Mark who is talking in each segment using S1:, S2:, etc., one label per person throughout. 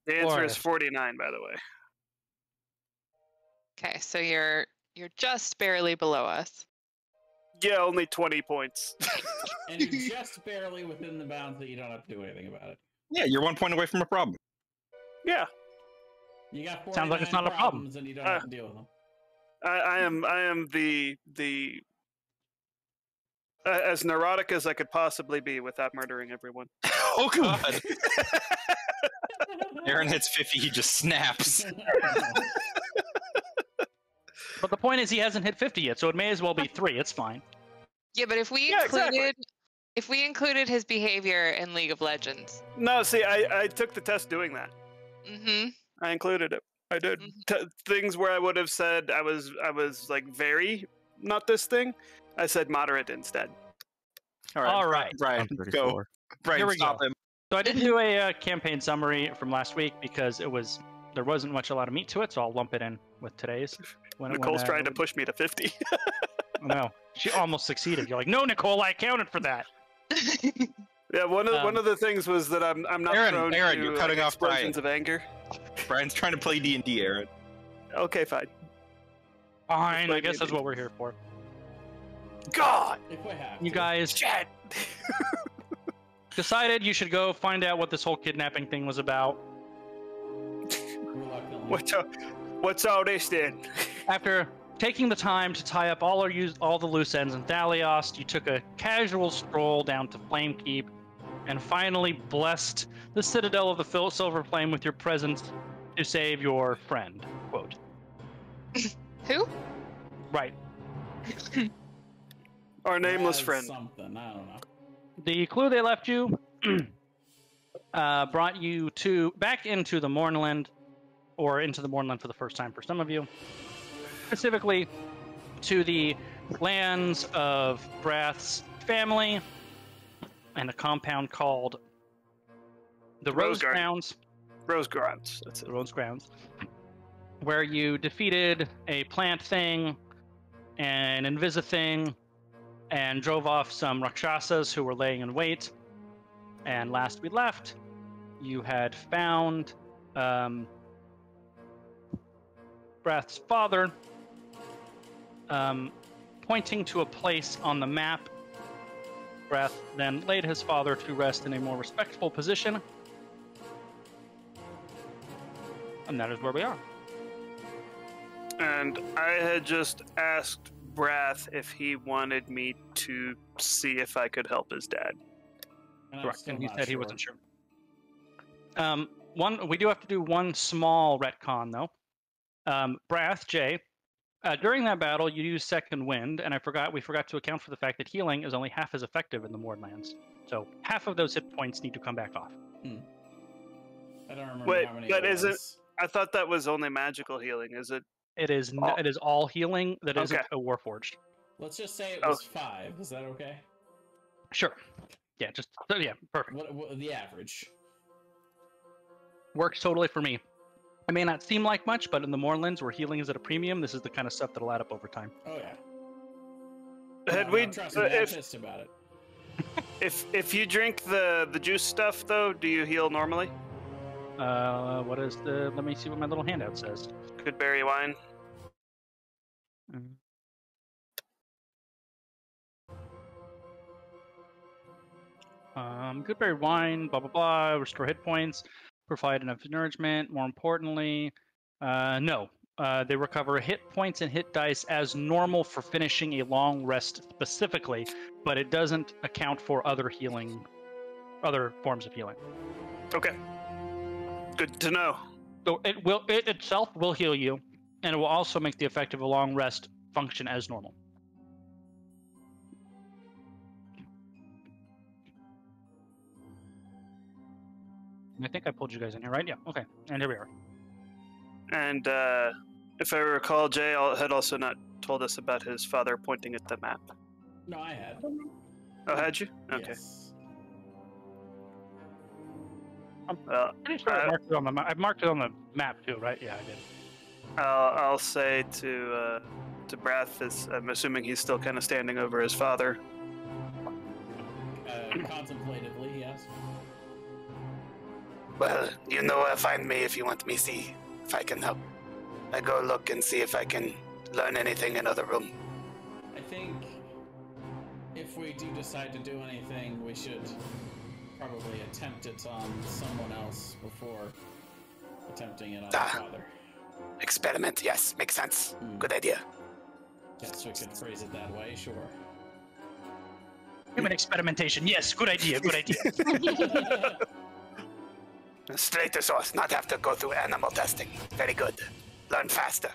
S1: The answer is
S2: Forest.
S1: 49, by the way.
S3: Okay, so you're just barely below us.
S1: Yeah, only 20 points.
S4: And you're just barely within the bounds that you don't have to do anything about it.
S5: Yeah, you're 1 point away from a problem.
S1: Yeah.
S4: You got 49
S2: Sounds like it's not a problem.
S4: problems and you don't have to deal with them.
S1: I am the as neurotic as I could possibly be without murdering everyone.
S5: Oh god. Aaron hits 50, he just snaps.
S2: But the point is, he hasn't hit 50 yet, so it may as well be 3. It's fine.
S3: Yeah, but if we included his behavior in League of Legends.
S1: No, see, I took the test doing that.
S3: Mm-hmm.
S1: I included it. I did things where I would have said I was like very not this thing. I said moderate instead.
S2: All right.
S5: Brian, go. Brian,
S2: Here we
S5: stop
S2: go.
S5: him.
S2: So I didn't do a campaign summary from last week because there wasn't a lot of meat to it, so I'll lump it in with today's.
S1: Nicole's trying to push me to 50.
S2: No, she almost succeeded. You're like, no, Nicole, I accounted for that.
S1: Yeah, one of the things was that I'm not prone
S5: Aaron,
S1: to
S5: you're cutting off
S1: explosions
S5: Brian.
S1: of anger.
S5: Brian's trying to play D&D, Aaron.
S1: Okay, fine.
S2: Fine, I guess that's what we're here for.
S1: God,
S4: If we have
S2: You
S4: to.
S2: guys decided you should go find out what this whole kidnapping thing was about.
S4: Reluctantly.
S1: what's all this then?
S2: After taking the time to tie up all the loose ends in Thalios, you took a casual stroll down to Flamekeep and finally blessed the Citadel of the Silver Flame with your presence to save your friend. Quote.
S3: Who?
S2: Right.
S1: Our nameless
S4: That's
S1: friend.
S4: Something, I don't know.
S2: The clue they left you brought you back into the Mournland, or into the Mournland for the first time for some of you. Specifically to the lands of Brath's family and a compound called the Rose Grounds.
S1: Rose Grounds, that's it.
S2: The Rose Grounds, where you defeated a plant thing, an Invisa thing, and drove off some Rakshasas who were laying in wait. And last we left, you had found Brath's father pointing to a place on the map. Brath then laid his father to rest in a more respectful position. And that is where we are.
S1: And I had just asked Brath if he wanted me to see if I could help his dad.
S2: Correct, and he said he wasn't sure. We do have to do one small retcon, though. Brath, Jay, during that battle, you used Second Wind, and we forgot to account for the fact that healing is only half as effective in the Mournlands. So half of those hit points need to come back off.
S4: I don't remember
S1: Wait,
S4: how many
S1: but
S4: it
S1: is it?
S4: was.
S1: I thought that was only magical healing. Is it?
S2: It is all healing that isn't a Warforged.
S4: Let's just say it was 5. Is that okay?
S2: Sure. Yeah, perfect.
S4: What the average?
S2: Works totally for me. It may not seem like much, but in the Mournlands, where healing is at a premium, this is the kind of stuff that'll add up over time.
S4: Oh yeah.
S1: Trust me,
S4: I'm pissed about it.
S1: If you drink the juice stuff though, do you heal normally?
S2: What is let me see what my little handout says.
S1: Good berry wine.
S2: Good berry wine, blah blah blah, restore hit points, provide enough nourishment. More importantly, no. They recover hit points and hit dice as normal for finishing a long rest specifically, but it doesn't account for other forms of healing.
S1: Okay. Good to know.
S2: So it itself will heal you, and it will also make the effect of a long rest function as normal. I think I pulled you guys in here, right? Yeah, okay. And here we are.
S1: And if I recall, Jay had also not told us about his father pointing at the map.
S4: No, I had.
S1: Oh, had you? Okay.
S4: Yes.
S2: I'm pretty sure I marked it on the map. I marked it on the map too, right? Yeah, I did.
S1: I'll say to Brath, I'm assuming he's still kind of standing over his father.
S4: Contemplatively, yes.
S6: Well, you know where to find me if you want me see if I can help. I go look and see if I can learn anything in other room.
S4: I think if we do decide to do anything, we should probably attempt it on someone else before attempting it on our father.
S6: Experiment, yes, makes sense.
S4: Hmm.
S6: Good idea.
S4: Guess we could phrase it that way, sure.
S2: Human experimentation. Yes, good idea. Good idea.
S6: Straight to source, not have to go through animal testing. Very good. Learn faster.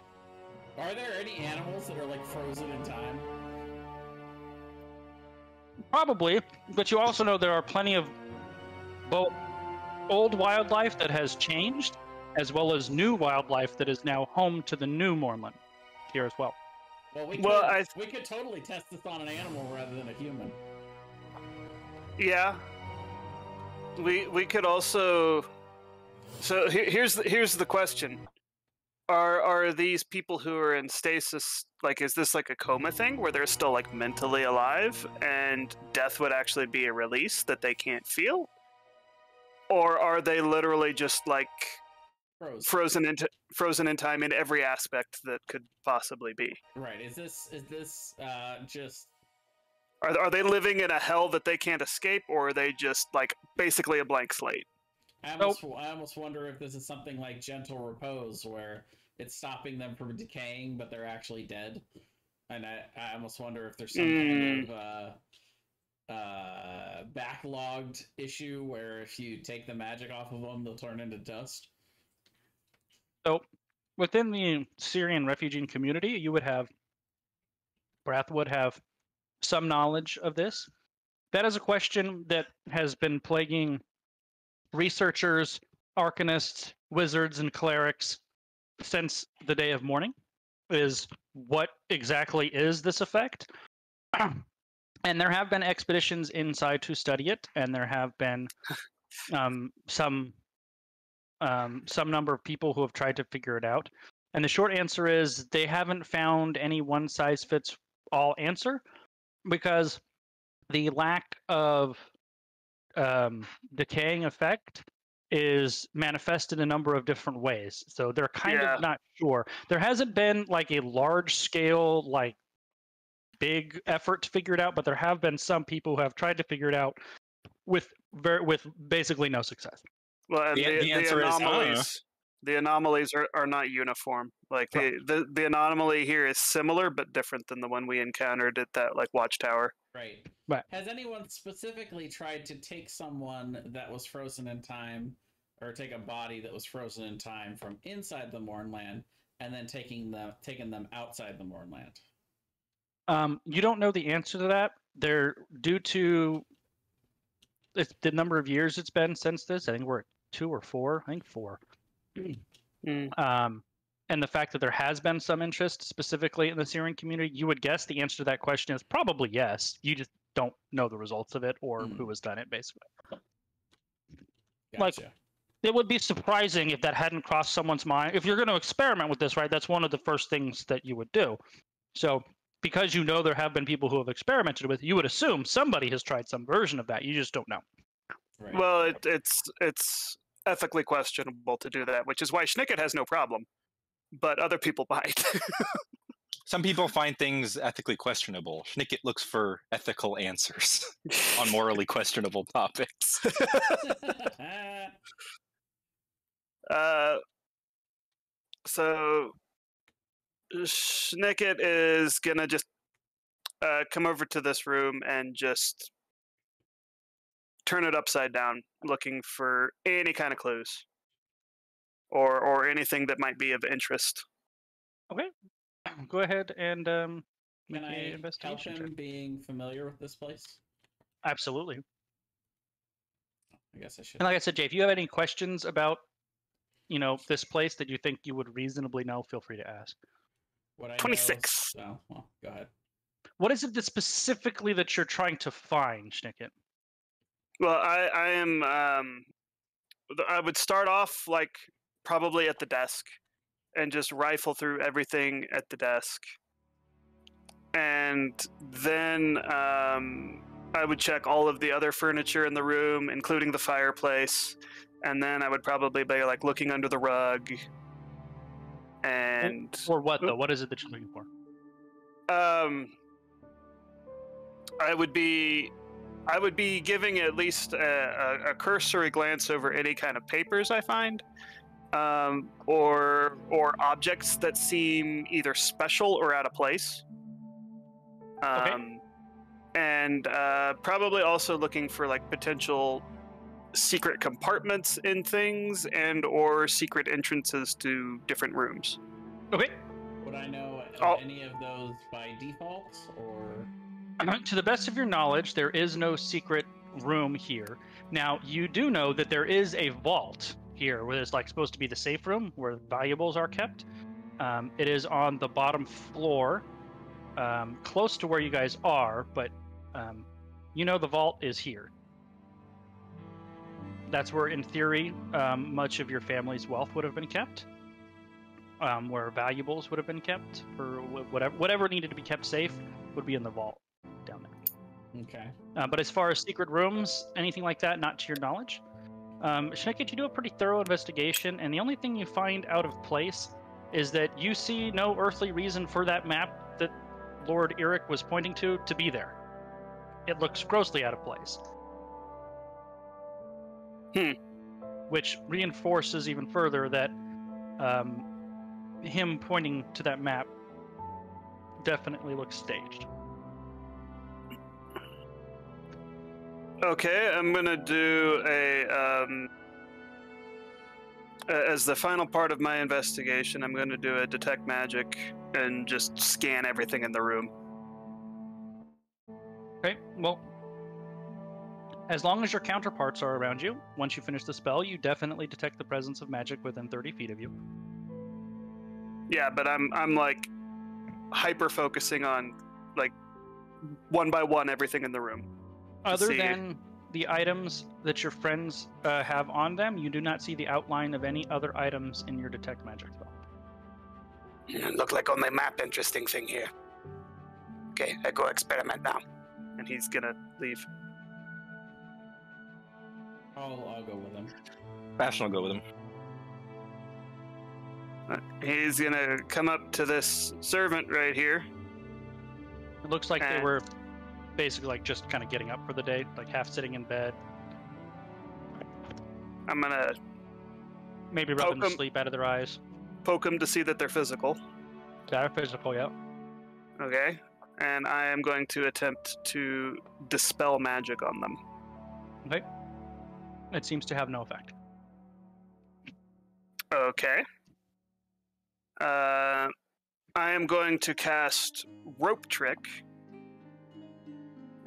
S4: Are there any animals that are like frozen in time?
S2: Probably, but you also know there are plenty of both old wildlife that has changed, as well as new wildlife that is now home to the new Mournland here as well.
S4: Well, we could totally test this on an animal rather than a human.
S1: Yeah. We could also. So here's the question: Are these people who are in stasis, like, is this like a coma thing where they're still like mentally alive and death would actually be a release that they can't feel, or are they literally just like frozen in time in every aspect that could possibly be?
S4: Right. Is this just?
S1: Are they living in a hell that they can't escape, or are they just like basically a blank slate?
S4: I almost wonder if this is something like gentle repose, where it's stopping them from decaying, but they're actually dead. And I almost wonder if there's some kind of backlogged issue where if you take the magic off of them, they'll turn into dust.
S2: So, within the Syrian refugee community, you would have Brath would have some knowledge of this. That is a question that has been plaguing researchers, arcanists, wizards, and clerics since the day of mourning, is what exactly is this effect? And there have been expeditions inside to study it, and there have been some number of people who have tried to figure it out. And the short answer is they haven't found any one-size-fits-all answer, because the lack of decaying effect is manifested in a number of different ways. So they're kind of not sure. There hasn't been like a large scale, like big effort to figure it out, but there have been some people who have tried to figure it out with basically no success.
S1: Well, and the anomalies are not uniform. Like the anomaly here is similar but different than the one we encountered at that like watchtower.
S4: Right.
S2: Right.
S4: Has anyone specifically tried to take someone that was frozen in time, or take a body that was frozen in time from inside the Mournland, and then taking them outside the Mournland?
S2: You don't know the answer to that. They're due to the number of years it's been since this. I think we're at 2 or 4. I think 4. And the fact that there has been some interest specifically in the Syrian community, you would guess the answer to that question is probably yes. You just don't know the results of it or who has done it, basically.
S4: Gotcha.
S2: Like, it would be surprising if that hadn't crossed someone's mind. If you're going to experiment with this, right, that's one of the first things that you would do. So because you know there have been people who have experimented with it, you would assume somebody has tried some version of that. You just don't know.
S4: Right.
S1: Well, it's ethically questionable to do that, which is why Schnicket has no problem, but other people might.
S5: Some people find things ethically questionable. Schnicket looks for ethical answers on morally questionable topics.
S1: So Schnicket is gonna just come over to this room and just turn it upside down, looking for any kind of clues or anything that might be of interest.
S2: Okay. Go ahead and make
S4: Can
S2: an
S4: I help
S2: investigation
S4: him
S2: check.
S4: being familiar with this place?
S2: Absolutely.
S4: I guess I should.
S2: And like I said, Jay, if you have any questions about, this place that you think you would reasonably know, feel free to ask.
S4: What I
S1: 26.
S4: Know, well, go ahead.
S2: What is it that specifically that you're trying to find, Schnicket?
S1: Well, I am. I would start off like probably at the desk, and just rifle through everything at the desk, and then I would check all of the other furniture in the room, including the fireplace, and then I would probably be like looking under the rug. And
S2: for what though? What is it that you're looking for?
S1: I would be giving at least a cursory glance over any kind of papers I find, or objects that seem either special or out of place.
S2: Okay.
S1: And probably also looking for like potential secret compartments in things and or secret entrances to different rooms.
S2: Okay.
S4: Would I know any of those by default, or?
S2: To the best of your knowledge, there is no secret room here. Now, you do know that there is a vault here where there's like supposed to be the safe room where valuables are kept. It is on the bottom floor, close to where you guys are, but you know the vault is here. That's where, in theory, much of your family's wealth would have been kept, where valuables would have been kept, or whatever needed to be kept safe would be in the vault down there.
S4: Okay.
S2: But as far as secret rooms, anything like that, not to your knowledge. Shnicket, you do a pretty thorough investigation, and the only thing you find out of place is that you see no earthly reason for that map that Lord Eric was pointing to be there. It looks grossly out of place. Which reinforces even further that him pointing to that map definitely looks staged.
S1: Okay, I'm gonna do as the final part of my investigation, I'm gonna do a detect magic and just scan everything in the room.
S2: Okay, well, as long as your counterparts are around you, once you finish the spell, you definitely detect the presence of magic within 30 feet of you.
S1: Yeah, but I'm like hyper focusing on like one by one everything in the room.
S2: Other than the items that your friends have on them, you do not see the outline of any other items in your detect magic spell.
S6: Look like only map interesting thing here. Okay, I go experiment now.
S1: And he's gonna leave.
S4: I'll go with him.
S5: Bastion will go with him.
S1: He's gonna come up to this servant right here.
S2: It looks like they were basically like just kind of getting up for the day, like half sitting in bed.
S1: I'm gonna
S2: maybe rubbing the sleep out of their eyes.
S1: Poke them to see that they're physical.
S2: They're physical, yeah.
S1: Okay. And I am going to attempt to dispel magic on them.
S2: Okay. It seems to have no effect.
S1: Okay. I am going to cast Rope Trick.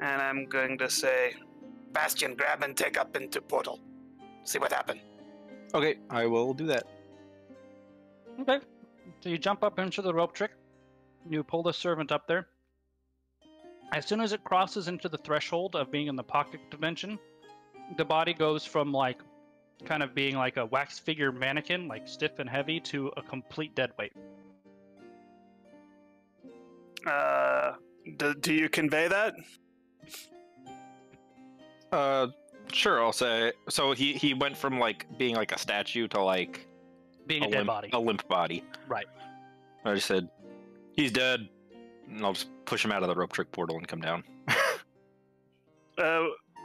S1: And I'm going to say,
S6: Bastion, grab and take up into portal. See what happened.
S5: Okay, I will do that.
S2: Okay. So you jump up into the rope trick. You pull the servant up there. As soon as it crosses into the threshold of being in the pocket dimension, the body goes from like kind of being like a wax figure mannequin, like stiff and heavy, to a complete dead weight.
S1: Do you convey that?
S5: Sure, I'll say. So he went from like being like a statue to like
S2: being a dead body.
S5: A limp body.
S2: Right.
S5: I just said, he's dead. And I'll just push him out of the rope trick portal and come down.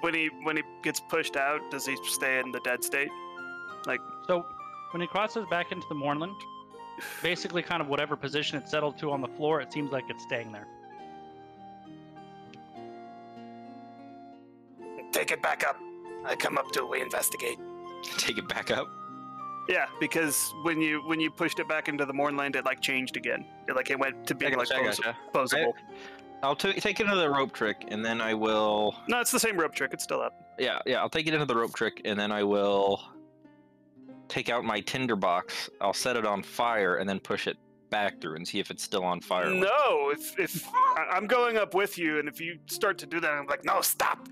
S1: When he gets pushed out, does he stay in the dead state? Like,
S2: so when he crosses back into the Mournland, basically kind of whatever position it's settled to on the floor, it seems like it's staying there.
S6: Take it back up. I come up to it, we investigate.
S5: Take it back up?
S1: Yeah, because when you pushed it back into the Mournland, it like changed again. It went to being posable.
S5: I'll take it into the rope trick, and then I will...
S1: No, it's the same rope trick. It's still up.
S5: Yeah, I'll take it into the rope trick, and then I will take out my tinder box. I'll set it on fire, and then push it back through and see if it's still on fire.
S1: No, if I'm going up with you, and if you start to do that, I'm like, no, stop.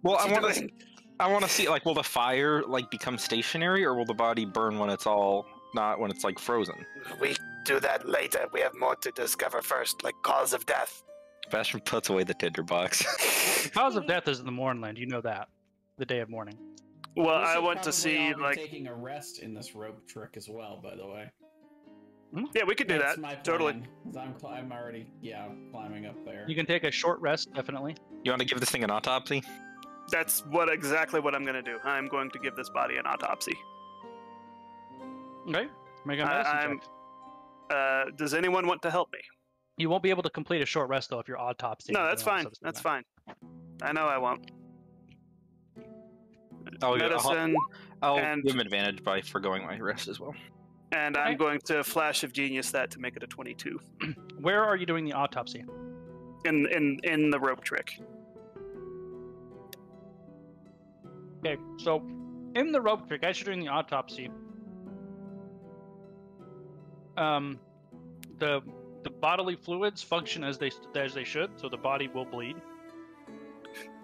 S5: Well, I want to see, like, will the fire like become stationary, or will the body burn when it's when it's like frozen?
S6: We do that later. We have more to discover first, like cause of death.
S5: Bastion puts away the tinder box.
S2: The cause of death is in the Mournland. You know that. The day of mourning.
S1: Well,
S4: We
S1: I
S4: should
S1: want to
S4: probably
S1: see
S4: all be
S1: like
S4: taking a rest in this rope trick as well. By the way,
S1: yeah, we could do
S4: that's
S1: that
S4: my plan,
S1: totally.
S4: 'cause I'm already climbing up there.
S2: You can take a short rest, definitely.
S5: You want to give this thing an autopsy?
S1: That's exactly what I'm going to do. I'm going to give this body an autopsy.
S2: Okay. Make a medicine check.
S1: Does anyone want to help me?
S2: You won't be able to complete a short rest though if you're autopsying.
S1: No, that's fine. That's fine. I know I won't. Medicine,
S5: I'll
S1: and-
S5: give him advantage by foregoing my rest as well.
S1: and
S2: Okay.
S1: I'm going to flash of genius that to make it a 22
S2: Where are you doing the autopsy?
S1: in the rope trick.
S2: Okay, so in the rope trick, as you're doing the autopsy, the bodily fluids function as they should, so the body will bleed.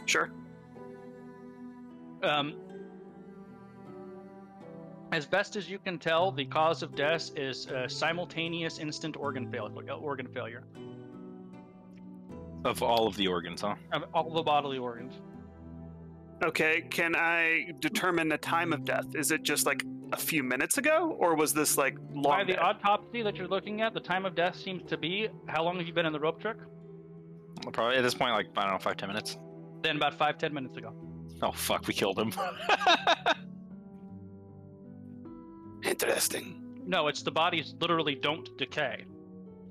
S1: Sure.
S2: As best as you can tell, the cause of death is simultaneous instant organ failure
S5: Of all of the organs, huh?
S2: of all the bodily organs.
S1: Okay, can I determine the time of death? Is it just like a few minutes ago, or was this like long?
S2: By the
S1: dead?
S2: autopsy that you're looking at, the time of death seems to be, how long have you been in the rope trick?
S5: Probably at this point, like, I don't know, 5-10 minutes.
S2: Then about 5-10 minutes ago.
S5: Oh, fuck, we killed him.
S6: Interesting.
S2: No, it's the bodies literally don't decay.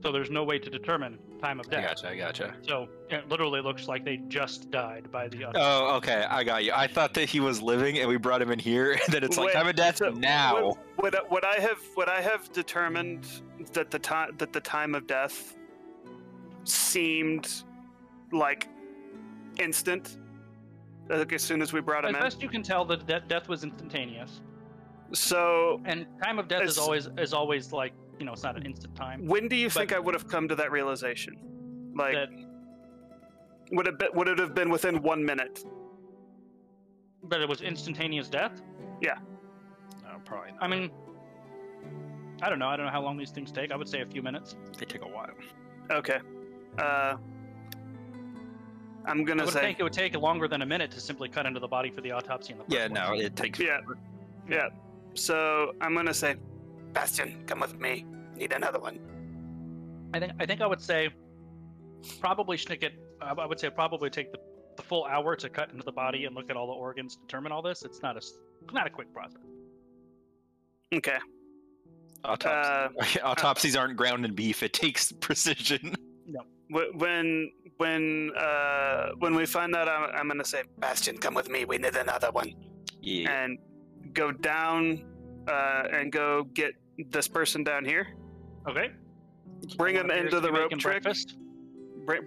S2: So there's no way to determine time of death.
S5: I gotcha.
S2: So it literally looks like they just died by the autopsy.
S5: Oh, okay, I got you. I thought that he was living and we brought him in here, and then it's like
S1: Wait,
S5: time of death
S1: so
S5: now.
S1: Would I have determined that the time of death seemed like instant? Like as soon as we brought him
S2: As
S1: in.
S2: best you can tell, the death was instantaneous.
S1: So
S2: And time of death is
S1: It's-
S2: always like, you know, it's not an instant time.
S1: when do you
S2: But-
S1: think I would have come to that realization? Like,
S2: That,
S1: would it have been within 1 minute?
S2: but it was instantaneous death?
S5: No, probably not.
S2: I mean, I don't know. I don't know how long these things take. I would say a few minutes.
S5: They take a while.
S1: Okay. I'm
S2: I
S1: gonna
S2: would
S1: say
S2: think it would take longer than a minute to simply cut into the body for the autopsy in the first
S5: Yeah,
S2: place.
S5: no, it takes.
S1: yeah. So I'm gonna say
S6: Bastion, come with me. Need another one.
S2: I think I would say probably Schnicket. I would say probably take the full hour to cut into the body and look at all the organs, determine all this. It's not a quick process.
S1: okay.
S5: Autopsies aren't ground and beef. It takes precision.
S1: When we find that, I'm gonna say
S6: Bastion, come with me. We need another one.
S5: Yeah.
S1: and go down and go get this person down here.
S2: Okay.
S1: Bring him
S2: Someone appears
S1: into
S2: to
S1: the
S2: be
S1: rope
S2: making
S1: trick.
S2: breakfast.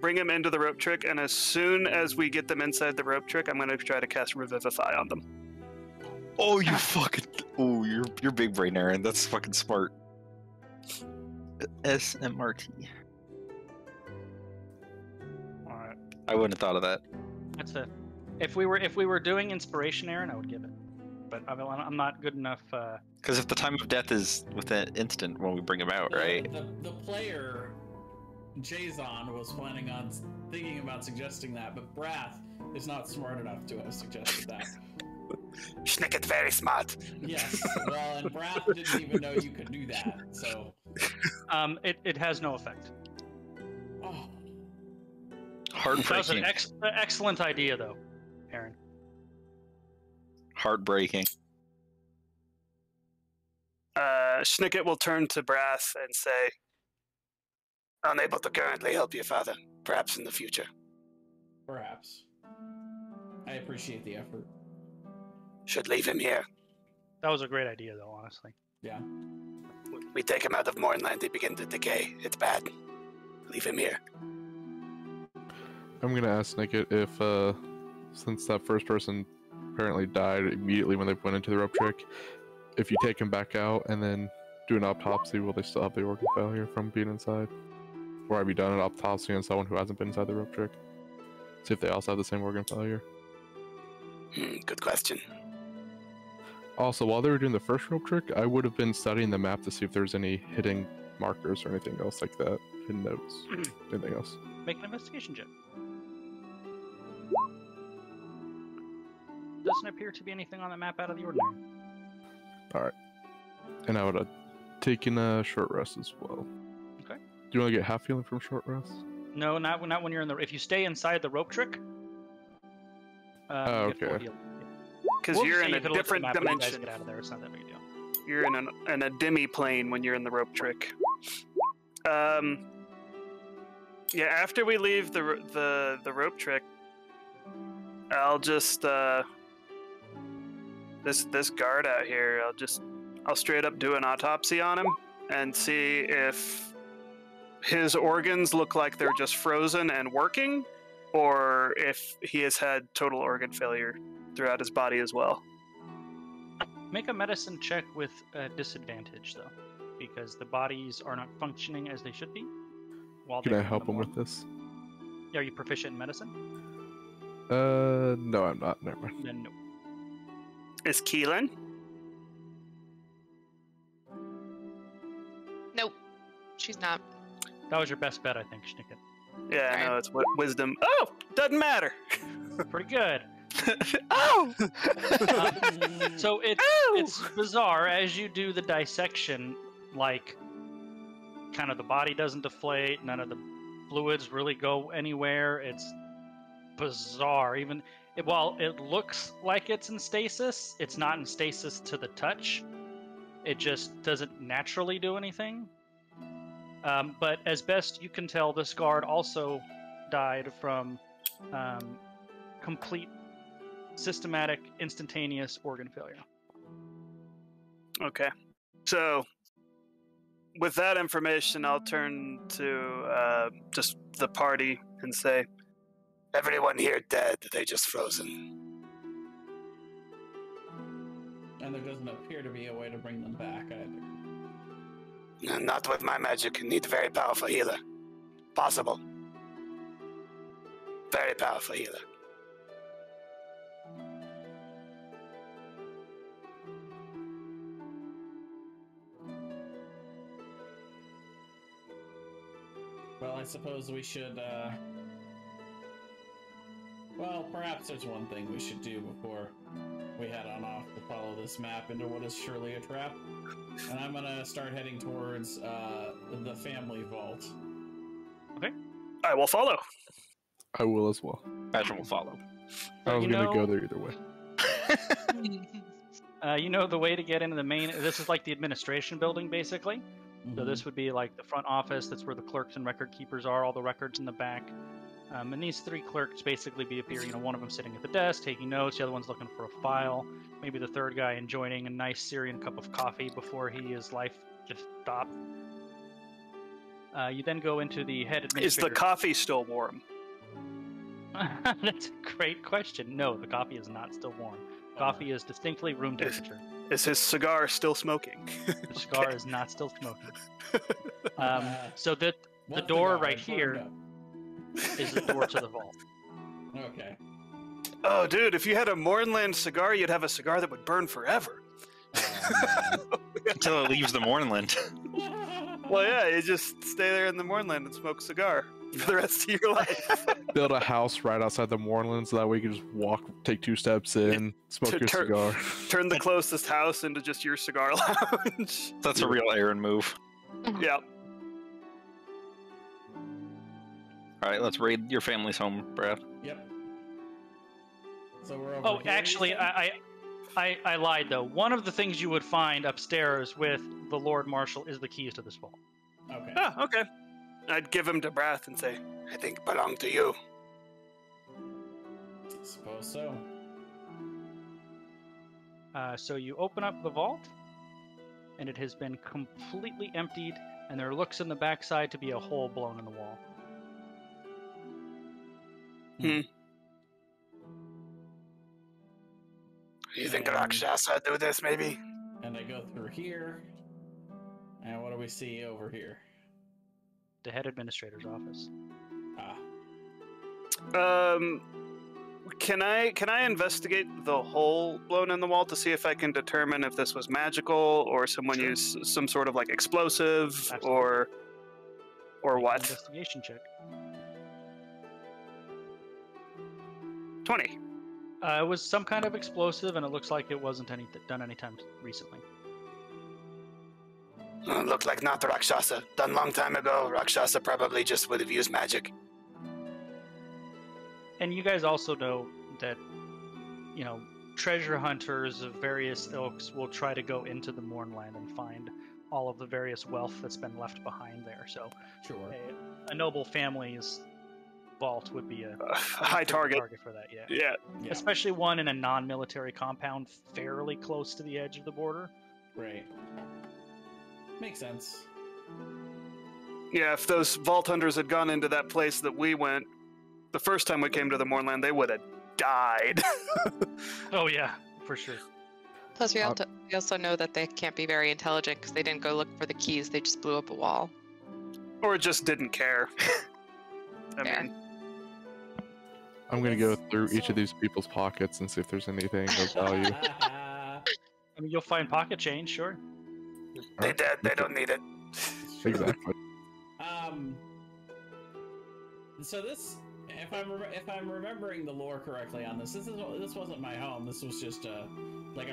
S1: Bring him into the rope trick, and as soon as we get them inside the rope trick, I'm gonna try to cast Revivify on them.
S5: Oh, you fucking. Oh, you're big brain, Aaron. That's fucking smart. SMRT.
S2: All right.
S5: I wouldn't have thought of that.
S2: That's it. If we were doing inspiration, Aaron, I would give it. But I'm not good enough.
S5: Because if the time of death is within an instant when we bring him out, right?
S4: The player, Jason, was planning on thinking about suggesting that, but Brath is not smart enough to have suggested that.
S6: Schnicket very smart.
S4: Yes, well, and Brath didn't even know you could do that, so.
S2: It has no effect.
S4: Oh,
S2: That was an
S5: Heartbreaking.
S2: excellent idea, though, Aaron.
S5: Heartbreaking.
S1: Schnicket will turn to Brath and say,
S6: Unable to currently help you, Father. Perhaps in the future.
S4: perhaps. I appreciate the effort.
S6: Should leave him here.
S2: That was a great idea, though. Honestly.
S4: Yeah.
S6: We take him out of Mornland, he begins to decay. It's bad. Leave him here.
S7: I'm gonna ask Nickit if, since that first person apparently died immediately when they went into the rope trick, if you take him back out and then do an autopsy, will they still have the organ failure from being inside? Or have you done an autopsy on someone who hasn't been inside the rope trick? See if they also have the same organ failure.
S6: Good question.
S7: Also, while they were doing the first rope trick, I would have been studying the map to see if there's any hidden markers or anything else like that. Hidden notes. Anything else.
S2: Make an investigation check. Does doesn't appear to be anything on the map out of the ordinary.
S7: And I would have taken a short rest as well.
S2: Okay.
S7: Do you want to get half healing from short rest?
S2: No, not when you're in the. If you stay inside the rope trick. You get full
S7: okay.
S2: heal.
S1: Because
S2: We'll
S1: you're
S2: see
S1: in a
S2: if it'll let the
S1: different
S2: map when you guys
S1: dimension.
S2: get out of there. It's not that big a deal.
S1: You're in a demi plane when you're in the rope trick. Yeah, after we leave the rope trick, I'll just this guard out here. I'll straight up do an autopsy on him and see if his organs look like they're just frozen and working, or if he has had total organ failure throughout his body as well.
S2: Make a medicine check with disadvantage, though, because the bodies are not functioning as they should be.
S7: Can I help him with this?
S2: Are you proficient in medicine?
S7: No, I'm not. Never mind.
S2: Then no.
S1: Is Keelan?
S3: Nope, she's not.
S2: That was your best bet, I think, Schnicken.
S1: Yeah,
S3: Alright.
S1: no, it's wisdom. Oh, doesn't matter.
S2: Pretty good.
S1: Oh!
S2: So it's bizarre as you do the dissection, like kind of the body doesn't deflate, none of the fluids really go anywhere. It's bizarre. While it looks like it's in stasis, it's not in stasis to the touch. It just doesn't naturally do anything. But as best you can tell, this guard also died from complete, systematic, instantaneous organ failure.
S1: Okay. So, with that information, I'll turn to just the party and say,
S6: Everyone here dead. They just frozen.
S4: And there doesn't appear to be a way to bring them back either.
S6: Not with my magic. Need a very powerful healer. Possible. Very powerful healer.
S4: Well, I suppose we should, well, perhaps there's one thing we should do before we head on off to follow this map into what is surely a trap. And I'm gonna start heading towards, the family vault.
S1: I will follow.
S7: I will as well.
S5: Passion will follow.
S7: I was
S2: You
S7: gonna
S2: know-
S7: go there either way.
S2: You know the way to get into the main. This is like the administration building, basically. So
S4: Mhm.
S2: this would be like the front office. That's where the clerks and record keepers are. All the records in the back. And these three clerks basically appear. One of them sitting at the desk taking notes. The other one's looking for a file. Maybe the third guy enjoying a nice Syrian cup of coffee before his life just stopped. You then go into the head
S1: Is
S2: administrator.
S1: the coffee still warm?
S2: That's a great question. No, the coffee is not still warm. Coffee is distinctly room temperature.
S1: Is his cigar still smoking?
S2: The cigar is not still smoking. So that the
S4: What
S2: door
S4: cigar
S2: right
S4: burned
S2: here
S4: up?
S2: is the door to the vault.
S4: Okay.
S1: Oh, dude, if you had a Mornland cigar, you'd have a cigar that would burn forever.
S5: Until it leaves the Mornland.
S1: Well, yeah, you just stay there in the Mornland and smoke a cigar for the rest of your life.
S7: Build a house right outside the Moorlands so that way you can just walk, take 2 steps in, smoke your cigar.
S1: Turn the closest house into just your cigar lounge.
S5: That's a real Aaron move.
S1: Yeah.
S5: All right, let's raid your family's home, Brad.
S4: Yep. So we're over
S2: Oh,
S4: here,
S2: actually,
S4: you said?
S2: I lied though. One of the things you would find upstairs with the Lord Marshal is the keys to this vault.
S4: Okay.
S1: Oh, okay. I'd give him to Brath and say,
S6: I think belong to you.
S4: Suppose so.
S2: So you open up the vault, and it has been completely emptied, and there looks in the backside to be a hole blown in the wall.
S6: You think
S4: And-
S6: Rakshasa do this, maybe?
S4: And I go through here. And what do we see over here?
S2: The head administrator's office.
S4: Ah.
S1: Can I investigate the hole blown in the wall to see if I can determine if this was magical or someone used some sort of like explosive
S2: Absolutely.
S1: or
S2: Make an
S1: what?
S2: Investigation check.
S1: 20.
S2: It was some kind of explosive, and it looks like it wasn't done anytime recently.
S6: Looked like not Rakshasa. Done long time ago. Rakshasa probably just would have used magic.
S2: And you guys also know that, treasure hunters of various ilks will try to go into the Mournland and find all of the various wealth that's been left behind there. So,
S4: Sure.
S2: a noble family's vault would be a
S1: high target
S2: for that. Yeah.
S4: Yeah.
S2: Especially one in a non-military compound, fairly close to the edge of the border.
S4: Right. Makes sense.
S1: Yeah, if those vault hunters had gone into that place that we went the first time we came to the Mournland, they would have died.
S2: Oh yeah, for sure.
S3: Plus, we also know that they can't be very intelligent because they didn't go look for the keys. They just blew up a wall.
S1: Or just didn't care.
S3: Fair.
S1: mean,
S7: I'm gonna go through each of these people's pockets and see if there's anything of value.
S2: I mean, you'll find pocket change, sure.
S6: They dead. They don't need it.
S7: Exactly.
S4: So this, if I'm remembering the lore correctly on this wasn't my home. This was just a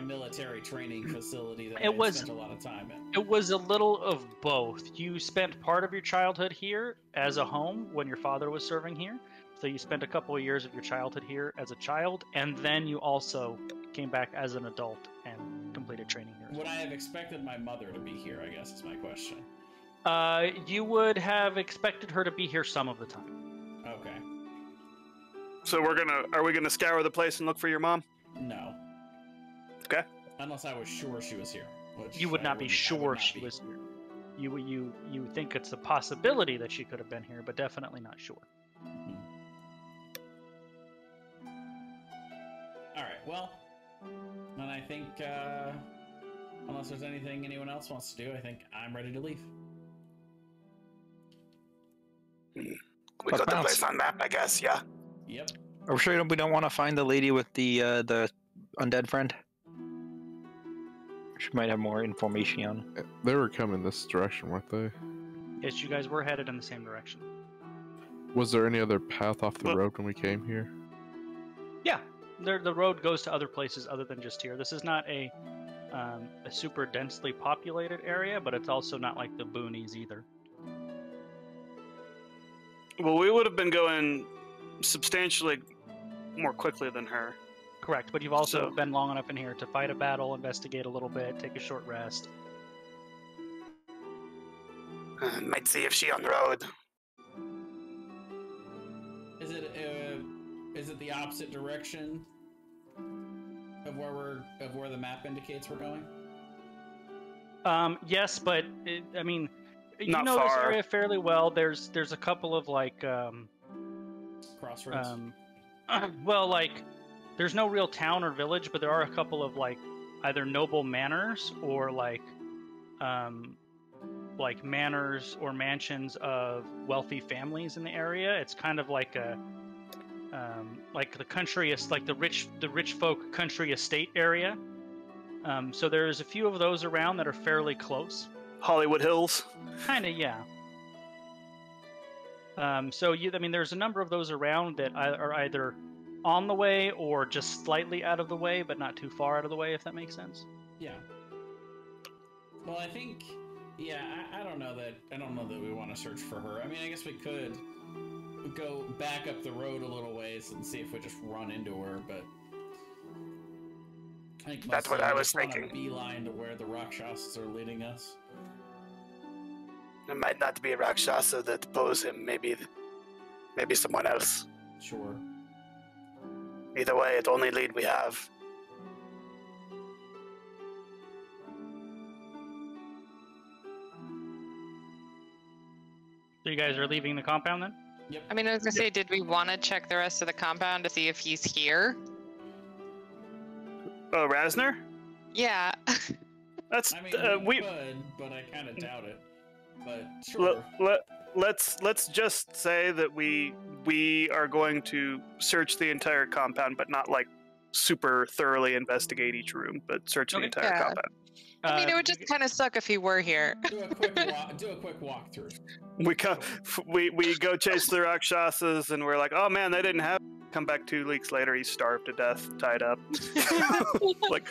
S4: military training facility that I spent a lot of time in.
S2: It was a little of both. You spent part of your childhood here as a home when your father was serving here. So you spent a couple of years of your childhood here as a child, and then you also came back as an adult and completed training here.
S4: Would I have expected my mother to be here, I guess is my question.
S2: You would have expected her to be here some of the time.
S4: Okay.
S1: so are we gonna scour the place and look for your mom?
S4: No.
S1: Okay.
S4: Unless I was sure she was here. Which
S2: You would
S4: I
S2: not be
S4: wouldn't- I would
S2: sure
S4: not
S2: she
S4: be.
S2: was here. You think it's a possibility that she could have been here, but definitely not sure.
S4: Mhm. All right. Well, and I think unless there's anything anyone else wants to do, I think I'm ready to leave.
S6: We
S5: Let's
S6: got the
S5: bounce.
S6: place on map, I guess. Yeah.
S4: Yep.
S5: Are we sure we don't want to find the lady with the undead friend? She might have more information.
S7: They were coming this direction, weren't they?
S2: Yes, you guys were headed in the same direction.
S7: Was there any other path off the
S1: Well-
S7: road when we came here?
S2: Yeah, the road goes to other places other than just here. This is not a super densely populated area, but it's also not like the boonies either.
S1: Well, we would have been going substantially more quickly than her.
S2: Correct, but you've also
S1: So-
S2: been long enough in here to fight a battle, investigate a little bit, take a short rest.
S6: Might see if she on the road.
S4: Is it the opposite direction of where the map indicates we're going?
S2: Yes, but I mean, you
S1: Not
S2: know this
S1: far.
S2: area fairly well. There's a couple of
S4: Crossroads.
S2: well, there's no real town or village, but there are a couple of either noble manors or manors or mansions of wealthy families in the area. It's kind of like the country, like the rich folk country estate area. So there's a few of those around that are fairly close.
S1: Hollywood Hills.
S2: Kind of, yeah. There's a number of those around that are either on the way or just slightly out of the way, but not too far out of the way, if that makes sense.
S4: Yeah. Well, I think, I don't know that we want to search for her. I mean, I guess we could go back up the road a little ways and see if we just run into her, but I think
S6: That's what
S4: mostly
S6: I
S4: we
S6: was
S4: just want
S6: thinking.
S4: a beeline to where the Rakshasas are leading us.
S6: It might not be Rakshasa that pose him. Maybe someone else.
S4: Sure.
S6: Either way, it's the only lead we have.
S2: So you guys are leaving the compound then?
S4: Yep.
S3: I mean, I was gonna say, did we want to check the rest of the compound to see if he's here?
S1: Oh, Rasner?
S3: Yeah.
S1: That's
S4: I mean,
S1: we.
S4: could, but I kind of doubt it. But sure.
S1: Let's just say that we are going to search the entire compound, but not super thoroughly investigate each room, but search the
S2: Okay.
S1: entire
S3: Yeah.
S1: compound.
S3: I mean, it would just kind of suck if he were here.
S4: Do a quick walkthrough.
S1: We go chase the Rakshasas, and we're like, oh man, they didn't have. Come back 2 weeks later, he's starved to death, tied up. Like,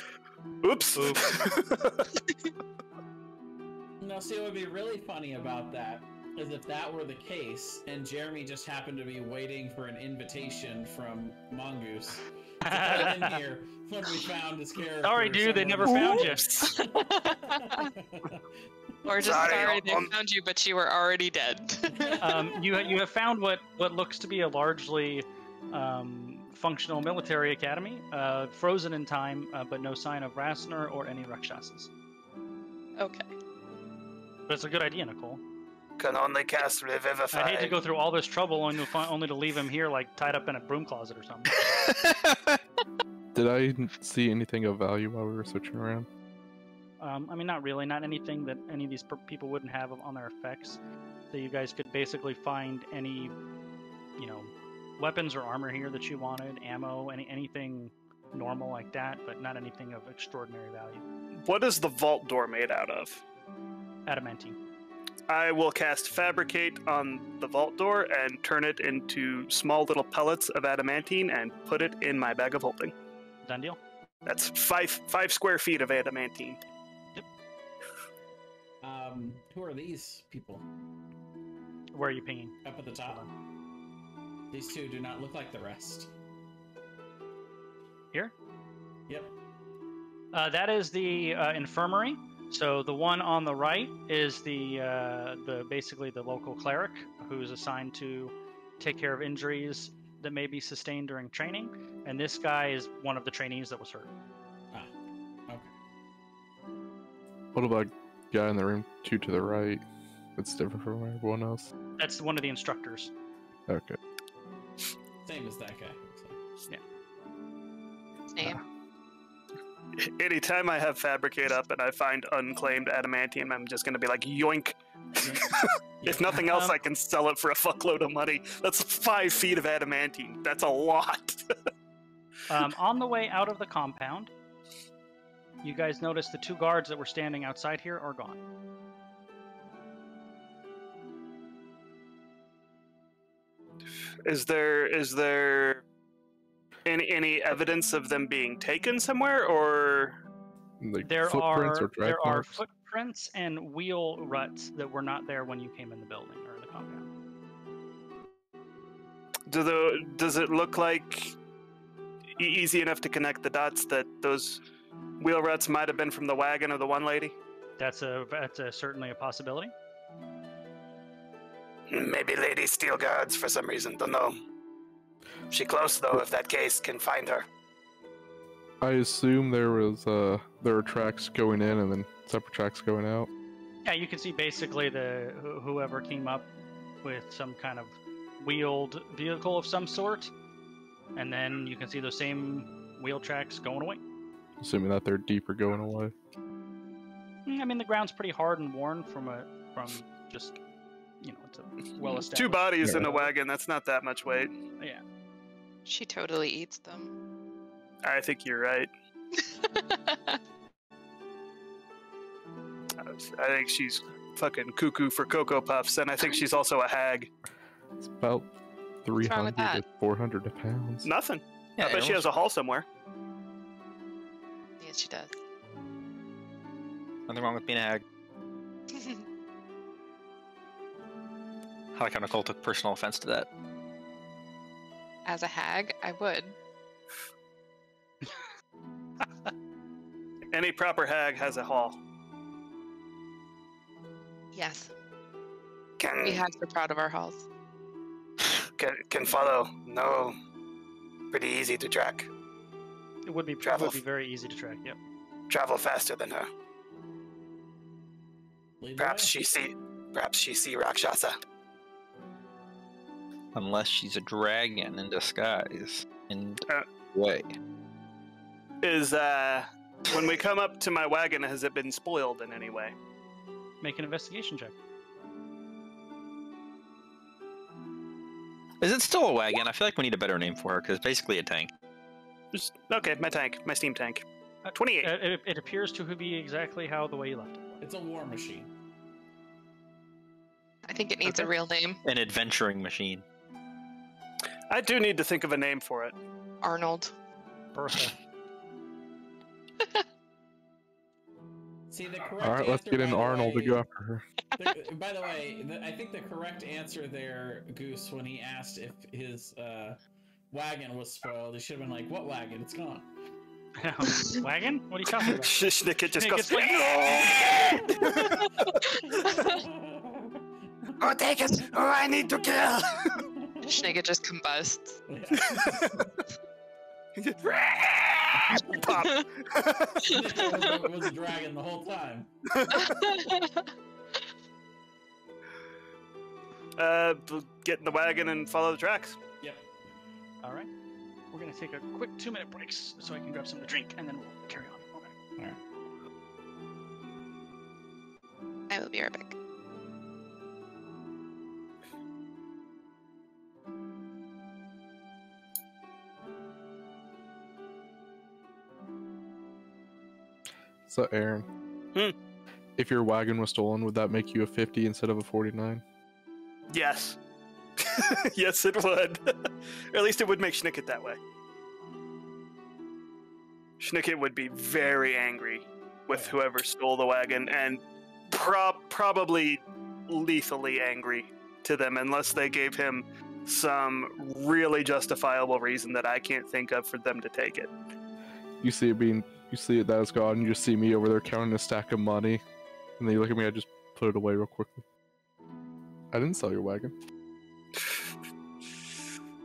S1: oops.
S4: No, see, what would be really funny about that is if that were the case, and Jeremy just happened to be waiting for an invitation from Mongoose to come in here when we found his character.
S2: Sorry, dude, they never found you.
S3: Or just sorry they found you, but you were already dead.
S2: You have found what looks to be a largely functional military academy, frozen in time, but no sign of Rasner or any Rakshasas.
S3: Okay.
S2: But it's a good idea, Nicole.
S6: Can only cast Revivify.
S2: I'd hate to go through all this trouble only to leave him here, like, tied up in a broom closet or something.
S7: Did I see anything of value while we were switching around?
S2: I mean, not really. Not anything that any of these people wouldn't have on their effects. So you guys could basically find any, weapons or armor here that you wanted, ammo, anything normal like that, but not anything of extraordinary value.
S1: What is the vault door made out of?
S2: Adamantine.
S1: I will cast Fabricate on the vault door and turn it into small little pellets of adamantine and put it in my bag of holding.
S2: Done deal.
S1: That's 5 square feet of adamantine.
S2: Yep.
S4: Who are these people?
S2: Where are you pinging?
S4: Up at the top. These two do not look like the rest.
S2: Here?
S4: Yep.
S2: That is the infirmary. So the one on the right is the basically the local cleric who's assigned to take care of injuries that may be sustained during training, and this guy is one of the trainees that was hurt.
S4: Ah, okay.
S7: What about guy in the room 2 to the right? It's different from everyone else.
S2: That's one of the instructors.
S7: Okay.
S4: Same as that guy.
S2: Yeah.
S3: Name.
S1: Anytime I have Fabricate up and I find unclaimed adamantium, I'm just going to be like, yoink. If nothing else, I can sell it for a fuckload of money. That's 5 feet of adamantine. That's a lot.
S2: On the way out of the compound, you guys notice the 2 guards that were standing outside here are gone.
S1: Is there any evidence of them being taken somewhere, or
S7: Like
S2: There
S7: footprints
S2: are
S7: or drag
S2: there are
S7: marks?
S2: footprints and wheel ruts that were not there when you came in the building or in the compound.
S1: does it look like easy enough to connect the dots that those wheel ruts might have been from the wagon of the one lady?
S2: That's certainly a possibility.
S6: Maybe Lady Steel Guards for some reason. Don't know. She close though. If that case can find her.
S7: I assume there were tracks going in and then separate tracks going out.
S2: Yeah, you can see basically whoever came up with some kind of wheeled vehicle of some sort, and then you can see those same wheel tracks going away.
S7: Assuming that they're deeper going away.
S2: I mean, the ground's pretty hard and worn from just, it's a well-established.
S1: 2 bodies in a
S7: Yeah.
S1: wagon. That's not that much weight.
S2: Yeah.
S3: She totally eats them.
S1: I think you're right. I think she's fucking cuckoo for Cocoa Puffs, and I think she's also a hag.
S7: It's about
S3: What's wrong with
S7: 300 to 400 pounds.
S1: Nothing.
S5: Yeah,
S1: I bet she has a haul somewhere.
S3: Yes, she does.
S5: Nothing wrong with being a hag. I like how Nicole took personal offense to that.
S3: As a hag, I would.
S1: Any proper hag has a haul.
S3: Yes. We
S6: Can
S3: hags are proud of our halls.
S6: can follow. No. Pretty easy to track.
S2: It would be very easy to track. Yep.
S6: Travel faster than her.
S4: Lead the
S6: Perhaps
S4: way.
S6: she see Rakshasa.
S5: Unless she's a dragon in disguise. In
S1: Uh,
S5: way.
S1: Is when we come up to my wagon, has it been spoiled in any way?
S2: Make an investigation check.
S5: Is it still a wagon? I feel like we need a better name for her because it's basically a tank.
S1: Okay, my tank, my steam tank. 28.
S2: It appears to be exactly how the way you left it.
S4: It's a war machine.
S3: I think it needs a
S2: Okay.
S3: real name.
S5: An adventuring machine.
S1: I do need to think of a name for it.
S3: Arnold.
S2: Bertha.
S4: See, the correct
S7: All right, let's
S4: answer,
S7: get in
S4: by the
S7: Arnold to
S4: way-
S7: go after her.
S4: By the way, I think the correct answer there, Goose, when he asked if his wagon was spoiled, he should have been like, "What wagon? It's gone."
S2: Wagon? What are you talking about?
S1: Schnicket just goes,
S6: Oh, take it! Oh, I need to kill!
S3: Schnigget just combusts.
S1: Pop.
S4: It was a dragon the whole time.
S1: Get in the wagon and follow the tracks.
S4: Yep.
S2: All right. We're going to take a quick 2-minute breaks so I can grab something to drink, and then we'll carry on. Okay.
S4: All right.
S3: I will be right back.
S7: So, Aaron, if your wagon was stolen, would that make you a 50 instead of a 49?
S1: Yes. Yes, it would. Or at least it would make Schnicket that way. Schnicket would be very angry with whoever stole the wagon, and probably lethally angry to them unless they gave him some really justifiable reason that I can't think of for them to take it.
S7: You see it that it's gone, and you just see me over there counting a stack of money, and then you look at me, I just put it away real quickly. I didn't sell your wagon.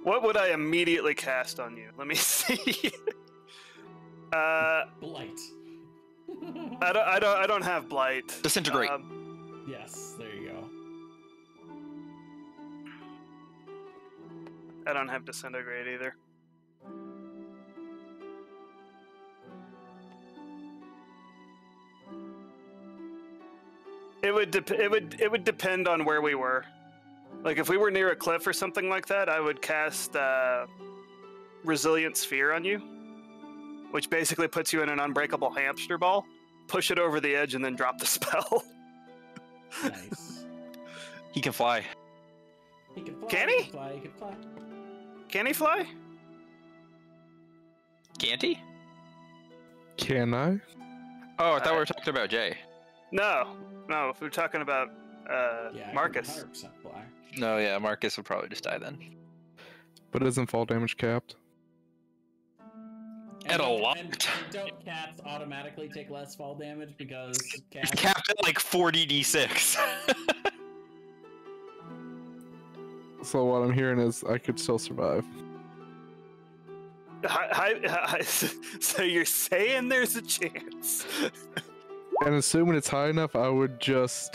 S1: What would I immediately cast on you? Let me see.
S4: Blight.
S1: I don't have blight.
S5: Disintegrate.
S4: Yes, there you go.
S1: I don't have disintegrate either. It would depend on where we were. Like if we were near a cliff or something like that, I would cast Resilient Sphere on you, which basically puts you in an unbreakable hamster ball. Push it over the edge and then drop the spell.
S4: Nice.
S5: He can fly.
S4: He can fly.
S1: Can he?
S4: Can fly. He can fly.
S1: Can he fly?
S5: Can't he?
S7: Can I?
S5: Oh, I thought we were talking about Jay.
S1: No. If we're talking about
S4: Yeah,
S1: Marcus.
S4: 100% fly.
S5: No, yeah, Marcus would probably just die then.
S7: But isn't fall damage capped?
S5: At a lot.
S4: And don't cats automatically take less fall damage because
S5: It's
S4: cats?
S5: capped at like 40d6.
S7: So what I'm hearing is I could still survive.
S1: So you're saying there's a chance?
S7: And assuming it's high enough, I would just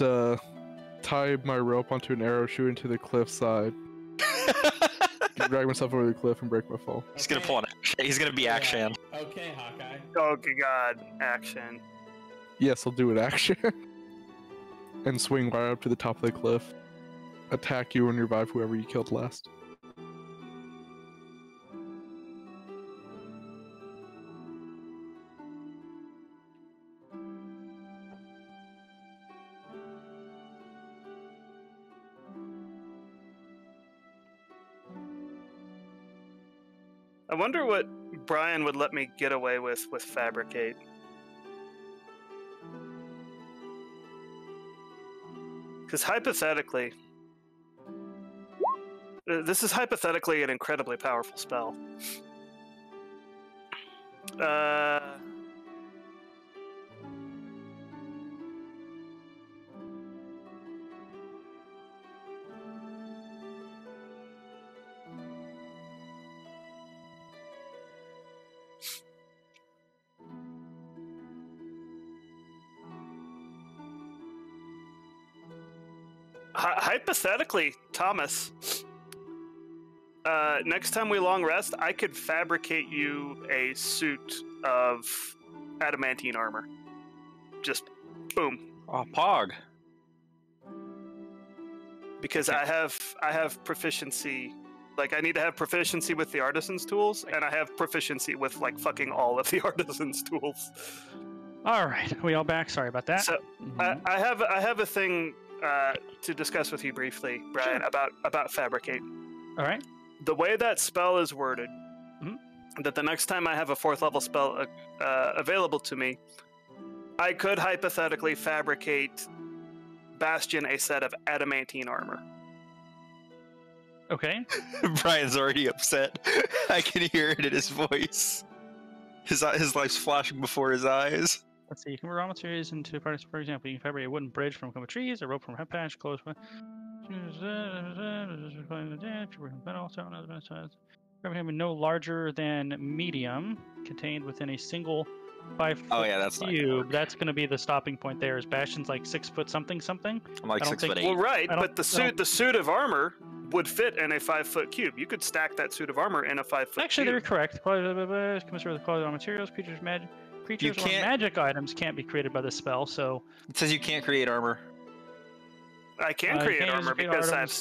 S7: tie my rope onto an arrow, shoot into the cliffside, drag myself over the cliff, and break my fall.
S5: He's gonna pull an action. He's gonna be
S4: Yeah.
S5: action.
S4: Okay, Hawkeye.
S1: Oh god, action.
S7: Yes, I'll do an action. And swing right up to the top of the cliff. Attack you and revive whoever you killed last.
S1: I wonder what Brian would let me get away with Fabricate. Because hypothetically, this is hypothetically an incredibly powerful spell. Hypothetically, Thomas, next time we long rest, I could fabricate you a suit of adamantine armor. Just boom.
S5: Oh, Pog.
S1: Because I have proficiency Like, I need to have proficiency with the artisan's tools, and I have proficiency with, like, fucking all of the artisan's tools.
S2: All right, we all back. Sorry about that.
S1: So, I have a thing to discuss with you briefly, Brian, about fabricate.
S2: All right.
S1: The way that spell is worded, that the next time I have a 4th level spell available to me, I could hypothetically fabricate Bastion a set of adamantine armor.
S2: Okay.
S5: Brian's already upset. I can hear it in his voice. His life's flashing before his eyes.
S2: Let's see. You can raw materials into parts. For example, you can fabricate a wooden bridge from clump of trees, a rope from a hemp patch, clothes from no larger than medium, contained within a single 5-foot
S5: Oh yeah, that's
S2: cube. That's going to be the stopping point there. Is Bastion's like 6 foot something?
S5: I'm like 6'8".
S1: Well, right, but the suit of armor would fit in a 5-foot cube. You could stack that suit of armor in a 5-foot
S2: Actually,
S1: cube.
S2: they're correct. Commensurate with the quality of materials, creatures or magic items can't be created by the spell. So
S5: it says you can't create armor.
S1: I can create armor because I have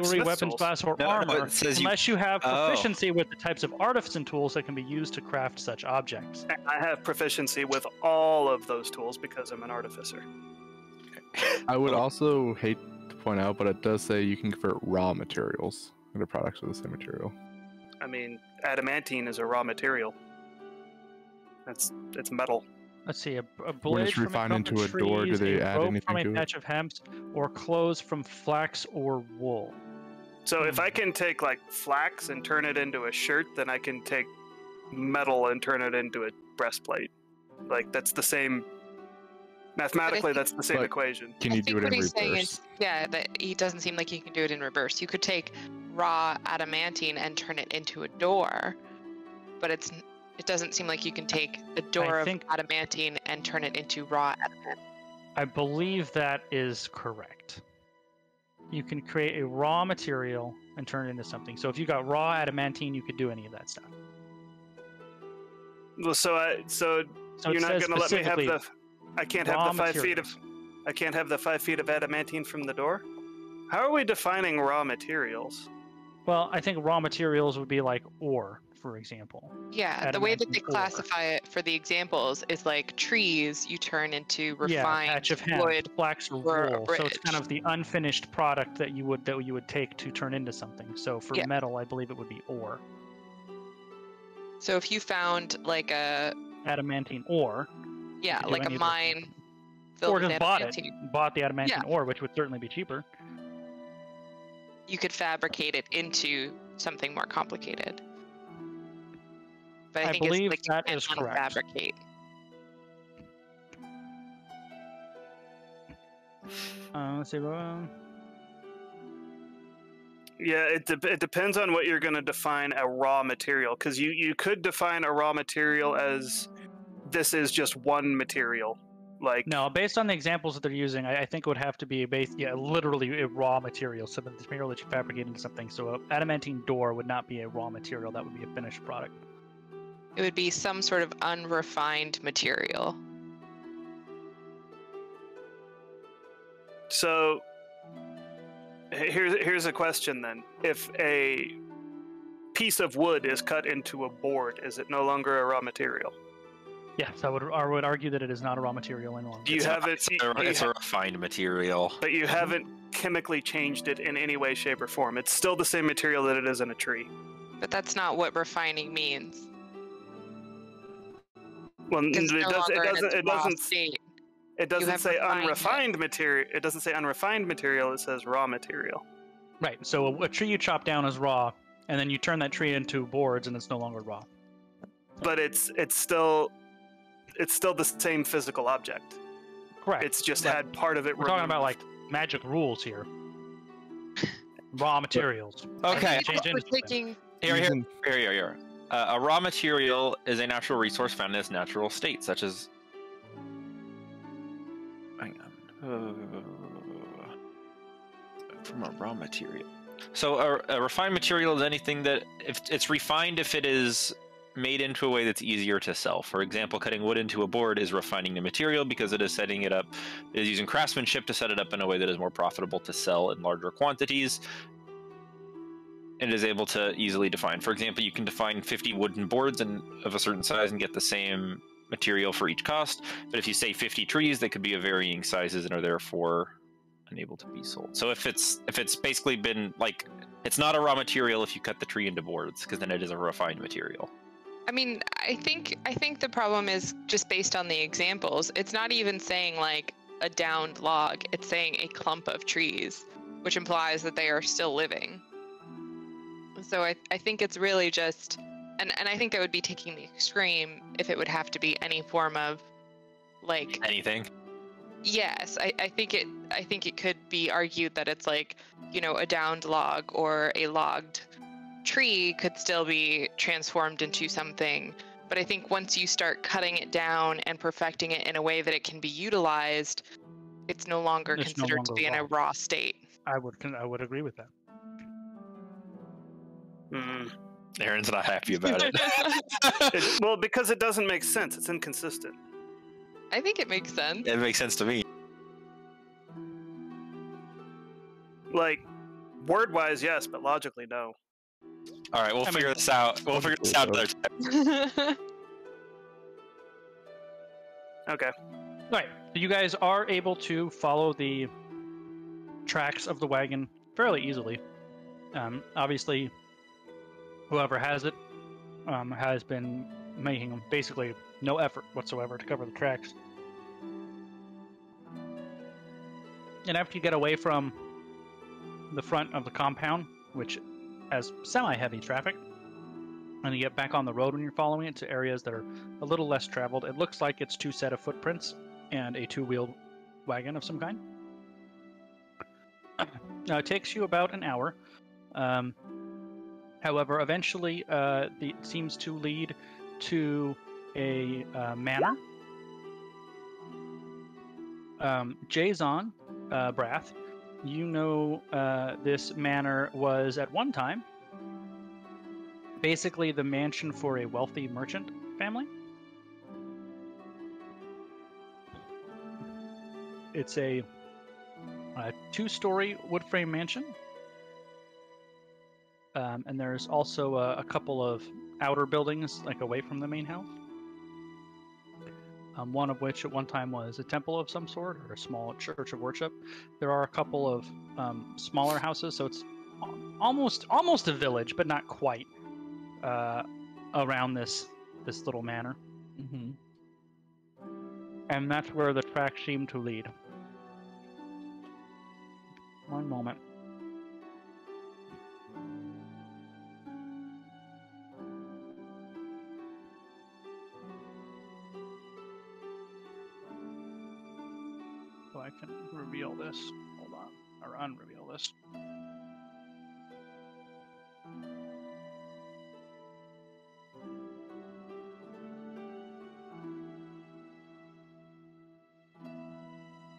S2: jewelry, weapons,
S1: tools.
S2: glass, or
S5: No,
S2: armor,
S5: it says
S2: unless you have proficiency with the types of artisan tools that can be used to craft such objects.
S1: I have proficiency with all of those tools because I'm an artificer.
S7: I would also hate to point out, but it does say you can convert raw materials into products of the same material.
S1: I mean, adamantine is a raw material. It's metal.
S2: Let's see, a
S7: When
S2: blade
S7: it's
S2: from
S7: refined
S2: a clump
S7: into
S2: of
S7: a door, do
S2: trees,
S7: they
S2: a
S7: add
S2: rope
S7: anything
S2: from a
S7: to it?
S2: patch of hemp, or clothes from flax or wool.
S1: So if I can take like flax and turn it into a shirt, then I can take metal and turn it into a breastplate. Like that's the same. Mathematically, that's the same
S7: But
S1: equation.
S7: Can you do it in
S3: what he's saying
S7: reverse?
S3: is, that he doesn't seem like you can do it in reverse. You could take raw adamantine and turn it into a door, but it doesn't seem like you can take a door of adamantine and turn it into raw adamantine.
S2: I believe that is correct. You can create a raw material and turn it into something. So if you got raw adamantine, you could do any of that stuff.
S1: Well, so you're not going to let me have the. I can't have the 5 feet of. I can't have the 5 feet of adamantine from the door. How are we defining raw materials?
S2: Well, I think raw materials would be like ore, for example.
S3: Yeah, the way that they classify it for the examples is like trees you turn into refined
S2: patch of hemp,
S3: wood
S2: flax or wool. So it's kind of the unfinished product that you would take to turn into something. So for metal, I believe it would be ore.
S3: So if you found like a
S2: adamantine ore,
S3: like a mine
S2: or just bought the adamantine ore, which would certainly be cheaper.
S3: You could fabricate it into something more complicated. But I think
S2: believe
S3: it's
S2: that is correct.
S3: Fabricate.
S2: Let's see.
S1: Yeah, it depends on what you're going to define a raw material, because you could define a raw material as this is just one material. Like
S2: no, based on the examples that they're using, I think it would have to be literally a raw material, so that the material that you fabricate into something. So an adamantine door would not be a raw material; that would be a finished product.
S3: It would be some sort of unrefined material.
S1: So here's a question then. If a piece of wood is cut into a board, is it no longer a raw material?
S2: Yes, I would argue that it is not a raw material any longer.
S1: Do you have it?
S5: It's a refined material.
S1: But you haven't chemically changed it in any way, shape, or form. It's still the same material that it is in a tree.
S3: But that's not what refining means.
S1: Well, it doesn't say unrefined material. It doesn't say unrefined material. It says raw material.
S2: Right. So a tree you chop down is raw, and then you turn that tree into boards, and it's no longer raw.
S1: But it's still the same physical object.
S2: Correct.
S1: It's just had part of it.
S2: We're talking about like magic rules here. Raw materials.
S5: Okay.
S3: Here.
S5: A raw material is a natural resource found in its natural state, such as. Hang on. From a raw material. So a refined material is anything that, if it's refined, if it is made into a way that's easier to sell. For example, cutting wood into a board is refining the material because it is setting it up, it is using craftsmanship to set it up in a way that is more profitable to sell in larger quantities. it is able to easily define. For example, you can define 50 wooden boards of a certain size and get the same material for each cost. But if you say 50 trees, they could be of varying sizes and are therefore unable to be sold. So if it's basically been like, it's not a raw material if you cut the tree into boards, because then it is a refined material.
S3: I mean, I think the problem is just based on the examples. It's not even saying like a downed log. It's saying a clump of trees, which implies that they are still living. So I think it's really just, and I think that would be taking the extreme if it would have to be any form of like
S5: anything.
S3: Yes, I think it could be argued that it's like, you know, a downed log or a logged tree could still be transformed into something. But I think once you start cutting it down and perfecting it in a way that it can be utilized, it's no longer considered to be in a raw state.
S2: I would agree with that.
S5: Aaron's not happy about it.
S1: Well, because it doesn't make sense. It's inconsistent.
S3: I think it makes sense.
S5: It makes sense to me.
S1: Like, word-wise, yes, but logically, no.
S5: All right, we'll figure this out. We'll figure this out another time.
S1: Okay.
S2: All right, so you guys are able to follow the tracks of the wagon fairly easily. Obviously, whoever has it has been making basically no effort whatsoever to cover the tracks. And after you get away from the front of the compound, which has semi-heavy traffic, and you get back on the road when you're following it to areas that are a little less traveled, it looks like it's 2 set of footprints and a 2-wheeled wagon of some kind. Now, it takes you about an hour. However, eventually it seems to lead to a manor. Jason Brath, you know this manor was at one time basically the mansion for a wealthy merchant family. It's a 2-story wood frame mansion. And there's also a couple of outer buildings, like away from the main house. One of which at one time was a temple of some sort, or a small church of worship. There are a couple of smaller houses, so it's almost a village, but not quite, around this little manor.
S4: Mm-hmm.
S2: And that's where the tracks seem to lead. One moment. So I can reveal this. Hold on. Or unreveal this.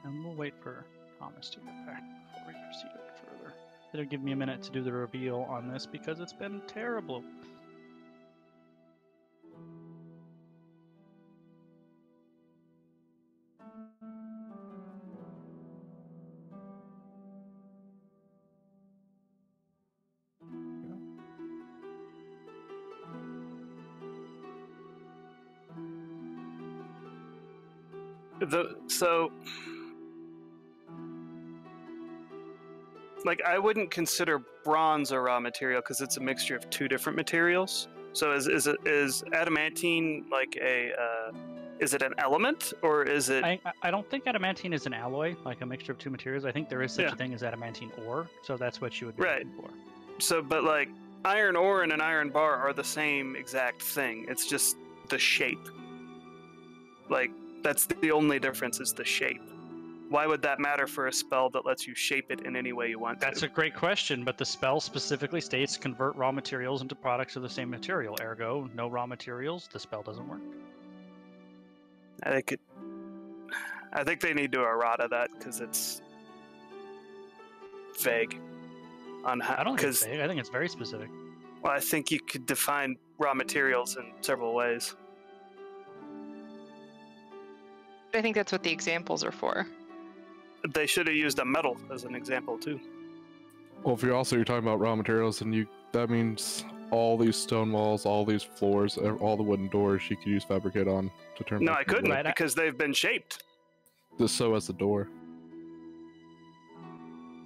S2: And we'll wait for Thomas to get back before we proceed further. It'll give me a minute to do the reveal on this because it's been terrible.
S1: Like, I wouldn't consider bronze a raw material because it's a mixture of 2 different materials. So is adamantine like is it an element, or is it?
S2: I don't think adamantine is an alloy, like a mixture of 2 materials. I think there is such a thing as adamantine ore, so that's what you would be looking for.
S1: So, but like iron ore and an iron bar are the same exact thing. It's just the shape. Like, that's the only difference, is the shape. Why would that matter for a spell that lets you shape it in any way you want to?
S2: That's a great question, but the spell specifically states convert raw materials into products of the same material. Ergo, no raw materials, the spell doesn't work.
S1: I think they need to errata that because it's vague on how.
S2: I don't think it's vague. I think it's very specific.
S1: Well, I think you could define raw materials in several ways.
S3: I think that's what the examples are for.
S1: They should have used a metal as an example too.
S7: Well, if you're talking about raw materials, then you That means all these stone walls, all these floors, all the wooden doors you could use fabricate on to turn.
S1: No,
S7: back
S1: I
S7: into
S1: couldn't
S2: Right,
S1: because they've been shaped.
S7: So as the door.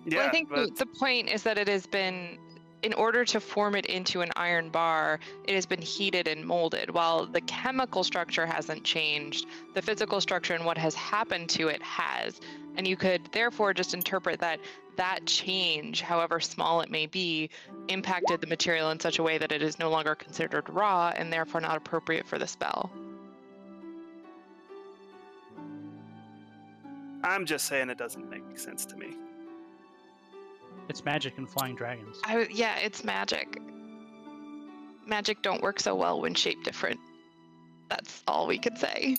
S1: Yeah,
S3: Well, I think
S1: but
S3: the point is that it has been, in order to form it into an iron bar, it has been heated and molded. While the chemical structure hasn't changed, the physical structure and what has happened to it has. And you could therefore just interpret that that change, however small it may be, impacted the material in such a way that it is no longer considered raw and therefore not appropriate for the spell.
S1: I'm just saying it doesn't make sense to me.
S2: It's magic and flying dragons.
S3: Yeah, it's magic. Magic don't work so well when shaped different. That's all we could say.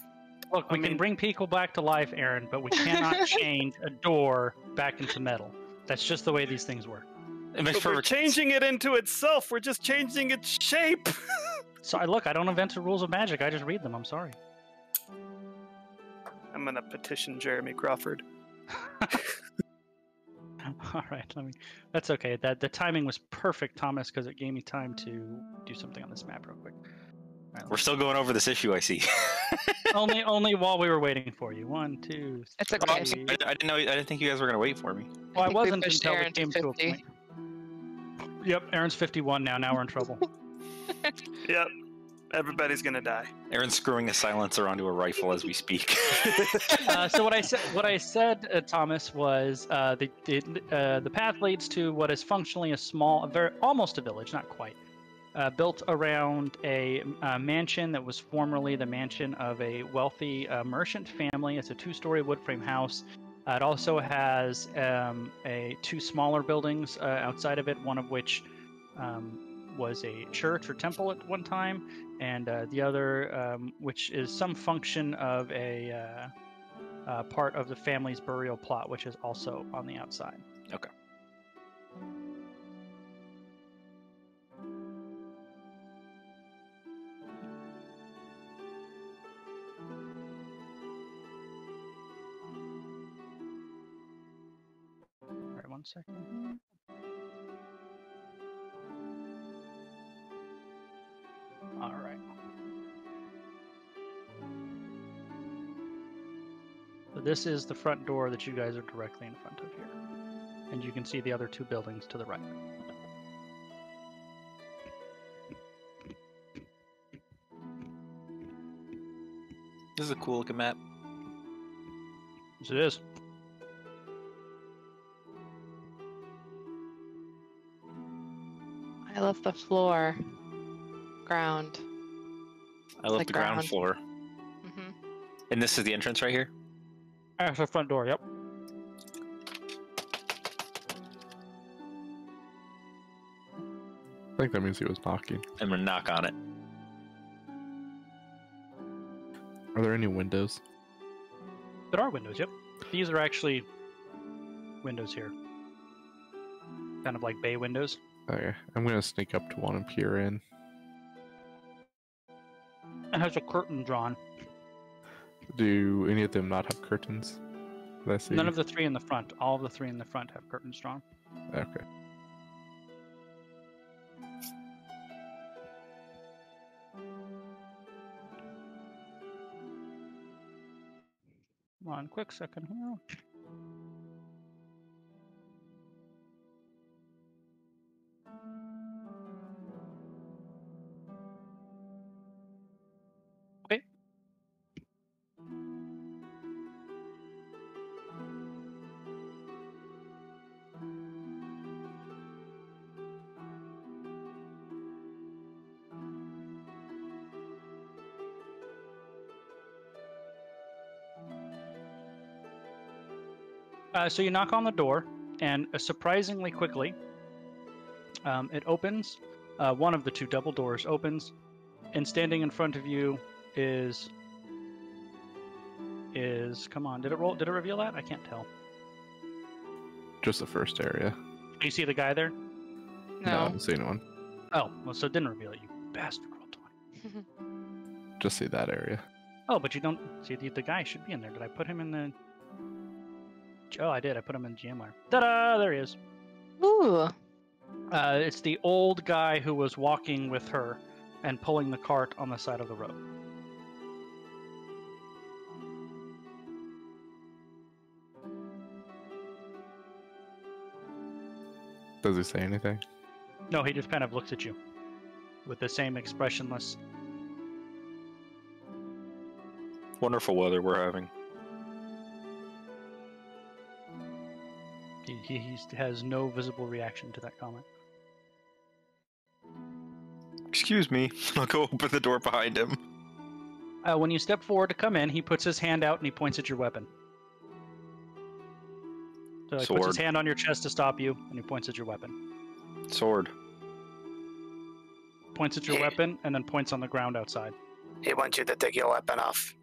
S2: Look, we can bring people back to life, Aaron, but we cannot change a door back into metal. That's just the way these things work.
S5: It makes
S1: But we're
S5: perfect sense.
S1: changing it into itself. We're just changing its shape.
S2: So look, I don't invent the rules of magic. I just read them. I'm sorry.
S1: I'm gonna petition Jeremy Crawford.
S2: All right, that's okay. The timing was perfect, Thomas, because it gave me time to do something on this map real quick. All right,
S5: We're still going over this issue, I see.
S2: only while we were waiting for you. 1, 2,
S3: It's
S2: 3.
S3: okay.
S5: I didn't know. I didn't think you guys were gonna wait for me.
S2: Well, I
S3: think we
S2: wasn't
S3: pushed
S2: until we
S3: Aaron to
S2: came to a
S3: 50.
S2: point. Yep, Aaron's 51 now. Now we're in trouble.
S1: Yep. Everybody's gonna die.
S5: Aaron's screwing a silencer onto a rifle as we speak.
S2: So what I said, Thomas, was the path leads to what is functionally almost a village, not quite, built around a mansion that was formerly the mansion of a wealthy merchant family. It's a 2-story wood frame house. It also has 2 smaller buildings outside of it, one of which was a church or temple at one time, and the other, which is some function of a part of the family's burial plot, which is also on the outside.
S5: Okay.
S2: All right, 1 second. All right. So this is the front door that you guys are directly in front of here. And you can see the other 2 buildings to the right.
S5: This is a cool looking map.
S2: Yes, it is.
S3: I love the floor. Ground.
S5: I love
S3: Like
S5: the ground
S3: ground.
S5: floor.
S3: Hmm.
S5: And this is the entrance right here.
S2: That's the front door, yep.
S7: I think that means he was knocking.
S5: I'm gonna knock on it.
S7: Are there any windows?
S2: There are windows, yep. These are actually windows here. Kind of like bay windows.
S7: Okay, I'm gonna sneak up to one and peer in.
S2: It has a curtain drawn.
S7: Do any of them not have curtains? Did I see?
S2: None of the 3 in the front. All of the 3 in the front have curtains drawn.
S7: Okay.
S2: One quick second here. Okay. So you knock on the door, and surprisingly quickly, it opens. One of the 2 double doors opens, and standing in front of you is. Come on, did it roll? Did it reveal that? I can't tell.
S7: Just the first area.
S2: Do you see the guy there?
S7: I
S3: No.
S7: haven't seen one.
S2: Oh, well, so it didn't reveal it. You bastard! Roll 20.
S7: Just see that area.
S2: Oh, but you don't see the guy should be in there. Did I put him in the? Oh, I did. I put him in GM wire. Ta-da! There he is.
S3: Ooh.
S2: It's the old guy who was walking with her and pulling the cart on the side of the road.
S7: Does he say anything?
S2: No, he just kind of looks at you with the same expressionless.
S5: Wonderful weather we're having.
S2: He has no visible reaction to that comment.
S5: Excuse me. I'll go open the door behind him.
S2: When you step forward to come in, he puts his hand out and he points at your weapon. So he puts his hand on your chest to stop you, and he points at your weapon.
S5: Sword.
S2: Points at your weapon, and then points on the ground outside.
S6: He wants you to take your weapon off.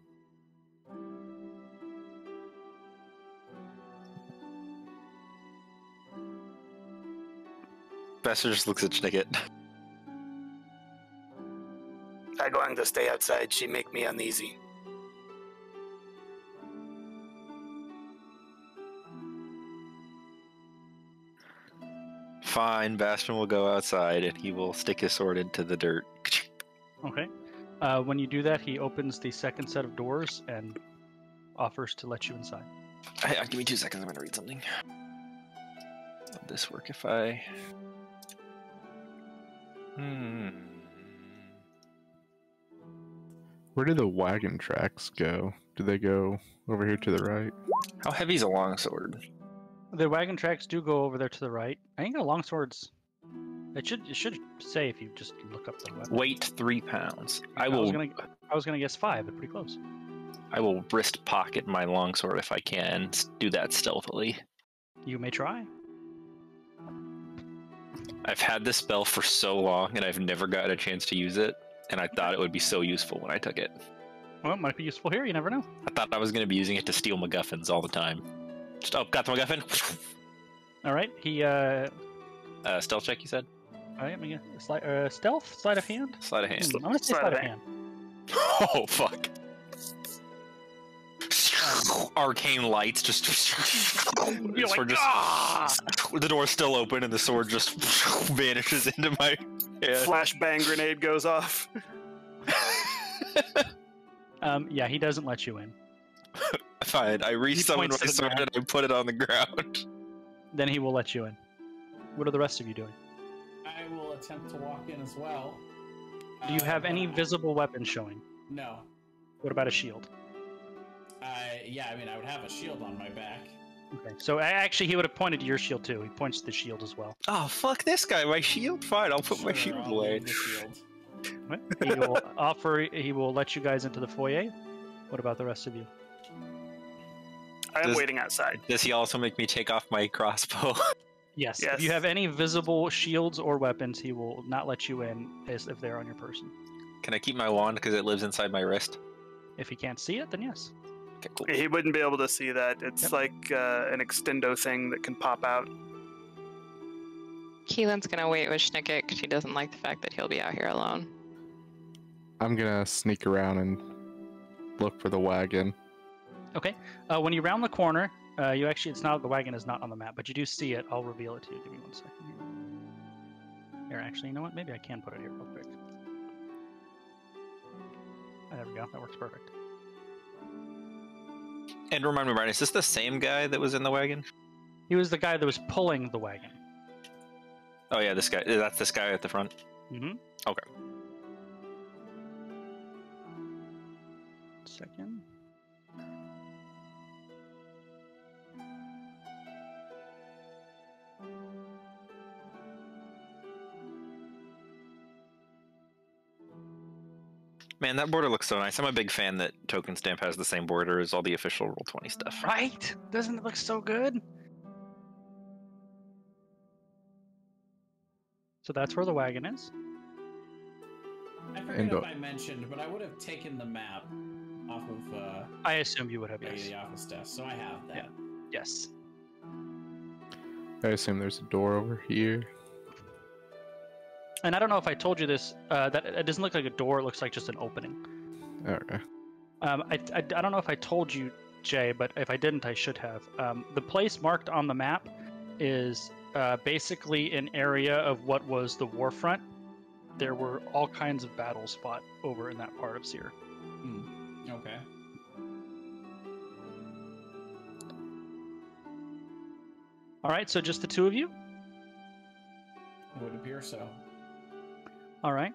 S5: Bester just looks at Schnicket.
S6: I'm going to stay outside. She make me uneasy.
S5: Fine, Bastion will go outside and he will stick his sword into the dirt.
S2: Okay. When you do that, he opens the second set of doors and offers to let you inside.
S5: Give me 2 seconds, I'm gonna read something. Would this work if I...
S7: Where do the wagon tracks go? Do they go over here to the right?
S5: How heavy is a longsword?
S2: The wagon tracks do go over there to the right. I think a longsword's... It should say if you just look up the weapon.
S5: Weight 3 pounds. I
S2: was gonna guess 5, but pretty close.
S5: I will wrist pocket my longsword if I can. Do that stealthily.
S2: You may try.
S5: I've had this spell for so long and I've never gotten a chance to use it, and I thought it would be so useful when I took it.
S2: Well, it might be useful here, you never know.
S5: I thought I was going to be using it to steal MacGuffins all the time. Just, oh, got the MacGuffin.
S2: Alright, he,
S5: stealth check, you said?
S2: Alright, stealth? Sleight of hand?
S5: Sleight of hand.
S2: I'm gonna say sleight of hand.
S5: Oh, fuck. Arcane lights just...
S2: You're like,
S5: the door's still open and the sword just vanishes into my head.
S1: Flashbang grenade goes off.
S2: Yeah, he doesn't let you in.
S5: Fine, I re-summon my sword and I put it on the ground.
S2: Then he will let you in. What are the rest of you doing?
S4: I will attempt to walk in as well.
S2: Do you have any visible weapons showing?
S4: No.
S2: What about a shield?
S4: Yeah, I mean, I would have a shield on my back.
S2: Okay, so actually he would have pointed to your shield too. He points to the shield as well.
S5: Oh, fuck this guy, my shield? Fine, I'll put my shield away.
S4: The shield.
S2: He will let you guys into the foyer. What about the rest of you?
S1: I'm waiting outside.
S5: Does he also make me take off my crossbow?
S2: Yes. If you have any visible shields or weapons, he will not let you in if they're on your person.
S5: Can I keep my wand because it lives inside my wrist?
S2: If he can't see it, then yes.
S5: Okay, cool.
S1: He wouldn't be able to see that. It's like an extendo thing that can pop out.
S3: Keelan's gonna wait with Schnicket because she doesn't like the fact that he'll be out here alone.
S7: I'm gonna sneak around and look for the wagon.
S2: Okay. When you round the corner, the wagon is not on the map, but you do see it. I'll reveal it to you. Give me 1 second here. Here, actually, you know what? Maybe I can put it here real quick. There we go. That works perfect.
S5: And remind me, Brian, is this the same guy that was in the wagon?
S2: He was the guy that was pulling the wagon.
S5: Oh yeah, this guy. That's this guy at the front?
S2: Mm-hmm.
S5: Okay.
S2: Second.
S5: Man, that border looks so nice. I'm a big fan that Token Stamp has the same border as all the official Roll20 stuff.
S2: Right? Doesn't it look so good? So that's where the wagon is.
S4: I forget if I mentioned, but I would have taken the map off of
S2: I assume you would have, yes.
S4: the office desk, so I have that.
S2: Yeah. Yes.
S7: I assume there's a door over here.
S2: And I don't know if I told you this, that it doesn't look like a door, it looks like just an opening.
S7: Okay.
S2: I don't know if I told you, Jay, but if I didn't, I should have. The place marked on the map is basically an area of what was the war front. There were all kinds of battles fought over in that part of Seer.
S4: Okay.
S2: All right, so just the two of you?
S4: It would appear so.
S2: All right.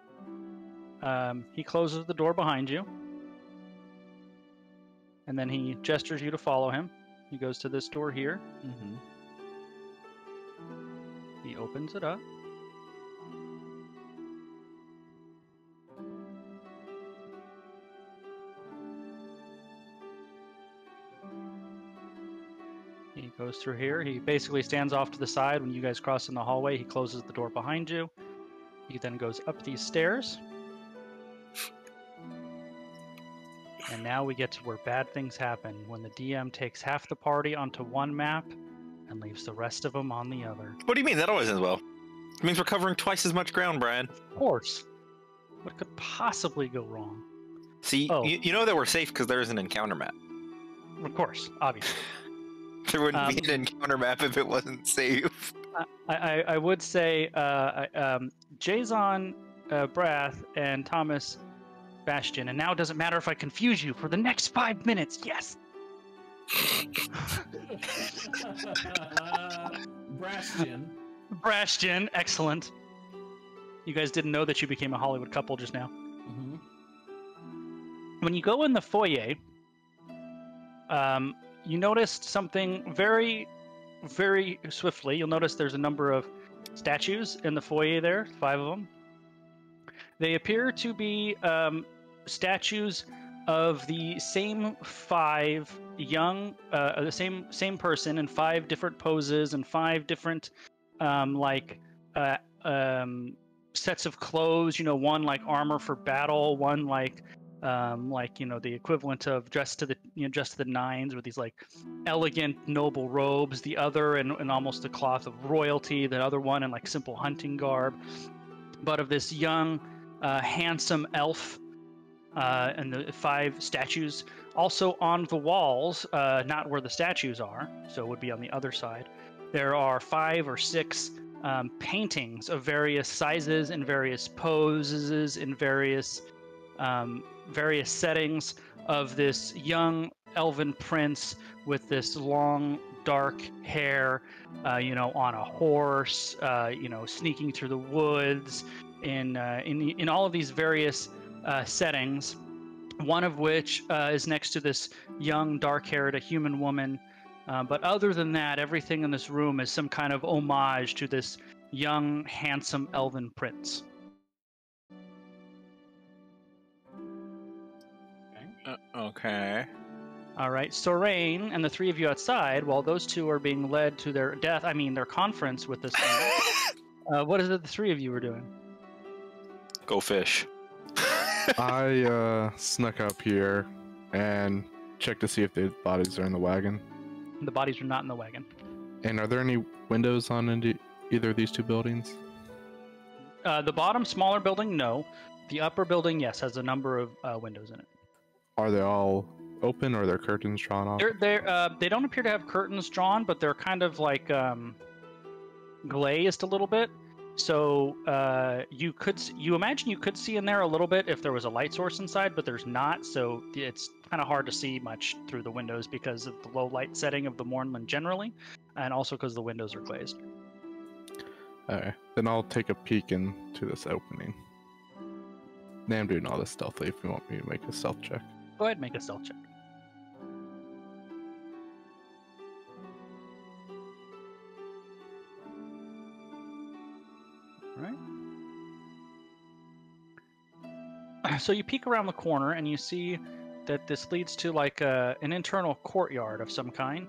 S2: He closes the door behind you. And then he gestures you to follow him. He goes to this door here.
S4: Mm-hmm.
S2: He opens it up. He goes through here. He basically stands off to the side when you guys cross in the hallway. He closes the door behind you. He then goes up these stairs. And now we get to where bad things happen, when the DM takes half the party onto one map and leaves the rest of them on the other.
S5: What do you mean? That always ends well. It means we're covering twice as much ground, Brian.
S2: Of course. What could possibly go wrong?
S5: See, you know that we're safe because there is an encounter map.
S2: Of course, obviously.
S5: There wouldn't be an encounter map if it wasn't safe.
S2: I would say Jason Brath and Thomas Bastion, and now it doesn't matter if I confuse you for the next 5 minutes. Yes. Brashton, excellent. You guys didn't know that you became a Hollywood couple just now.
S4: Mm-hmm.
S2: When you go in the foyer, you noticed something very, very swiftly. You'll notice there's a number of statues in the foyer there, 5 of them. They appear to be statues of the same 5 young, the same person in 5 different poses and 5 different sets of clothes. You know, one like armor for battle, one like the equivalent of dressed to the nines with these like elegant noble robes. The other in almost the cloth of royalty. The other one in like simple hunting garb, but of this young, handsome elf. And the 5 statues also on the walls, not where the statues are, so it would be on the other side. There are 5 or 6 paintings of various sizes and various poses in various settings of this young elven prince with this long dark hair, on a horse, sneaking through the woods in all of these various settings, one of which is next to this young, dark-haired, human woman. But other than that, everything in this room is some kind of homage to this young, handsome elven prince.
S5: Okay.
S2: All right, Sorain and the 3 of you outside, while those 2 are being led to their death, their conference with this thing, what is it the 3 of you were doing?
S5: Go fish.
S7: I snuck up here and checked to see if the bodies are in the wagon.
S2: The bodies are not in the wagon.
S7: And are there any windows on either of these 2 buildings?
S2: The bottom, smaller building, no. The upper building, yes, has a number of windows in it.
S7: Are they all open, or are there curtains drawn off?
S2: They don't appear to have curtains drawn, but they're kind of like glazed a little bit. So you imagine you could see in there a little bit if there was a light source inside, but there's not. So it's kind of hard to see much through the windows because of the low light setting of the Mournland generally, and also because the windows are glazed.
S7: Okay, then I'll take a peek into this opening. Now I'm doing all this stealthily if you want me to make a stealth check.
S2: Go ahead and make a stealth check. Right. So you peek around the corner and you see that this leads to like an internal courtyard of some kind.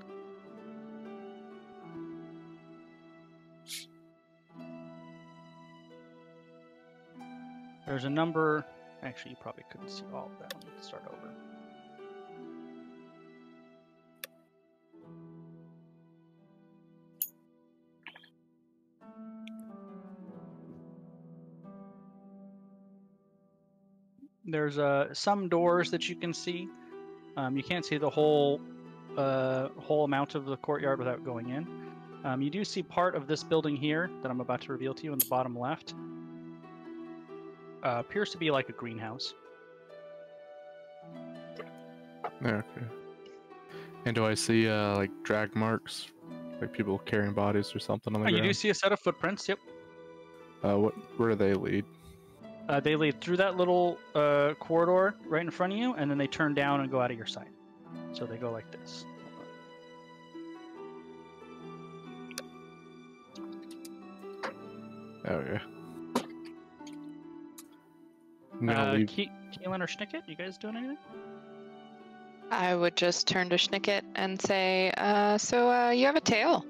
S2: There's a number. Actually, you probably couldn't see all of that. Let me start over. There's some doors that you can see. You can't see the whole amount of the courtyard without going in. You do see part of this building here that I'm about to reveal to you in the bottom left. Appears to be like a greenhouse.
S7: Okay. And do I see like drag marks, like people carrying bodies or something on the ground?
S2: You do see a set of footprints. Yep.
S7: Where do they lead?
S2: They lead through that little corridor right in front of you, and then they turn down and go out of your sight. So they go like this.
S7: Okay.
S2: Keelan or Schnicket, you guys doing anything?
S3: I would just turn to Schnicket and say, so you have a tail.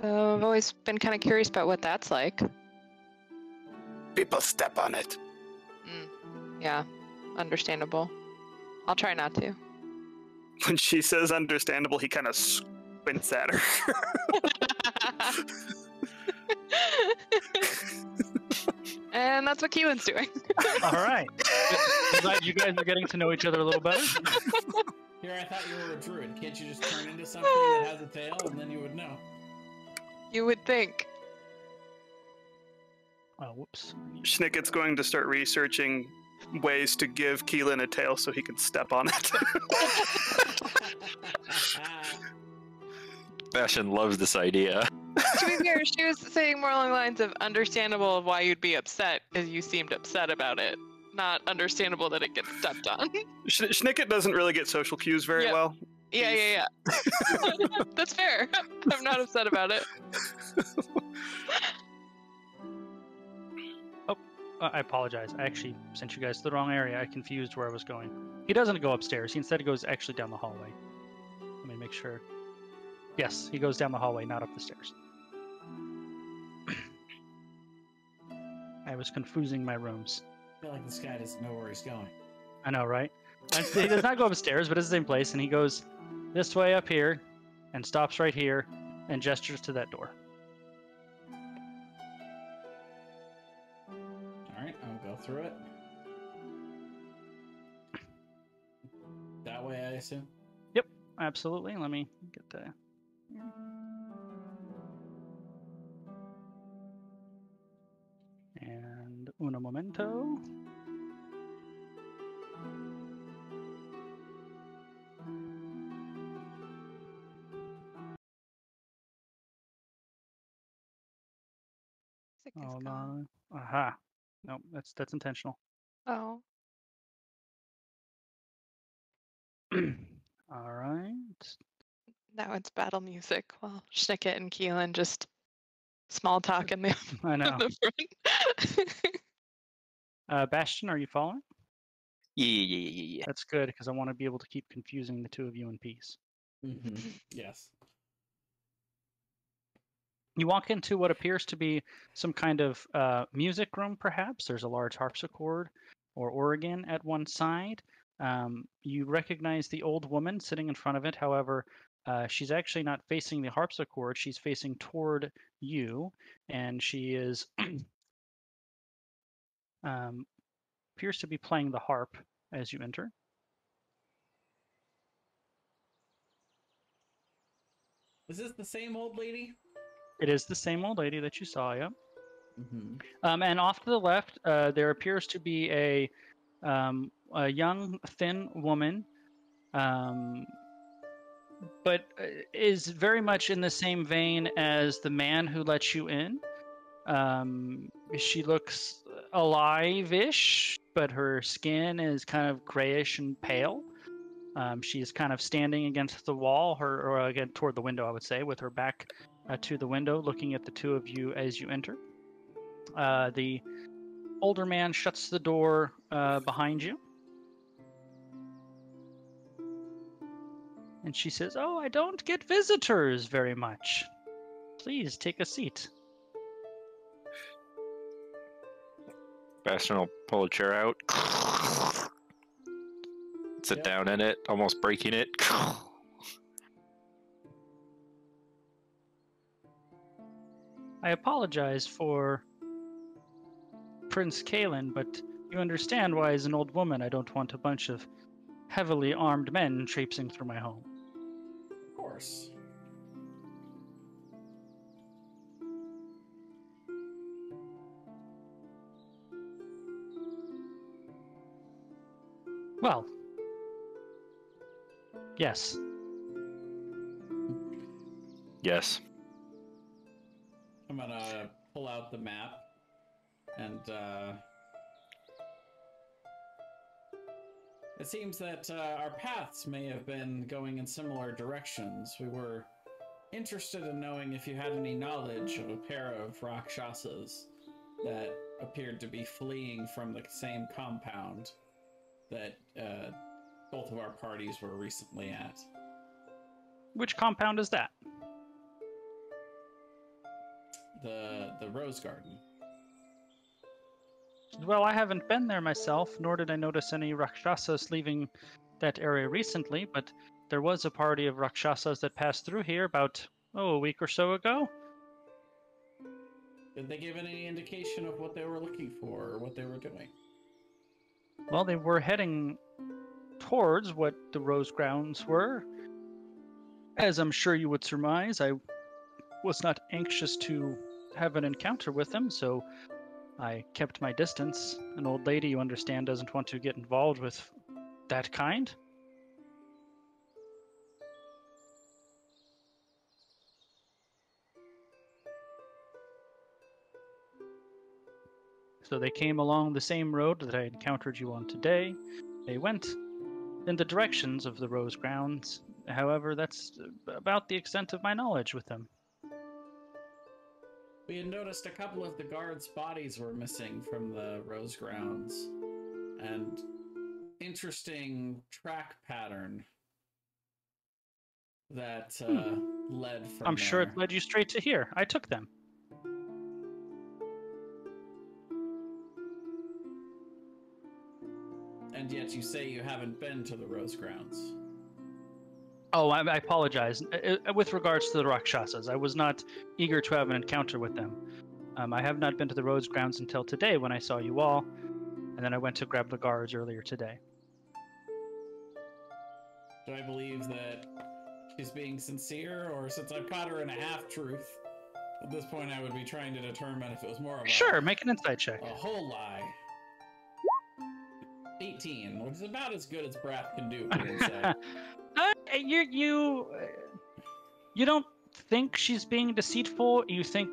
S3: I've always been kind of curious about what that's like.
S6: People step on it.
S3: Yeah, understandable. I'll try not to.
S1: When she says understandable, he kind of squints at her.
S3: And that's what Keelan's doing.
S2: All right. Glad you guys are getting to know each other a little better.
S4: Here, I thought you were a druid. Can't you just turn into something that has a tail, and then you would know?
S3: You would think.
S2: Oh, whoops.
S1: Schnicket's going to start researching ways to give Keelan a tail so he can step on it.
S5: Bastion loves this idea.
S3: To be fair, she was saying more along the lines of understandable of why you'd be upset, because you seemed upset about it. Not understandable that it gets stepped on.
S1: Schnicket doesn't really get social cues very well.
S3: Yeah. That's fair. I'm not upset about it.
S2: Oh, I apologize. I actually sent you guys to the wrong area. I confused where I was going. He doesn't go upstairs. He instead goes actually down the hallway. Let me make sure. Yes, he goes down the hallway, not up the stairs. I was confusing my rooms.
S4: I feel like this guy doesn't know where he's going.
S2: I know, right? He does not go upstairs, but it's the same place, and he goes this way up here, and stops right here, and gestures to that door.
S4: Alright, I'll go through it. That way, I assume?
S2: Yep, absolutely. Let me get the... And uno momento. Hold on. Aha. No, that's intentional.
S3: Oh.
S2: All right.
S3: Now it's battle music while Schnicket and Keelan just small talk in the,
S2: I know.
S3: the front.
S2: Bastion, are you following?
S5: Yeah.
S2: That's good, because I want to be able to keep confusing the two of you in peace.
S4: Mm-hmm. Yes.
S2: You walk into what appears to be some kind of music room, perhaps. There's a large harpsichord or organ at one side. You recognize the old woman sitting in front of it. However, she's actually not facing the harpsichord. She's facing toward you, and she is appears to be playing the harp as you enter.
S4: Is this the same old lady?
S2: It is the same old lady that you saw, yeah.
S4: Mm-hmm.
S2: And off to the left, there appears to be a young, thin woman, but is very much in the same vein as the man who let you in. She looks alive-ish, but her skin is kind of grayish and pale. She is kind of standing against the wall, or again toward the window, I would say, with her back to the window, looking at the two of you as you enter. The older man shuts the door behind you. And she says, "Oh, I don't get visitors very much. Please take a seat."
S5: Bastion will pull a chair out. Sit down in it, almost breaking it.
S2: I apologize for Prince Kalen, but you understand why, as an old woman, I don't want a bunch of heavily armed men traipsing through my home.
S4: Of course.
S2: Well, yes.
S5: Yes.
S4: I'm gonna pull out the map and it seems that our paths may have been going in similar directions. We were interested in knowing if you had any knowledge of a pair of Rakshasas that appeared to be fleeing from the same compound that both of our parties were recently at.
S2: Which compound is that?
S4: The Rose Garden.
S2: Well, I haven't been there myself, nor did I notice any Rakshasas leaving that area recently, but there was a party of Rakshasas that passed through here about, a week or so ago.
S4: Did they give any indication of what they were looking for or what they were doing?
S2: Well, they were heading towards what the Rose Grounds were. As I'm sure you would surmise, I was not anxious to have an encounter with them, so I kept my distance. An old lady, you understand, doesn't want to get involved with that kind. So they came along the same road that I encountered you on today. They went in the directions of the Rose Grounds. However, that's about the extent of my knowledge with them.
S4: We had noticed a couple of the guards' bodies were missing from the Rose Grounds. And interesting track pattern that led from
S2: I'm sure it
S4: there.
S2: led you straight to here. I took them.
S4: And yet you say you haven't been to the Rose Grounds.
S2: Oh, I apologize. With regards to the Rakshasas, I was not eager to have an encounter with them. I have not been to the Rose Grounds until today when I saw you all, and then I went to grab the guards earlier today.
S4: Do I believe that she's being sincere, or since I've caught her in a half-truth, at this point I would be trying to determine if it was more of a...
S2: Sure, make an insight check.
S4: A whole lie. 18, which is about as good as Brath can do for insight.
S2: You don't think she's being deceitful. You think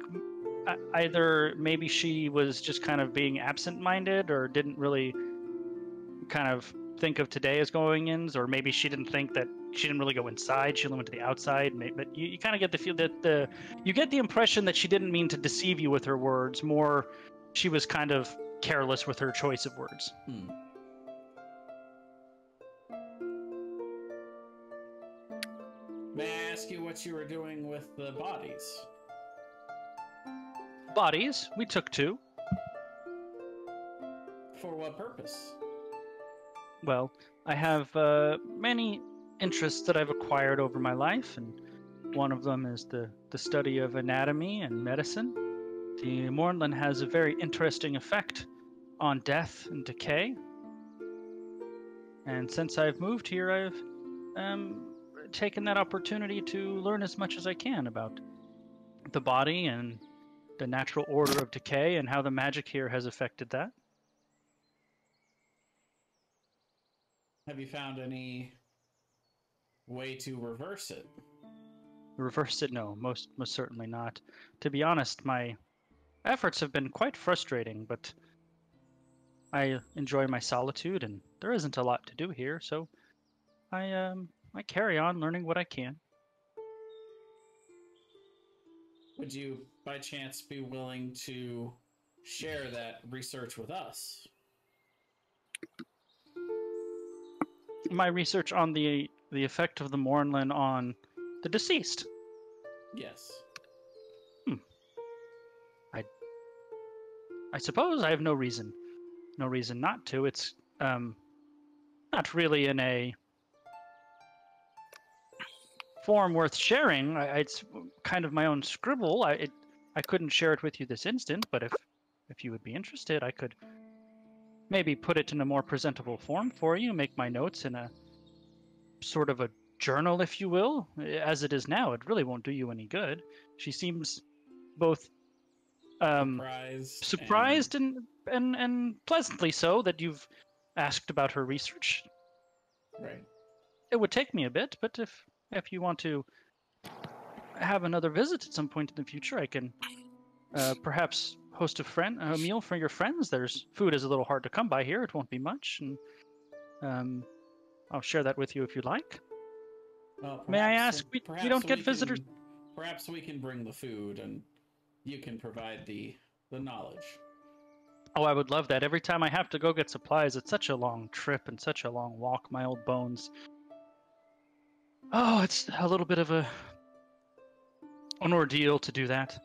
S2: either maybe she was just kind of being absent-minded or didn't really kind of think of today as going in, or maybe she didn't think that she didn't really go inside. She only went to the outside. But you kind of get the feel that you get the impression that she didn't mean to deceive you with her words. More, she was kind of careless with her choice of words.
S4: May I ask you what you were doing with the bodies?
S2: Bodies, we took 2.
S4: For what purpose?
S2: Well, I have many interests that I've acquired over my life, and one of them is the study of anatomy and medicine. The Mornland has a very interesting effect on death and decay. And since I've moved here, I've taken that opportunity to learn as much as I can about the body and the natural order of decay and how the magic here has affected that.
S4: Have you found any way to reverse it?
S2: Reverse it? No, most certainly not. To be honest, my efforts have been quite frustrating, but I enjoy my solitude and there isn't a lot to do here, so I carry on learning what I can.
S4: Would you, by chance, be willing to share that research with us?
S2: My research on the effect of the Mornland on the deceased.
S4: Yes.
S2: I suppose I have no reason not to. It's not really in a form worth sharing. It's kind of my own scribble. I couldn't share it with you this instant, but if you would be interested, I could maybe put it in a more presentable form for you, make my notes in a sort of a journal, if you will. As it is now, it really won't do you any good. She seems both surprised and pleasantly so that you've asked about her research.
S4: Right.
S2: It would take me a bit, but if you want to have another visit at some point in the future, I can perhaps host a meal for your friends. There's food is a little hard to come by here. It won't be much, and I'll share that with you if you like.
S4: Well,
S2: May I ask? We don't get visitors.
S4: Perhaps we can bring the food, and you can provide the knowledge.
S2: Oh, I would love that. Every time I have to go get supplies, it's such a long trip and such a long walk. My old bones. Oh, it's a little bit of an ordeal to do that.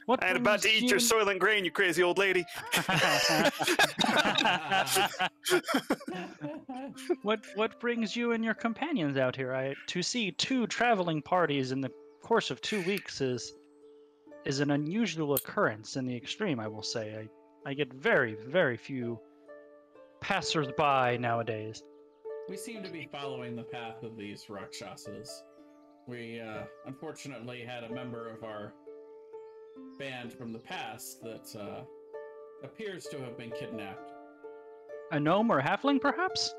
S2: What
S1: I ain't about to eat your Soylent Grain, you crazy old lady.
S2: What brings you and your companions out here? To see 2 traveling parties in the course of 2 weeks is an unusual occurrence in the extreme, I will say. I get very, very few passers-by nowadays.
S4: We seem to be following the path of these Rakshasas. We unfortunately had a member of our band from the past that appears to have been kidnapped.
S2: A gnome or halfling, perhaps?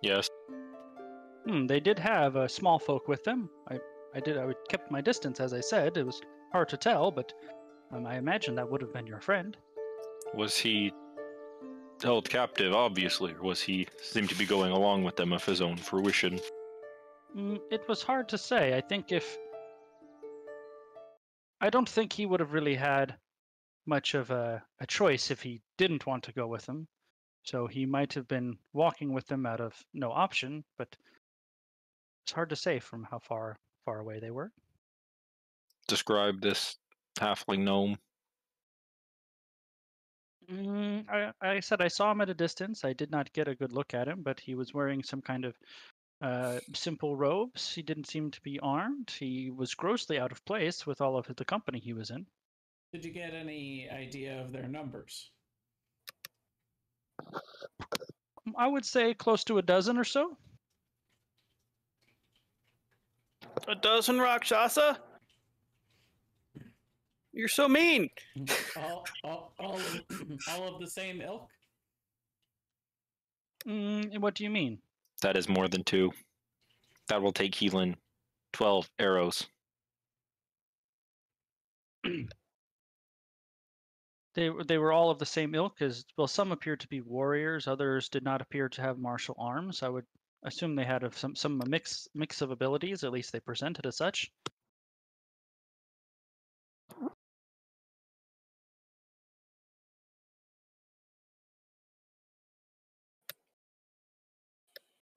S5: Yes.
S2: They did have small folk with them. I kept my distance, as I said. It was hard to tell, but I imagine that would have been your friend.
S5: Was he held captive, obviously, or was he seemed to be going along with them of his own fruition?
S2: It was hard to say. I don't think he would have really had much of a choice if he didn't want to go with them. So he might have been walking with them out of no option, but it's hard to say from how far away they were.
S5: Describe this halfling gnome.
S2: I said I saw him at a distance. I did not get a good look at him, but he was wearing some kind of simple robes. He didn't seem to be armed. He was grossly out of place with all of the company he was in.
S4: Did you get any idea of their numbers?
S2: I would say close to a dozen or so.
S1: A dozen Rakshasa? You're so mean.
S4: all of the same ilk?
S2: What do you mean?
S5: That is more than 2. That will take Heelan 12 arrows.
S2: They were all of the same ilk, as well. Some appeared to be warriors. Others did not appear to have martial arms. I would assume they had some mix of abilities. At least they presented as such.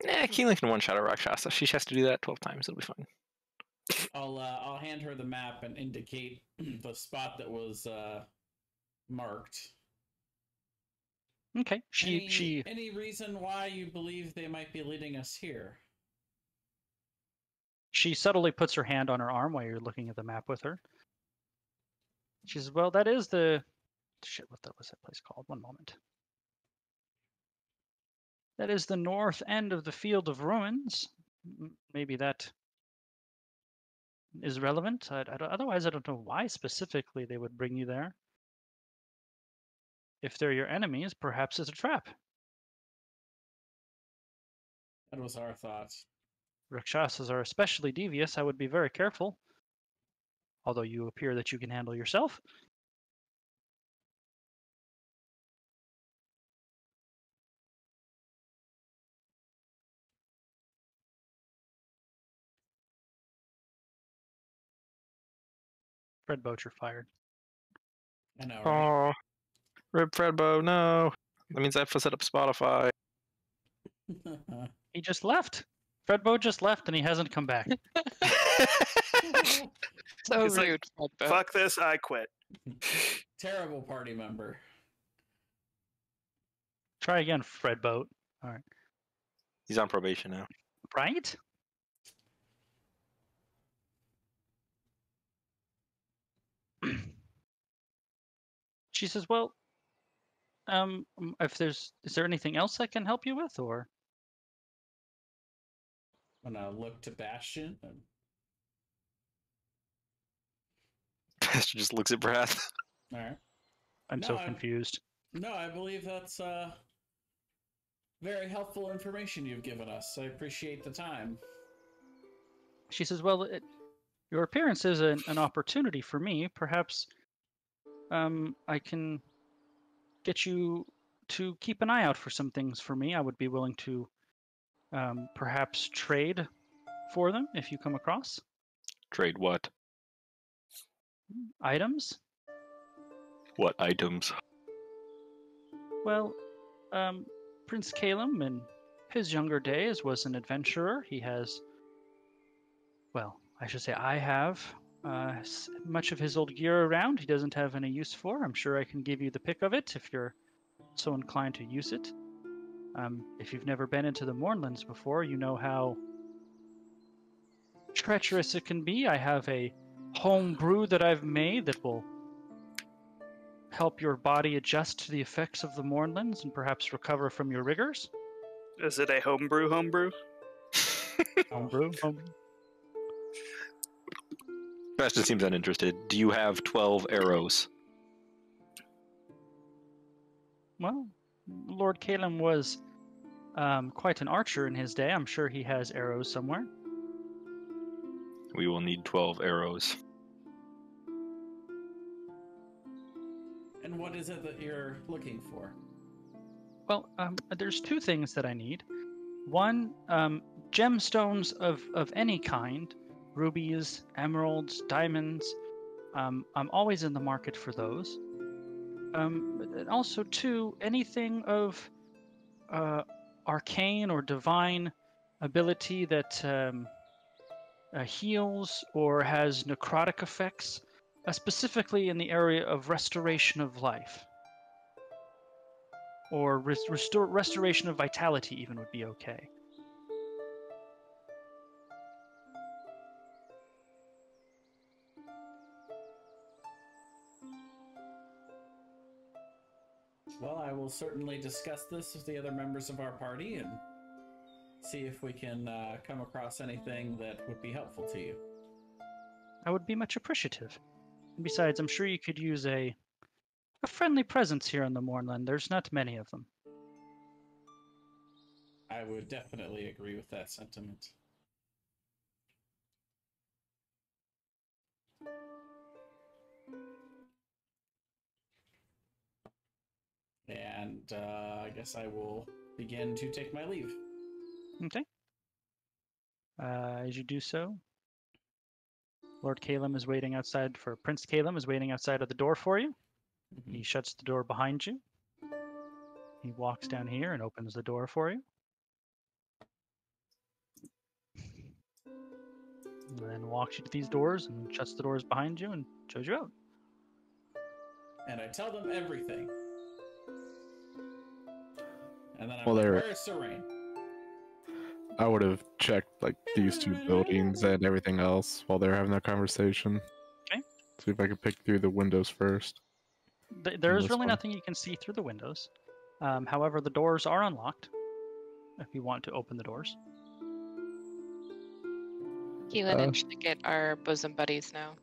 S5: Keelan can one-shot a Rakshasa. She has to do that 12 times. It'll be fine.
S4: I'll hand her the map and indicate the spot that was marked.
S2: Okay.
S4: Any reason why you believe they might be leading us here?
S2: She subtly puts her hand on her arm while you're looking at the map with her. She says, "Well, that is the shit. What was that place called? One moment. That is the north end of the Field of Ruins. Maybe that is relevant. Otherwise, I don't know why specifically they would bring you there. If they're your enemies, perhaps it's a trap."
S4: That was our thoughts.
S2: Rakshasas are especially devious. I would be very careful. Although you appear that you can handle yourself. Fred Bocher fired.
S4: I know, right?
S5: Oh, rip Fredbo, no. That means I have to set up Spotify.
S2: He just left. Fredbo just left and he hasn't come back.
S3: So
S1: He's like,
S3: rude. Fredbo.
S1: Fuck this, I quit.
S4: Terrible party member.
S2: Try again, Fredboat. All right.
S5: He's on probation now.
S2: Right? She says, "Well, is there anything else I can help you with, or?"
S4: I'm gonna look to Bastion.
S5: Bastion just looks at Brath.
S4: All right.
S2: I'm so confused.
S4: No, I believe that's very helpful information you've given us. I appreciate the time.
S2: She says, well, your appearance is an opportunity for me. Perhaps I can get you to keep an eye out for some things for me. I would be willing to perhaps trade for them if you come across.
S5: Trade what?
S2: Items?
S5: What items?
S2: Well, Prince Calum in his younger days was an adventurer. He has, well, I should say I have much of his old gear around. He doesn't have any use for. I'm sure I can give you the pick of it if you're so inclined to use it. If you've never been into the Mournlands before, you know how treacherous it can be. I have a home brew that I've made that will help your body adjust to the effects of the Mournlands and perhaps recover from your rigors.
S1: Is it a homebrew?
S2: Homebrew?
S5: Bastion seems uninterested. Do you have 12 arrows?
S2: Well, Lord Calum was quite an archer in his day. I'm sure he has arrows somewhere.
S5: We will need 12 arrows.
S4: And what is it that you're looking for?
S2: Well, there's two things that I need. One, gemstones of any kind, rubies, emeralds, diamonds. I'm always in the market for those. And also, two, anything of arcane or divine ability that heals or has necrotic effects, specifically in the area of restoration of life. Or restoration of vitality even would be okay.
S4: Well, I will certainly discuss this with the other members of our party and see if we can come across anything that would be helpful to you.
S2: I would be much appreciative. And besides, I'm sure you could use a friendly presence here in the Mournland. There's not many of them.
S4: I would definitely agree with that sentiment. And I guess I will begin to take my leave.
S2: Okay. As you do so, Lord Calum is waiting outside for Prince Calum is waiting outside of the door for you.
S4: Mm-hmm.
S2: He shuts the door behind you. He walks down here and opens the door for you. And then walks you to these doors and shuts the doors behind you and shows you out.
S4: And I tell them everything. And then I'm
S7: Well,
S4: like,
S7: there-
S4: where is Serene?
S7: I would have checked like these two buildings and everything else while they're having that conversation.
S2: Okay.
S7: See if I could pick through the windows first.
S2: There is
S7: This
S2: really
S7: one.
S2: nothing you can see through the windows. However, the doors are unlocked if you want to open the doors.
S3: Keelan and Schnicket are bosom buddies now.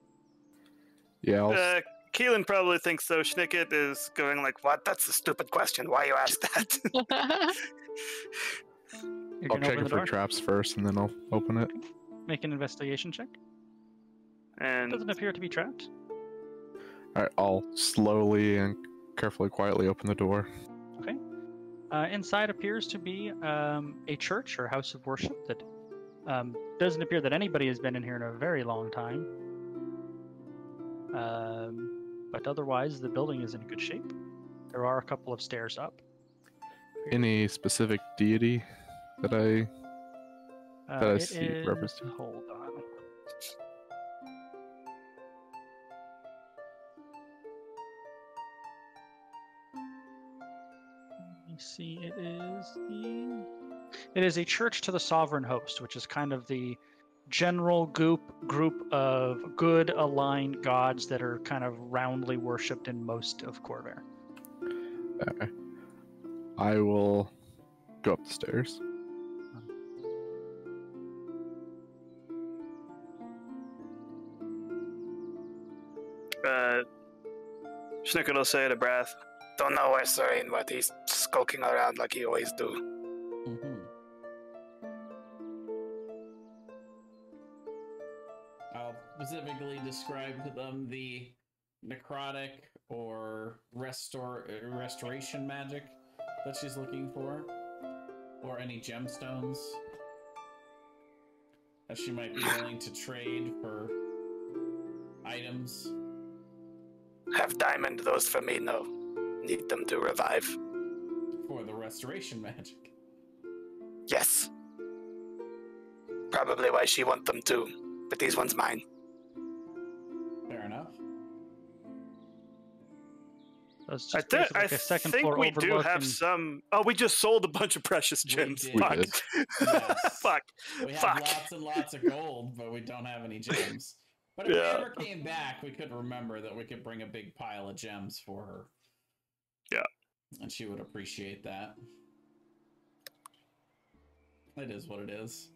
S7: Yeah, I'll,
S1: Keelan probably thinks though Schnicket is going like, "What? That's a stupid question. Why you ask that?"
S2: You're
S7: I'll
S2: gonna
S7: check
S2: open
S7: it
S2: the
S7: for
S2: door?
S7: traps first, and then I'll open it.
S2: Make an investigation check.
S1: And
S2: Doesn't appear to be trapped.
S7: All right, I'll slowly and carefully, quietly open the door.
S2: Okay. Inside appears to be a church or house of worship that doesn't appear that anybody has been in here in a very long time. But otherwise, the building is in good shape. There are a couple of stairs up.
S7: Any specific deity that I I
S2: It
S7: see
S2: is...
S7: reference to.
S2: Hold on. Let me see. It is a church to the sovereign host, which is kind of the general group of good aligned gods that are kind of roundly worshipped in most of Corvair.
S7: Okay. I will go up the stairs.
S1: Schnicket will say to Brath,
S6: Don't know where Serene went. He's skulking around like he always do.
S4: I'll specifically describe to them the necrotic or restoration magic that she's looking for, or any gemstones that she might be willing to trade for items.
S6: Have diamond those for me, no. Need them to revive.
S4: For the restoration magic.
S6: Yes. Probably why she want them too, but these ones mine.
S4: Fair enough.
S1: I think we do have some. Oh, we just sold a bunch of precious gems. Fuck.
S4: Yes.
S1: Fuck.
S4: We have
S1: Fuck.
S4: lots and lots of gold, but we don't have any gems. But if we ever came back, we could remember that we could bring a big pile of gems for her.
S1: Yeah.
S4: And she would appreciate that. It is what it is.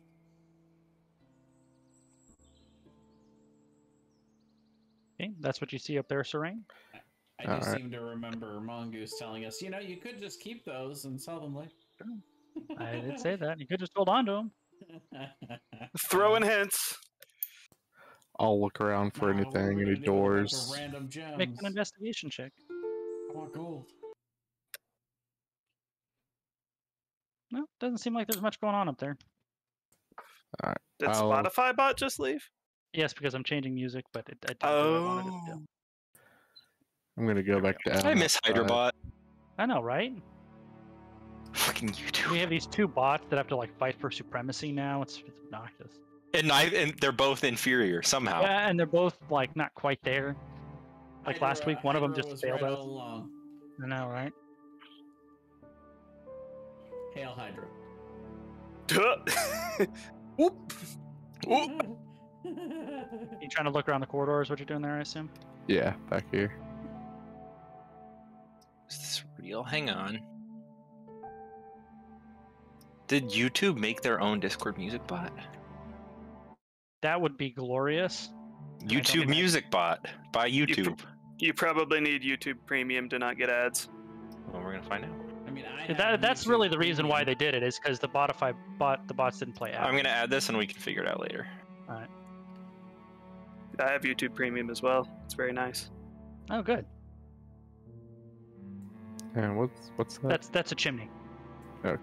S2: Okay, that's what you see up there, Serene.
S4: I do seem to remember Mongoose telling us, you could just keep those and sell them later.
S2: I did say that. You could just hold on to them.
S1: Throwing hints.
S7: I'll look around for anything, any doors.
S4: Random gems.
S2: Make an investigation check.
S4: I want gold.
S2: No, doesn't seem like there's much going on up there.
S7: All right.
S1: Did Spotify bot just leave?
S2: Yes, because I'm changing music, but I didn't do what I wanted it to do.
S7: I'm gonna go back down.
S5: I miss Hyderbot.
S2: I know, right?
S5: Fucking YouTube.
S2: We have these two bots that have to fight for supremacy now. It's obnoxious.
S5: And they're both inferior somehow.
S2: Yeah, and they're both not quite there. Last week, one of them just failed out.
S4: Along.
S2: I know, right?
S4: Hail Hydra.
S1: Whoop. Whoop.
S2: You trying to look around the corridor is what you're doing there, I assume?
S7: Yeah, back here.
S5: Is this real? Hang on. Did YouTube make their own Discord music bot?
S2: That would be glorious.
S5: YouTube music bot by YouTube.
S1: You probably need YouTube Premium to not get ads.
S5: Well, we're gonna find out.
S4: I mean,
S2: that's really the reason why they did it, is because the bots didn't play ads.
S5: I'm gonna add this and we can figure it out later.
S2: All right.
S1: I have YouTube Premium as well. It's very nice.
S2: Oh, good.
S7: And what's that?
S2: That's a chimney.
S7: Okay.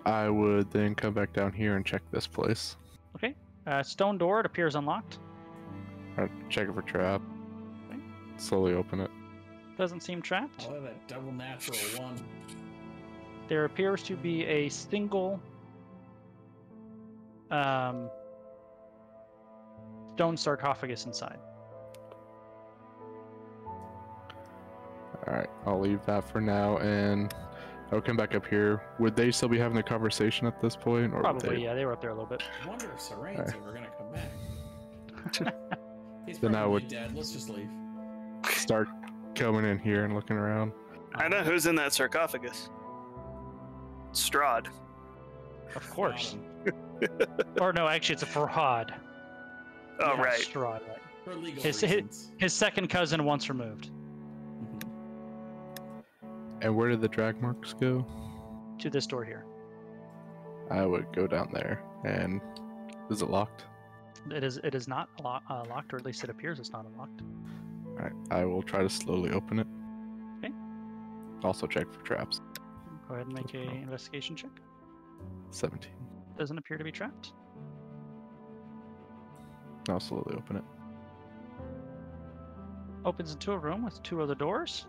S7: I would then come back down here and check this place.
S2: Okay. Stone door. It appears unlocked.
S7: Check it for trap.
S2: Okay.
S7: Slowly open it.
S2: Doesn't seem trapped.
S4: I love that double natural one.
S2: There appears to be a single stone sarcophagus inside.
S7: Alright, I'll leave that for now, and I'll come back up here. Would they still be having a conversation at this point? Or
S2: Probably, yeah, they were up there a little bit.
S4: I wonder if Serene's ever gonna come back. He's
S7: Then I
S4: probably
S7: would-
S4: dead. Let's just leave.
S7: start coming in here and looking around.
S1: I know who's in that sarcophagus. Strahd.
S2: Of course. Or no, actually, it's a Farhad.
S1: Oh,
S2: Yeah,
S1: right.
S2: Strahd, right.
S4: For legal
S2: His
S4: reasons.
S2: second cousin once removed.
S7: And where did the drag marks go?
S2: To this door here.
S7: I would go down there. And is it locked?
S2: It is not locked, or at least it appears it's not unlocked.
S7: Alright, I will try to slowly open it.
S2: Okay.
S7: Also check for traps.
S2: Go ahead and make a investigation check.
S7: 17.
S2: Doesn't appear to be trapped.
S7: I'll slowly open it.
S2: Opens into a room with two other doors.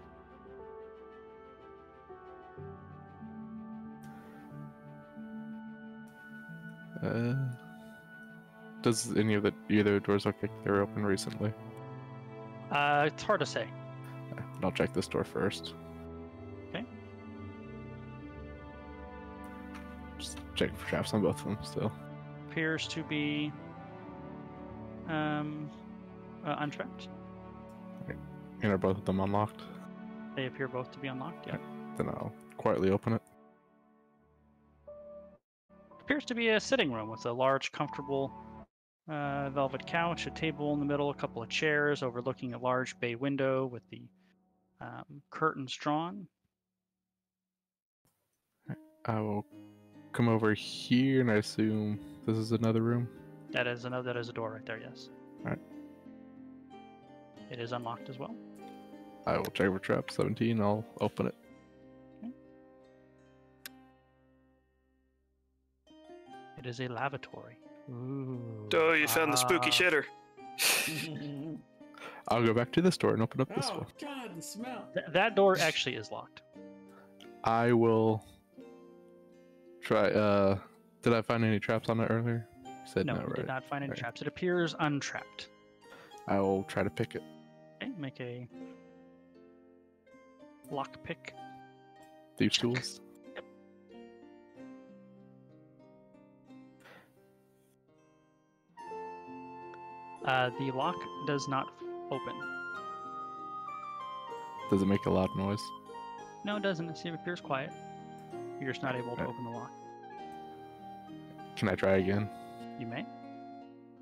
S7: Does any of either doors look like they were open recently?
S2: It's hard to say.
S7: I'll check this door first.
S2: Okay.
S7: Just check for traps on both of them still.
S2: Appears to be untrapped.
S7: And are both of them unlocked?
S2: They appear both to be unlocked, yeah.
S7: Then I'll quietly open it.
S2: Appears to be a sitting room with a large, comfortable velvet couch, a table in the middle, a couple of chairs overlooking a large bay window with the curtains drawn.
S7: I will come over here, and I assume this is another room.
S2: That is a door right there. Yes.
S7: All right.
S2: It is unlocked as well.
S7: I will check for trap 17. I'll open it.
S2: Okay. It is a lavatory. Ooh.
S1: Oh, you found the spooky shitter.
S7: I'll go back to this door and open up this one.
S4: Oh God, the smell.
S2: That door actually is locked.
S7: I will try. Did I find any traps on it earlier? You said
S2: No,
S7: no,
S2: you
S7: right?
S2: did not find any
S7: Right.
S2: traps. It appears untrapped.
S7: I will try to pick it.
S2: Okay, make a lockpick.
S7: Thieves' tools.
S2: The lock does not open.
S7: Does it make a loud noise?
S2: No, it doesn't. It appears quiet. You're just not able to
S7: Right.
S2: open the lock.
S7: Can I try again?
S2: You may.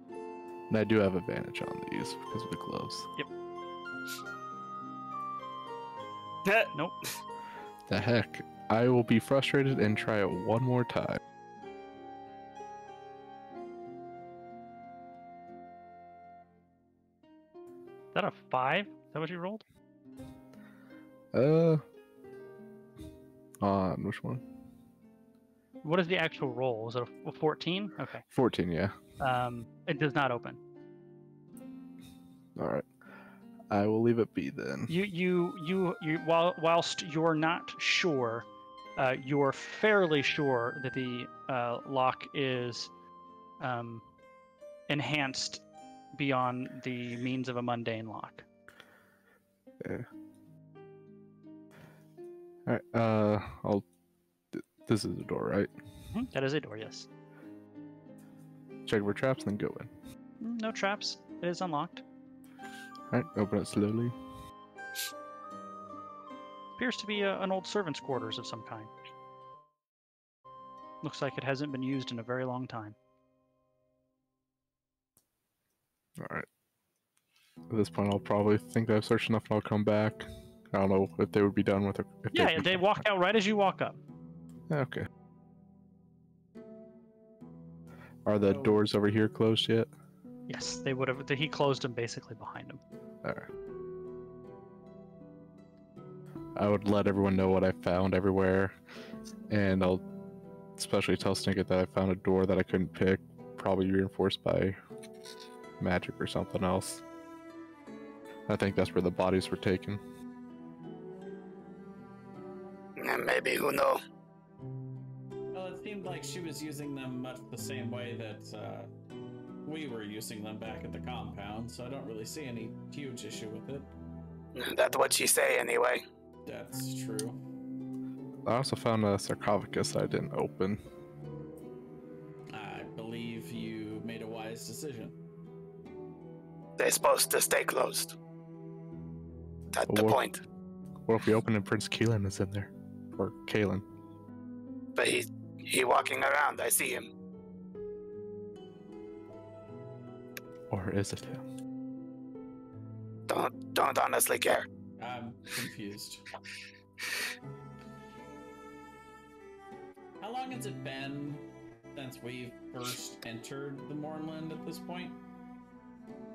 S7: And I do have advantage on these because of the gloves.
S2: Nope.
S7: The heck? I will be frustrated and try it one more time.
S2: Is that a 5? Is that what you rolled?
S7: On which one?
S2: What is the actual roll? Was it a 14? Okay.
S7: 14, yeah.
S2: It does not open.
S7: All right. I will leave it be then.
S2: Whilst you're not sure, you're fairly sure that the lock is enhanced beyond the means of a mundane lock.
S7: Yeah. All right. This is a door, right?
S2: That is a door, yes.
S7: Check for traps, then go in.
S2: No traps. It is unlocked.
S7: All right. Open it slowly.
S2: Appears to be an old servant's quarters of some kind. Looks like it hasn't been used in a very long time.
S7: All right. At this point, I'll probably think I've searched enough, and I'll come back. I don't know if they would be done with it.
S2: Yeah, they walk out right as you walk up.
S7: Okay. Are the doors over here closed yet?
S2: Yes, they would have. He closed them basically behind him.
S7: All right. I would let everyone know what I found everywhere, and I'll especially tell Snicket that I found a door that I couldn't pick, probably reinforced by magic or something else. I think that's where the bodies were taken.
S6: Maybe, who knows?
S4: Well, it seemed like she was using them much the same way that we were using them back at the compound, so I don't really see any huge issue with it.
S6: That's what she say anyway.
S4: That's true.
S7: I also found a sarcophagus I didn't open.
S4: I believe you made a wise decision.
S6: They're supposed to stay closed. That's the
S7: What-
S6: point.
S7: What if we open and Prince Keelan is in there? Or Kalen?
S6: But he walking around. I see him.
S7: Or is it him?
S6: Don't honestly care.
S4: I'm confused. How long has it been since we first entered the Mournland at this point?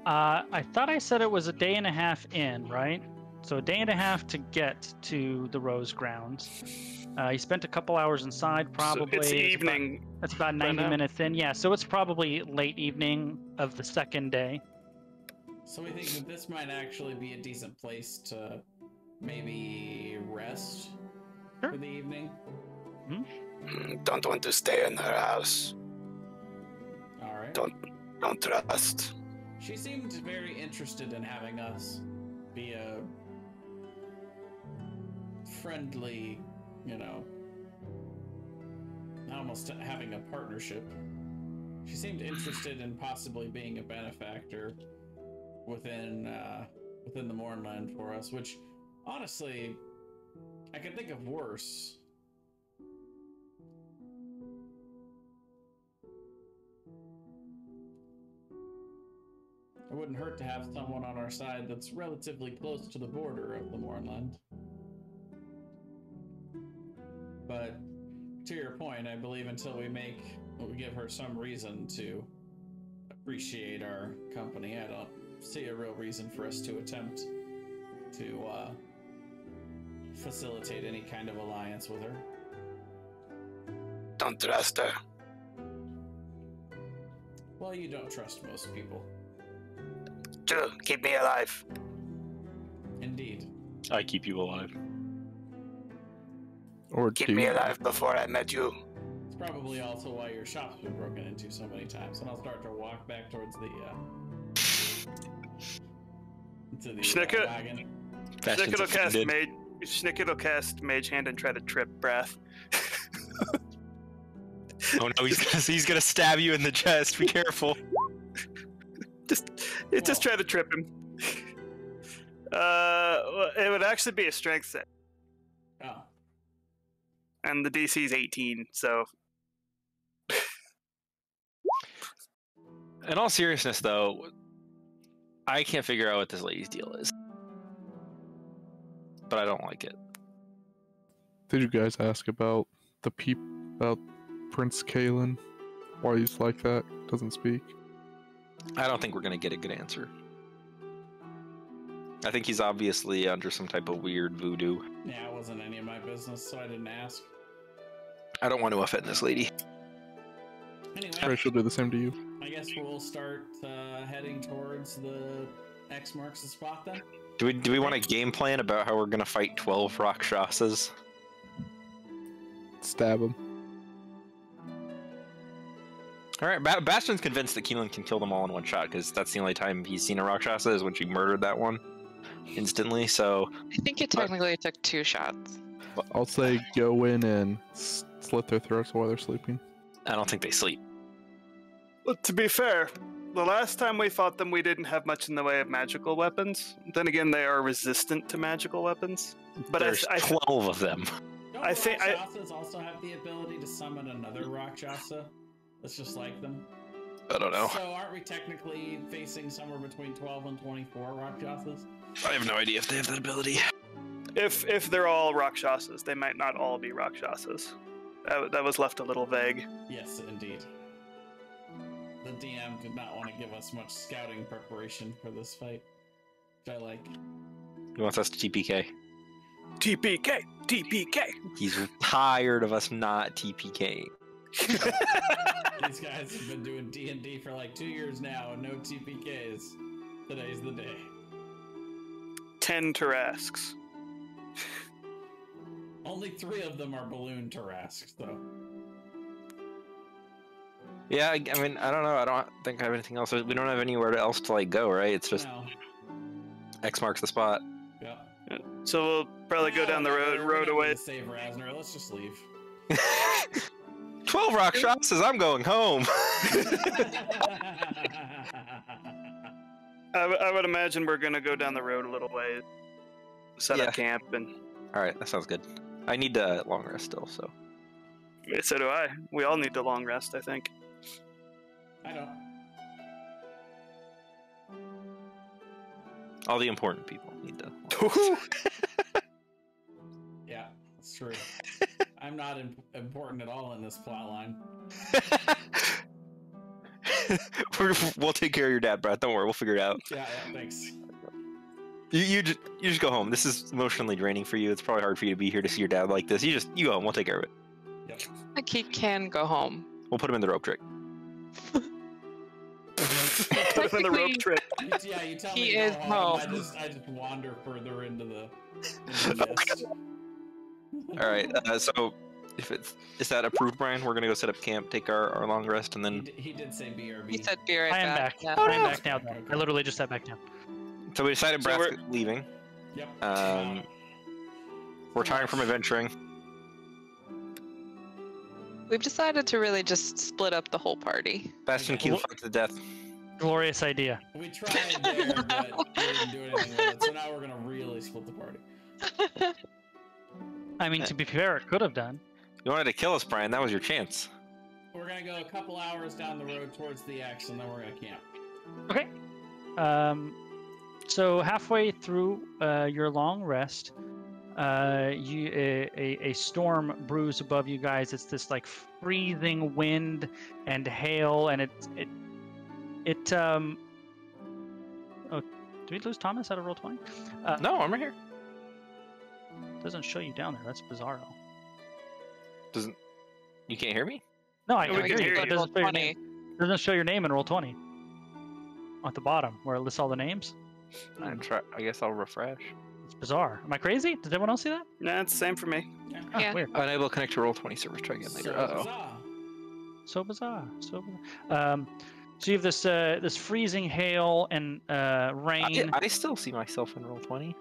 S2: I thought I said it was a day and a half in, right? So a day and a half to get to the Rose Grounds. He spent a couple hours inside, probably.
S1: So it's evening.
S2: That's about
S1: by
S2: 90
S1: now.
S2: minutes in. Yeah, so it's probably late evening of the second day.
S4: So we think that this might actually be a decent place to maybe rest
S2: Sure.
S4: for the evening.
S6: Don't want to stay in her house.
S4: All right.
S6: Don't trust.
S4: She seemed very interested in having us be a friendly, almost having a partnership. She seemed interested in possibly being a benefactor within the Mournland for us, which honestly I could think of worse. It wouldn't hurt to have someone on our side that's relatively close to the border of the Mournland. But to your point, I believe until we give her some reason to appreciate our company. I don't see a real reason for us to attempt to facilitate any kind of alliance with her.
S6: Don't trust her.
S4: Well, you don't trust most people.
S6: True. Keep me alive.
S4: Indeed.
S5: I keep you alive.
S7: Or
S6: Keep
S7: do
S6: me
S7: you?
S6: alive before I met you.
S4: It's probably also why your shop's been broken into so many times. And I'll start to walk back towards the
S1: Schnicket.
S4: wagon.
S1: Schnicket will cast mage. Schnicket will cast Mage Hand and try to trip Brath.
S5: Oh no, he's gonna stab you in the chest. Be careful.
S1: Just try to trip him. It would actually be a strength set,
S4: Oh.
S1: and the DC is 18. So
S5: In all seriousness, though, I can't figure out what this lady's deal is, but I don't like it.
S7: Did you guys ask about about Prince Kalen? Why he's like that? Doesn't speak.
S5: I don't think we're gonna get a good answer. I think he's obviously under some type of weird voodoo.
S4: Yeah, it wasn't any of my business, so I didn't ask.
S5: I don't want to offend this lady.
S4: Anyway,
S7: Sure, she'll do the same to you.
S4: I guess we'll start heading towards the X marks the spot then.
S5: Do we want a game plan about how we're gonna fight 12 Rakshasas?
S7: Stab him.
S5: All right, Bastion's convinced that Keelan can kill them all in one shot because that's the only time he's seen a Rakshasa is when she murdered that one instantly. So
S3: I think it technically took 2 shots.
S7: I'll say go in and slit their throats while they're sleeping.
S5: I don't think they sleep.
S1: Well, to be fair, the last time we fought them, we didn't have much in the way of magical weapons. Then again, they are resistant to magical weapons. But
S5: There's 12 of them.
S4: Don't
S1: I think
S4: Rakshasas also have the ability to summon another Rakshasa that's just like them?
S5: I don't know.
S4: So aren't we technically facing somewhere between 12 and 24 Rakshasas?
S5: I have no idea if they have that ability.
S1: if they're all Rakshasas, they might not all be Rakshasas. That was left a little vague.
S4: Yes, indeed. The DM did not want to give us much scouting preparation for this fight, which I like.
S5: He wants us to TPK.
S1: TPK! TPK!
S5: He's tired of us not TPK.
S4: These guys have been doing D&D for like 2 years now, and no TPKs. Today's the day.
S1: 10 Tarasks.
S4: Only 3 of them are balloon Tarasks, though.
S5: Yeah, I mean, I don't know. I don't think I have anything else. We don't have anywhere else to like go, right? It's just
S4: No.
S5: X marks the spot.
S4: Yeah.
S1: So we'll probably go down the road away.
S4: Save Rasner. Let's just leave.
S5: 12 Rakshasas, I'm going home.
S1: I would imagine we're gonna go down the road a little way, set
S5: Yeah.
S1: up camp, and
S5: All right, that sounds good. I need a long rest still, so.
S1: so do I. We all need a long rest, I think.
S4: I don't.
S5: All the important people need to.
S4: Yeah, that's true. I'm not important at all in this plot line.
S5: We'll take care of your dad, Brad. Don't worry, we'll figure it out.
S4: Yeah, thanks.
S5: You just go home. This is emotionally draining for you. It's probably hard for you to be here to see your dad like this. You go home. We'll take care of it.
S4: Yep.
S3: Like he can go home.
S5: We'll put him in the rope trick.
S1: Put him in the rope trick.
S4: Yeah, you tell
S3: He
S4: me to
S3: is
S4: go home. I
S3: home.
S4: just wander further into the mist.
S5: All right. So, is that approved, Brian? We're gonna go set up camp, take our long rest, and then.
S4: He did say BRB.
S3: He said be right
S2: I am
S3: back.
S2: back.
S3: Yeah.
S2: I am back now. I literally just sat back down.
S5: So we decided
S1: So
S5: Brad's leaving.
S4: Yep.
S5: We're retiring from adventuring.
S3: We've decided to really just split up the whole party.
S5: Bastion Keel fight to the death.
S2: Glorious idea.
S4: We tried there, but we didn't do anything with it. So now we're gonna really split the party.
S2: I mean, to be fair, it could have done.
S5: You wanted to kill us, Brian. That was your chance.
S4: We're gonna go a couple hours down the road towards the X, and then we're gonna camp.
S2: Okay. So halfway through your long rest, a storm brews above you guys. It's this like freezing wind and hail, and It Oh, did we lose Thomas out of roll 20?
S5: No, I'm right here.
S2: Doesn't show you down there. That's bizarro.
S5: Doesn't you can't hear me?
S2: No, I
S1: No,
S2: can
S1: we
S2: hear
S1: can
S2: you,
S1: hear
S2: but it
S1: you.
S2: doesn't show your
S3: 20.
S2: name. Doesn't show your name in roll 20. At the bottom, where it lists all the names.
S5: I guess I'll refresh.
S2: It's bizarre. Am I crazy? Did anyone else see that?
S1: Nah, it's the same for me.
S2: Ah,
S3: Yeah.
S2: weird.
S5: Unable to connect to Roll20 server. Try again later.
S2: So bizarre. So you have this freezing hail and rain.
S5: I still see myself in Roll20.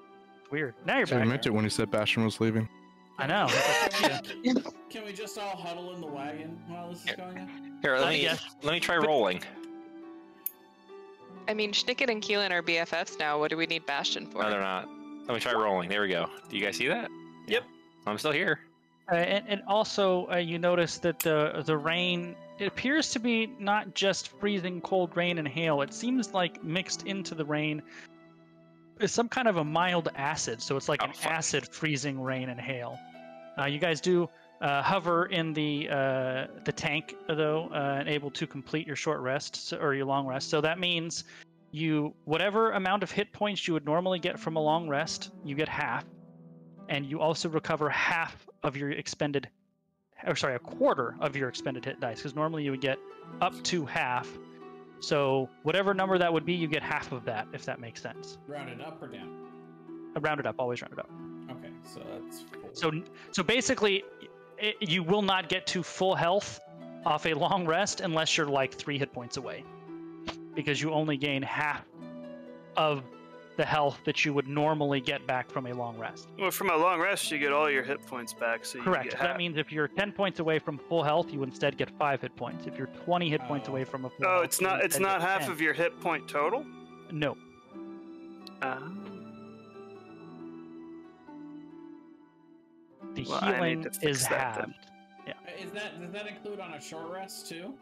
S2: Weird. Now you're
S7: So he
S2: back.
S7: meant it when he said Bastion was leaving.
S2: I know.
S4: Can we just all huddle in the wagon while this is going on?
S5: Here, let me try rolling.
S3: I mean, Schnicket and Keelan are BFFs now. What do we need Bastion for?
S5: No, they're not. Let me try rolling. There we go. Do you guys see that?
S1: Yep.
S5: I'm still here.
S2: And also, you notice that the rain, it appears to be not just freezing cold rain and hail. It seems like mixed into the rain is some kind of a mild acid. So it's like an acid freezing rain and hail. You guys do hover in the tank, though, and able to complete your short rest or your long rest. So that means whatever amount of hit points you would normally get from a long rest, you get half. And you also recover half of your a quarter of your expended hit dice, because normally you would get up to half. So whatever number that would be, you get half of that, if that makes sense.
S4: Rounded up or down?
S2: Rounded up, always rounded up.
S4: Okay, so that's full.
S2: So basically, you will not get to full health off a long rest unless you're like 3 hit points away, because you only gain half of the health that you would normally get back from a long rest.
S1: Well, from a long rest, you get all your hit points back. So you
S2: Correct.
S1: Get
S2: So that
S1: half.
S2: means if you're 10 points away from full health, you instead get 5 hit points. If you're 20 hit points away from a full health,
S1: it's not.
S2: you
S1: It's
S2: instead
S1: not
S2: get
S1: half
S2: 10.
S1: of your hit point total.
S2: No. The
S1: Well, I need
S2: healing
S1: to fix
S2: is
S1: that then.
S2: halved.
S4: Does that include on a short rest too?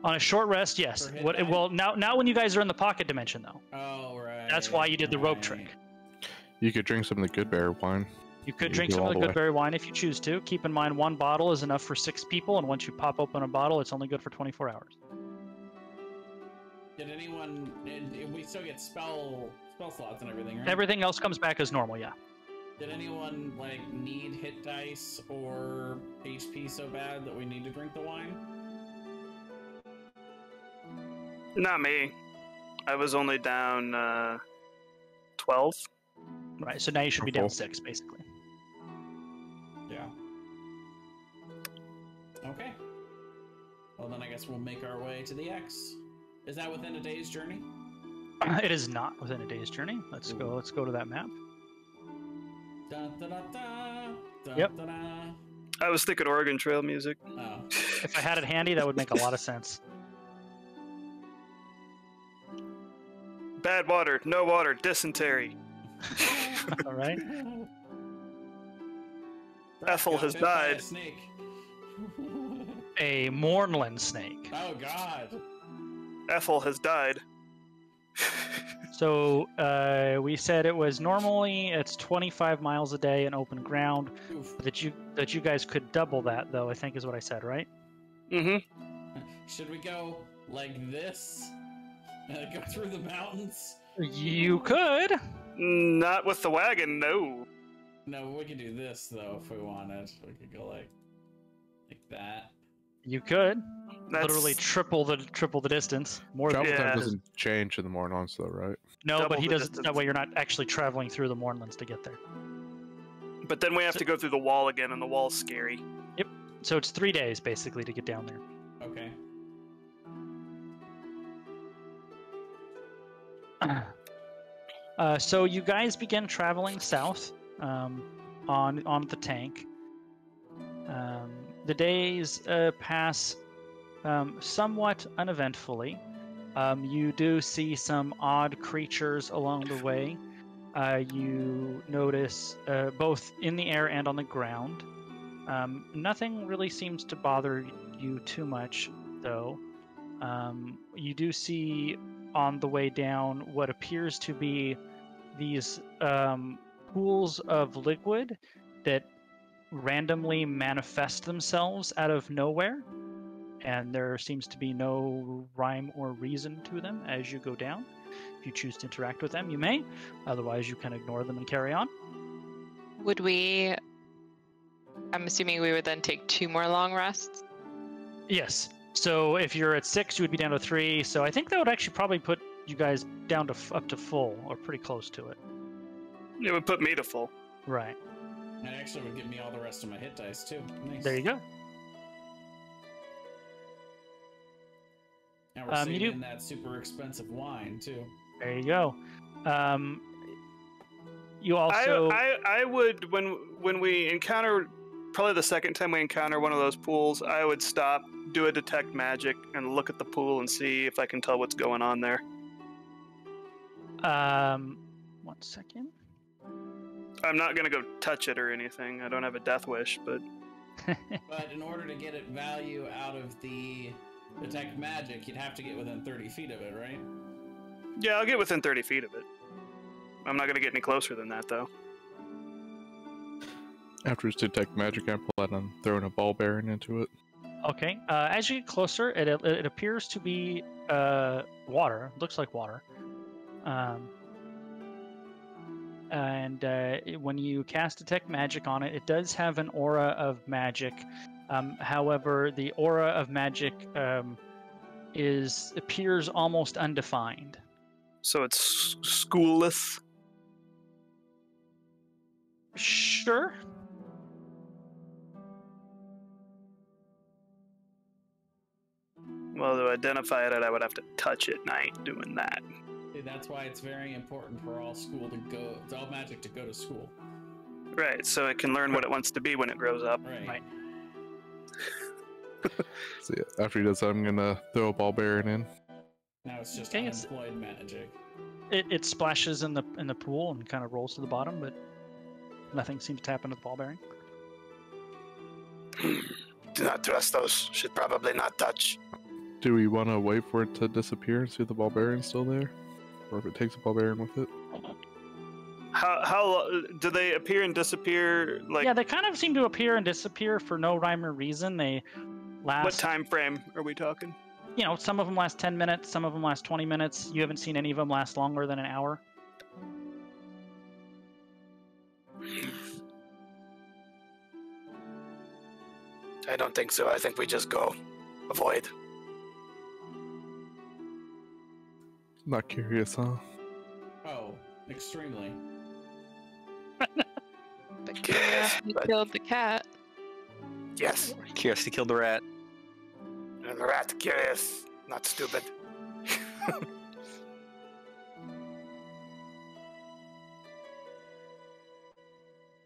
S2: On a short rest, yes.
S4: For hit die?
S2: Well, now when you guys are in the pocket dimension, though,
S4: Oh right.
S2: that's why you did the rope
S4: right.
S2: trick.
S7: You could drink some of the good bear wine.
S2: You could
S7: You
S2: drink
S7: go
S2: some of
S7: all
S2: the
S7: the
S2: good berry wine if you choose to. Keep in mind, 1 bottle is enough for 6 people, and once you pop open a bottle, it's only good for 24 hours.
S4: Did anyone? We still get spell slots and everything, right?
S2: Everything else comes back as normal, yeah.
S4: Did anyone need hit dice or HP so bad that we need to drink the wine?
S1: Not me. I was only down 12.
S2: Right, so now you should be
S7: Cool.
S2: down 6, basically.
S4: Yeah. Okay. Well, then I guess we'll make our way to the X. Is that within a day's journey?
S2: It is not within a day's journey. Let's go to that map.
S4: Dun, dun, dun, dun, dun,
S2: Yep.
S4: dun, dun.
S1: I was thinking Oregon Trail music.
S4: Oh.
S2: If I had it handy, that would make a lot of sense.
S1: Bad water, no water, dysentery.
S2: All right.
S1: Ethel
S4: Got
S1: has
S4: bit by a
S1: died.
S4: snake.
S2: A Mornland snake.
S4: Oh God.
S1: Ethel has died.
S2: So we said it was normally it's 25 miles a day in open ground.
S4: Oof.
S2: That you guys could double that, though, I think is what I said, right?
S1: Mm-hmm.
S4: Should we go like this? Go through the mountains?
S2: You could.
S1: Not with the wagon, no.
S4: No, we could do this though if we wanted. We could go like that.
S2: You could.
S1: That's,
S2: Literally triple the distance. More than
S7: Travel
S1: Yeah.
S7: time doesn't change in the Mornons, though, right?
S2: no,
S1: double
S2: but he
S1: the
S2: doesn't.
S1: distance.
S2: That way, you're not actually traveling through the Mornlands to get there.
S1: But then we have to go through the wall again, and the wall's scary.
S2: So it's 3 days basically to get down there.
S4: Okay.
S2: So you guys begin traveling south on the tank. The days pass somewhat uneventfully. You do see some odd creatures along the way. You notice both in the air and on the ground. Nothing really seems to bother you too much, though. You do see on the way down what appears to be these pools of liquid that randomly manifest themselves out of nowhere. and there seems to be no rhyme or reason to them as you go down. If you choose to interact with them, you may. Otherwise, you can ignore them and carry on.
S3: Would we... I'm assuming we would then take 2 more long rests?
S2: Yes. So if you're at 6, you would be down to 3. So I think that would actually probably put you guys down to up to full, or pretty close to it.
S1: It would put me to full.
S2: Right.
S4: That actually would give me all the rest of my hit dice, too. Nice.
S2: There you go.
S4: And we're saving that super expensive wine, too.
S2: There you go. You also...
S1: I would, when we encounter, probably the second time we encounter one of those pools, I would stop, do a detect magic, and look at the pool and see if I can tell what's going on there.
S2: 1 second.
S1: I'm not going to go touch it or anything. I don't have a death wish, but...
S4: But in order to get it value out of the detect magic, you'd have to get within 30 feet of it, right?
S1: Yeah, I'll get within 30 feet of it. I'm not going to get any closer than that, though.
S7: After it's detect magic, I plan on throwing a ball bearing into it.
S2: Okay. As you get closer, it appears to be water. Looks like water. And when you cast detect magic on it, it does have an aura of magic. However, the aura of magic appears almost undefined.
S1: So it's schoolless?
S2: Sure.
S1: Well, to identify it, I would have to touch it, and I ain't doing that.
S4: See, that's why it's very important for all magic to go to school.
S1: Right, so it can learn what it wants to be when it grows up.
S4: Right.
S7: So yeah, after he does that, I'm gonna throw a ball bearing in.
S4: Now it's just
S2: Okay,
S4: unemployed magic.
S2: It splashes in the pool and kind of rolls to the bottom, but nothing seems to happen to the ball bearing.
S6: Do not trust those. Should probably not touch.
S7: Do we want to wait for it to disappear and see if the ball bearing's still there? Or if it takes a ball bearing with it?
S1: How do they appear and disappear? Like,
S2: yeah, they kind of seem to appear and disappear for no rhyme or reason. They last...
S1: What time frame are we talking?
S2: You know, some of them last 10 minutes, some of them last 20 minutes. You haven't seen any of them last longer than an hour.
S6: I don't think so. I think we just go. Avoid.
S7: Not curious, huh?
S4: Oh, extremely.
S3: But
S6: Yes,
S3: you
S6: but-
S3: killed the cat.
S6: Yes.
S5: Curiosity killed the rat.
S6: The rat curious, not stupid.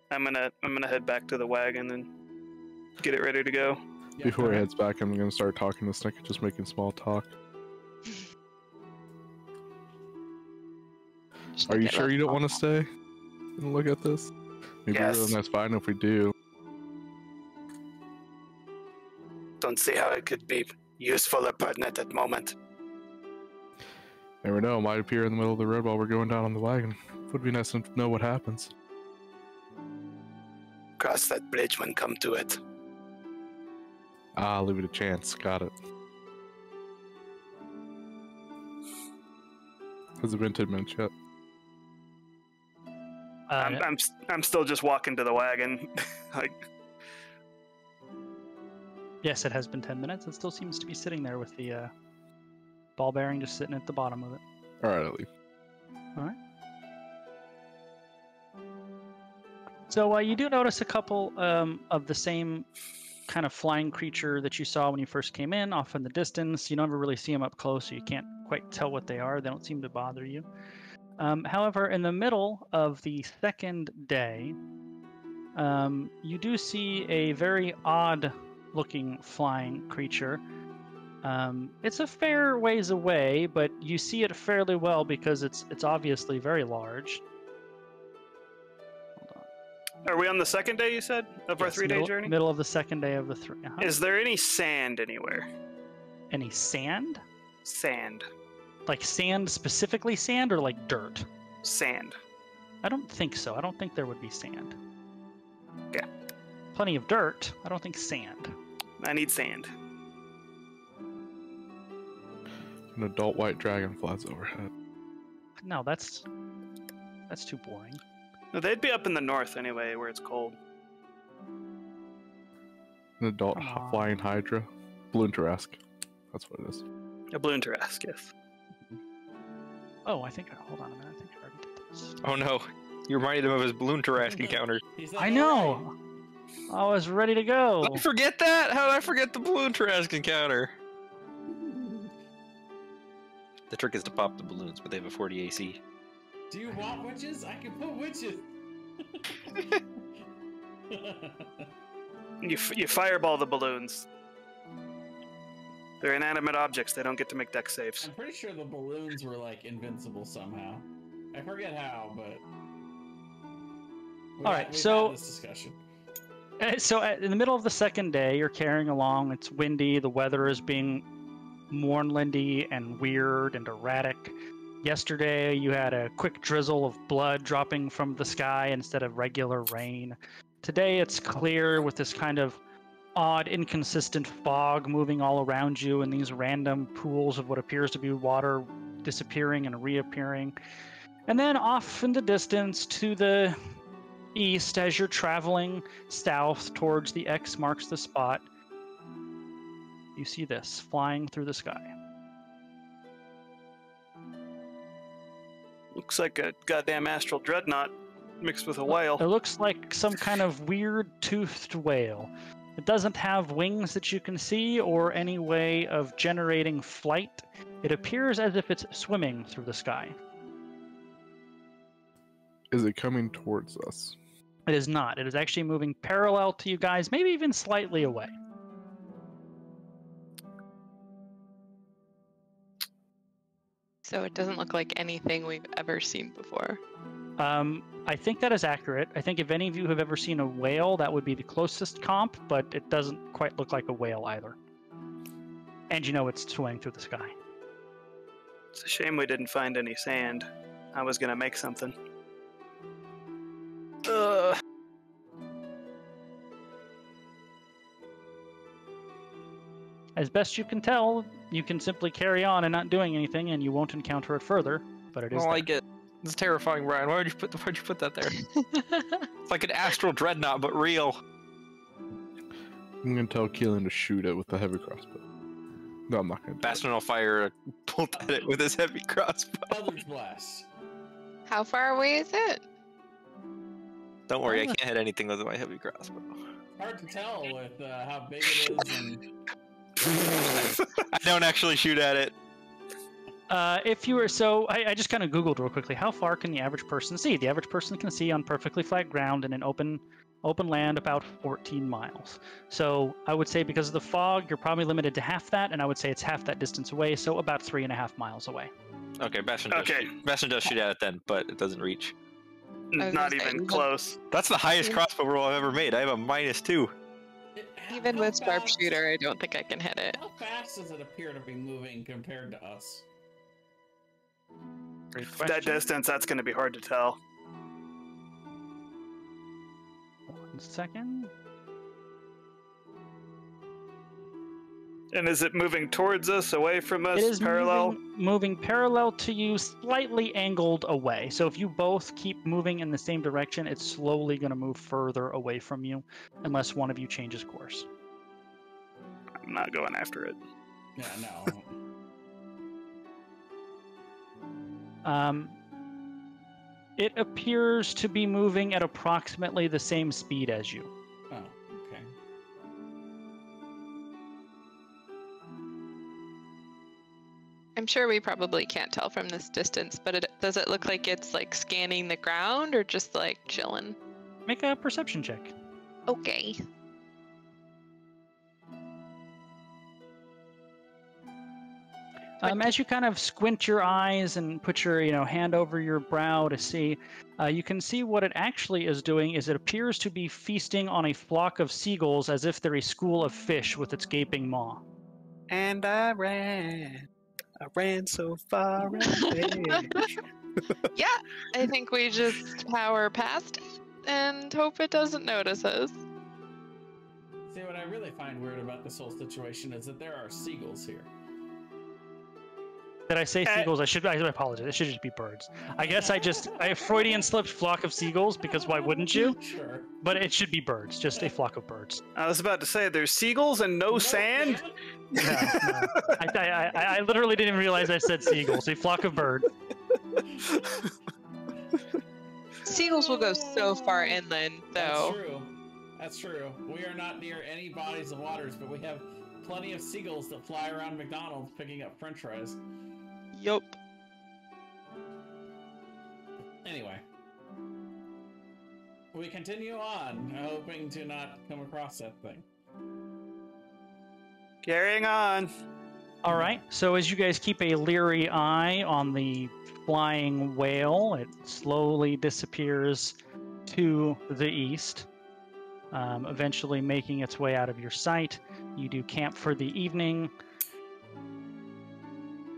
S1: I'm gonna head back to the wagon and get it ready to go.
S4: Yeah,
S7: Before he heads back, I'm gonna start talking to Snicket, just making small talk. Are you sure you don't want to stay and look at this? Maybe
S6: Yes.
S7: that's fine if we do.
S6: Don't see how it could be useful or pertinent at the moment.
S7: Never know, it might appear in the middle of the road while we're going down on the wagon. Would be nice to know what happens.
S6: Cross that bridge when come to it.
S7: Ah, leave it a chance. Got it. Has it been 10 minutes yet?
S1: I'm still just walking to the wagon. Like,
S2: Yes, it has been 10 minutes. It still seems to be sitting there with the ball bearing just sitting at the bottom of it.
S7: Alright, I'll leave.
S2: All right. So you do notice a couple of the same kind of flying creature that you saw when you first came in, off in the distance. You never really see them up close, so you can't quite tell what they are. They don't seem to bother you. However, in the middle of the second day, you do see a very odd-looking flying creature. It's a fair ways away, but you see it fairly well because it's obviously very large. Hold on.
S1: are we on the second day, you said, of our
S2: Yes,
S1: 3-day journey?
S2: Middle of the second day of the three.
S1: Is there any sand anywhere?
S2: Any sand?
S1: Sand.
S2: Like sand, specifically sand, or like dirt?
S1: Sand.
S2: I don't think so. I don't think there would be sand.
S1: Okay.
S2: Plenty of dirt. I don't think sand.
S1: I need sand.
S7: An adult white dragon flies overhead.
S2: No, that's too boring.
S1: No, they'd be up in the north anyway, where it's cold.
S7: An adult
S2: Come on.
S7: flying hydra. Balloon Tarrasque. That's what it is.
S1: A balloon Tarrasque, yes.
S2: Oh, hold on a minute. I think I already did this.
S5: Oh no, you reminded him of his balloon Tarrasque encounter.
S4: He's like,
S2: I
S4: "All
S2: know. I was ready to go.
S5: Did I forget that? How did I forget the balloon Tarrasque encounter? The trick is to pop the balloons, but they have a 40 AC.
S4: Do you want witches? I can put witches.
S1: You fireball the balloons. They're inanimate objects. They don't get to make deck saves.
S4: I'm pretty sure the balloons were like invincible somehow. I forget how, but.
S2: All right,
S4: we've
S2: so-
S4: had this discussion.
S2: So in the middle of the second day, you're carrying along. It's windy. The weather is being Mournlandy and weird and erratic. Yesterday, you had a quick drizzle of blood dropping from the sky instead of regular rain. Today, it's clear with this kind of odd, inconsistent fog moving all around you and these random pools of what appears to be water disappearing and reappearing. And then off in the distance to the east, as you're traveling south towards the X marks the spot, you see this flying through the sky.
S1: Looks like a goddamn astral dreadnought mixed with a whale.
S2: It looks like some kind of weird toothed whale. It doesn't have wings that you can see or any way of generating flight. It appears as if it's swimming through the sky.
S7: Is it coming towards us?
S2: It is not. It is actually moving parallel to you guys, maybe even slightly away.
S3: So it doesn't look like anything we've ever seen before.
S2: I think that is accurate. I think if any of you have ever seen a whale, that would be the closest comp, but it doesn't quite look like a whale either. And you know it's swimming through the sky.
S1: It's a shame we didn't find any sand. I was gonna make something.
S2: As best you can tell, you can simply carry on and not doing anything, and you won't encounter it further. But it is.
S5: I
S2: there.
S5: like it. It's terrifying, Brian. Why'd you put that there? It's like an astral dreadnought, but real.
S7: I'm gonna tell Keelan to shoot it with the heavy crossbow. No, I'm not gonna.
S5: Bastion will fire a bolt at it with his heavy crossbow.
S4: Eldritch Blast.
S3: How far away is it?
S5: Don't worry, I can't hit anything with my heavy crossbow.
S4: Hard to tell with how big it is and.
S5: I don't actually shoot at it.
S2: If you were I just kind of googled real quickly. How far can the average person see? The average person can see on perfectly flat ground in an open land about 14 miles. So I would say because of the fog, you're probably limited to half that, and I would say it's half that distance away, so about 3.5 miles away.
S5: Okay, Bastion
S1: Okay.
S5: does shoot at it then, but it doesn't reach.
S3: I was
S1: Not
S3: gonna say,
S1: even
S3: even-
S1: close.
S5: That's the highest crossbow roll I've ever made. I have a -2.
S3: Even
S4: How
S3: with
S4: fast-
S3: sharpshooter, I don't think I can hit it.
S4: How fast does it appear to be moving compared to us?
S2: Great
S1: That
S2: question.
S1: distance, that's gonna be hard to tell.
S2: 1 second.
S1: And is it moving towards us, away from us,
S2: It is
S1: parallel?
S2: moving parallel to you, slightly angled away. So if you both keep moving in the same direction, it's slowly going to move further away from you, unless one of you changes course.
S1: I'm not going after it.
S4: Yeah, no.
S2: It appears to be moving at approximately the same speed as you.
S4: Oh, okay.
S3: I'm sure we probably can't tell from this distance, but does it look like it's like scanning the ground or just like chilling?
S2: Make a perception check.
S3: Okay.
S2: As you kind of squint your eyes and put your hand over your brow to see, you can see what it actually is doing is it appears to be feasting on a flock of seagulls as if they're a school of fish with its gaping maw.
S1: And I ran so far away.
S3: Yeah, I think we just power past it and hope it doesn't notice us.
S4: See, what I really find weird about this whole situation is that there are seagulls here.
S2: Did I say seagulls? I apologize. It should just be birds. I guess I Freudian slipped flock of seagulls because why wouldn't you?
S4: Sure.
S2: But it should be birds, just a flock of birds.
S1: I was about to say there's seagulls and no sand.
S2: No. I literally didn't even realize I said seagulls. A flock of birds.
S3: Seagulls will go so far inland, though.
S4: That's true. That's true. We are not near any bodies of waters, but we have plenty of seagulls that fly around McDonald's picking up French fries.
S3: Yup.
S4: Anyway, we continue on, hoping to not come across that thing.
S1: Carrying on.
S2: All right. So as you guys keep a leery eye on the flying whale, it slowly disappears to the east, eventually making its way out of your sight. You do camp for the evening.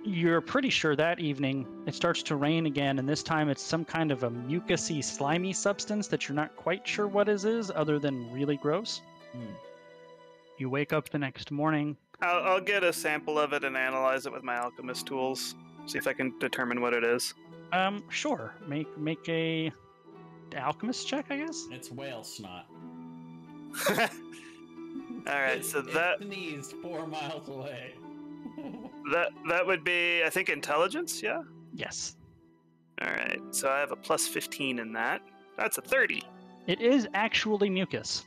S2: You're pretty sure that evening it starts to rain again, and this time it's some kind of a mucusy, slimy substance that you're not quite sure what it is, other than really gross. You wake up the next morning.
S1: I'll get a sample of it and analyze it with my alchemist tools. See if I can determine what it is.
S2: Sure. Make a alchemist check, I guess.
S4: It's whale snot.
S1: All right, so that
S4: sneezed 4 miles away.
S1: that would be, I think, intelligence. Yeah.
S2: Yes.
S1: All right, so I have a plus 15 in that. That's a 30.
S2: It is actually mucus.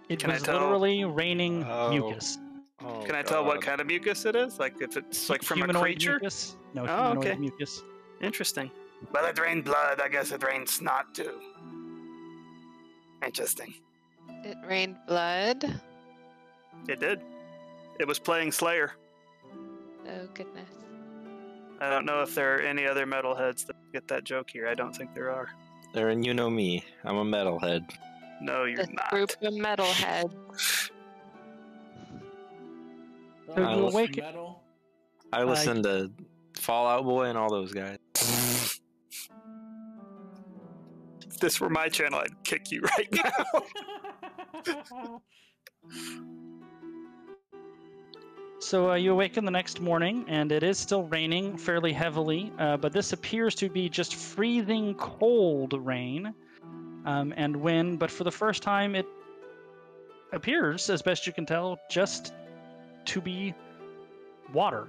S2: It
S1: Can I
S2: was
S1: tell?
S2: literally raining
S5: Oh.
S2: mucus.
S5: Oh,
S1: Can I tell what
S5: God.
S1: kind of mucus it is? Like if it's like from a
S2: Humanoid
S1: creature?
S2: Mucus? No,
S1: Oh,
S2: humanoid
S1: okay.
S2: mucus.
S1: Interesting.
S6: Well, it rained blood. I guess it rained snot too. Interesting.
S3: It rained blood.
S1: It did. It was playing Slayer.
S3: Oh, goodness.
S1: I don't know if there are any other metalheads that get that joke here. I don't think there are.
S5: Aaron, you know me. I'm a metalhead.
S1: No, you're
S3: This
S1: not.
S3: group of metalheads.
S2: So you
S5: listen-
S2: awake.
S4: Metal.
S5: I listen to Fallout Boy and all those guys.
S1: If this were my channel, I'd kick you right now.
S2: So you awaken the next morning, and it is still raining fairly heavily, but this appears to be just freezing cold rain and wind. But for the first time, it appears, as best you can tell, just to be water.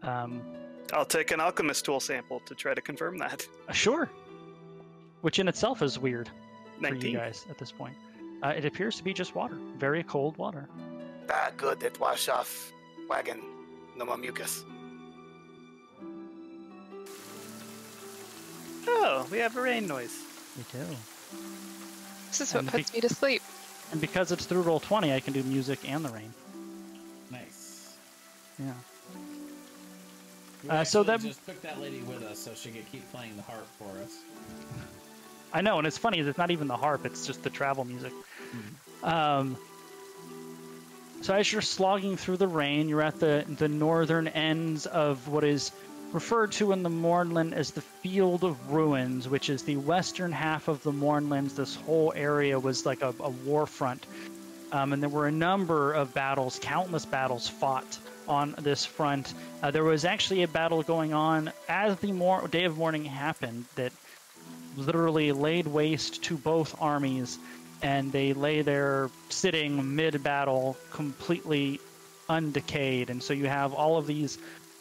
S1: I'll take an alchemist tool sample to try to confirm that.
S2: Sure. Which in itself is weird for
S1: 19.
S2: you guys at this point. It appears to be just water, very cold water.
S6: Ah, good. It washed off. Wagon. No more mucus.
S1: Oh, we have a rain noise.
S2: We do.
S3: This is what
S2: And
S3: puts me to sleep.
S2: And because it's through Roll20, I can do music and the rain.
S4: Nice.
S2: Yeah.
S4: We
S2: So
S4: actually
S2: that-
S4: just took that lady with us so she could keep playing the harp for us.
S2: I know, and it's funny, it's not even the harp, it's just the travel music. So as you're slogging through the rain, you're at the northern ends of what is referred to in the Mournland as the Field of Ruins, which is the western half of the Mournlands. This whole area was like a war front. And there were a number of battles, countless battles fought on this front. There was actually a battle going on as the Day of Mourning happened that literally laid waste to both armies, and they lay there sitting mid-battle completely undecayed. And so you have all of these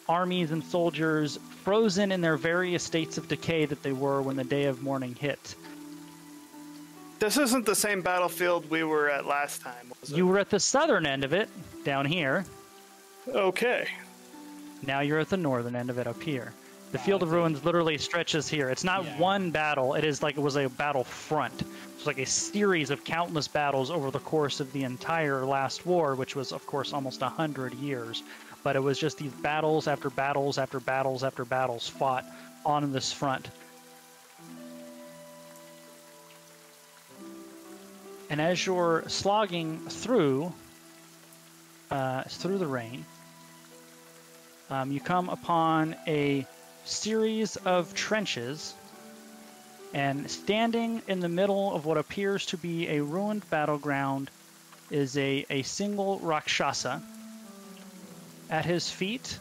S2: armies and soldiers frozen in their various states of decay that they were when the Day of Mourning hit.
S1: This isn't the same battlefield we were at last time, was it?
S2: You were at the southern end of it, down here.
S1: Okay.
S2: Now you're at the northern end of it, up here. The Field of Ruins literally stretches here. It's not one battle. It is like it was a battle front. It's like a series of countless battles over the course of the entire last war, which was, of course, almost 100 years. But it was just these battles after battles after battles after battles fought on this front. And as you're slogging through the rain, you come upon a series of trenches, and standing in the middle of what appears to be a ruined battleground is a single Rakshasa. At his feet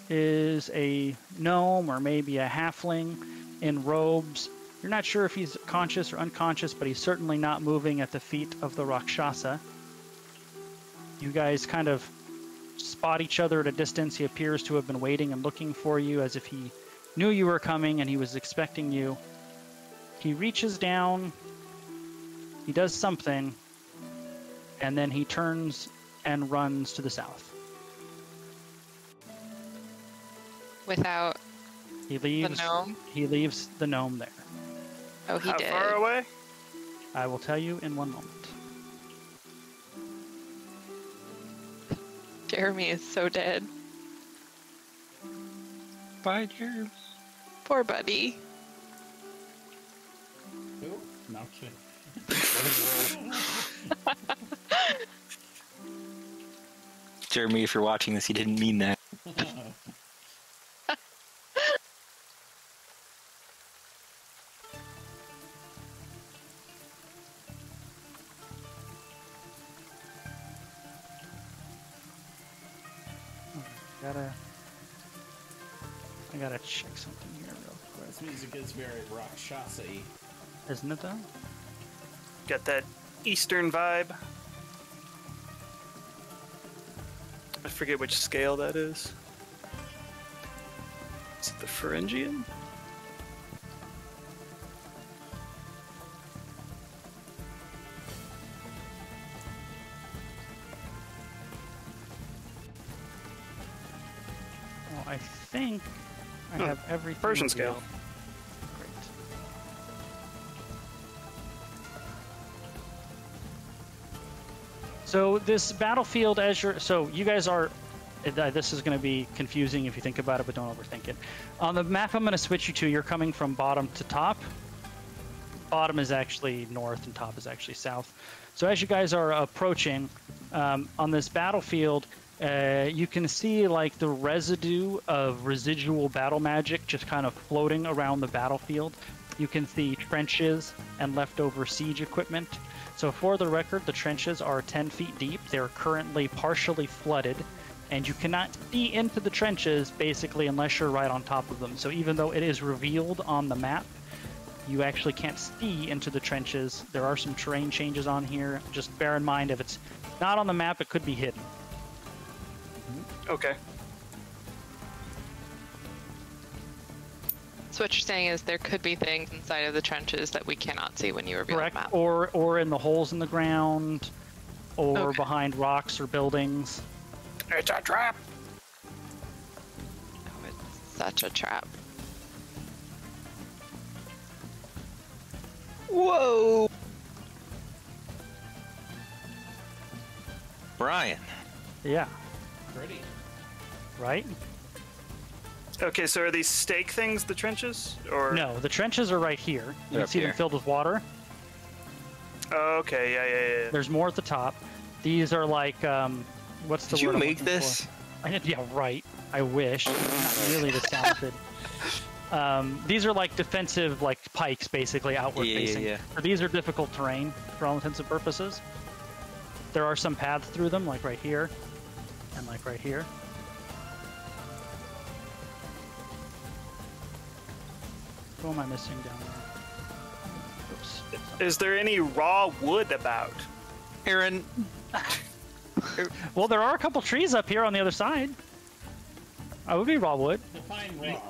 S2: is a gnome or maybe a halfling in robes. You're not sure if he's conscious or unconscious, but he's certainly not moving at the feet of the Rakshasa. You guys kind of spot each other at a distance. He appears to have been waiting and looking for you as if he knew you were coming and he was expecting you. He reaches down, he does something, and then he turns and runs to the south.
S3: Without
S2: He leaves
S3: the gnome?
S2: He leaves the gnome there.
S3: Oh, he
S1: How
S3: did.
S1: far away?
S2: I will tell you in one moment.
S3: Jeremy is so dead.
S5: Bye, Jeremy.
S3: Poor buddy.
S4: Who? No, I'm kidding.
S5: Jeremy, if you're watching this, he didn't mean that.
S2: I gotta check something here real quick.
S4: This music is very Rakshasa-y.
S2: Isn't it though?
S1: Got that Eastern vibe. I forget which scale that is. Is it the Pharyngean?
S2: Well, I think I have everything.
S1: Persian scale.
S2: revealed. Great. So this battlefield, so you guys are. This is going to be confusing if you think about it, but don't overthink it. On the map I'm going to switch you to, you're coming from bottom to top. Bottom is actually north and top is actually south. So as you guys are approaching on this battlefield, you can see like the residue of residual battle magic just kind of floating around the battlefield. You can see trenches and leftover siege equipment. So for the record, the trenches are 10 feet deep. They're currently partially flooded, and you cannot see into the trenches basically unless you're right on top of them. So even though it is revealed on the map, you actually can't see into the trenches. There are some terrain changes on here. Just bear in mind, if it's not on the map, it could be hidden.
S1: Okay.
S3: So what you're saying is there could be things inside of the trenches that we cannot see when you reveal
S2: Correct.
S3: the map.
S2: Or in the holes in the ground, or
S3: Okay.
S2: behind rocks or buildings.
S1: It's a trap!
S3: Oh, it's such a trap.
S5: Whoa! Brian.
S2: Yeah,
S4: Pretty.
S2: right?
S1: Okay, so are these stake things the trenches? Or
S2: No, the trenches are right here. You
S5: They're
S2: can
S5: up
S2: see them
S5: here.
S2: filled with water.
S1: Oh, okay, yeah.
S2: There's more at the top. These are like, what's the
S5: Did you
S2: word I'm
S5: make
S2: looking
S5: this?
S2: for? I did, yeah, right. I wish. I'm not really this talented. These are like defensive, like pikes, basically outward facing.
S5: Yeah.
S2: So these are difficult terrain for all intents and purposes. There are some paths through them, like right here, and like right here. Who am I missing down there? Oops.
S1: Is there any raw wood about?
S5: Aaron.
S2: Well, there are a couple trees up here on the other side. I would be raw wood.
S4: Define raw.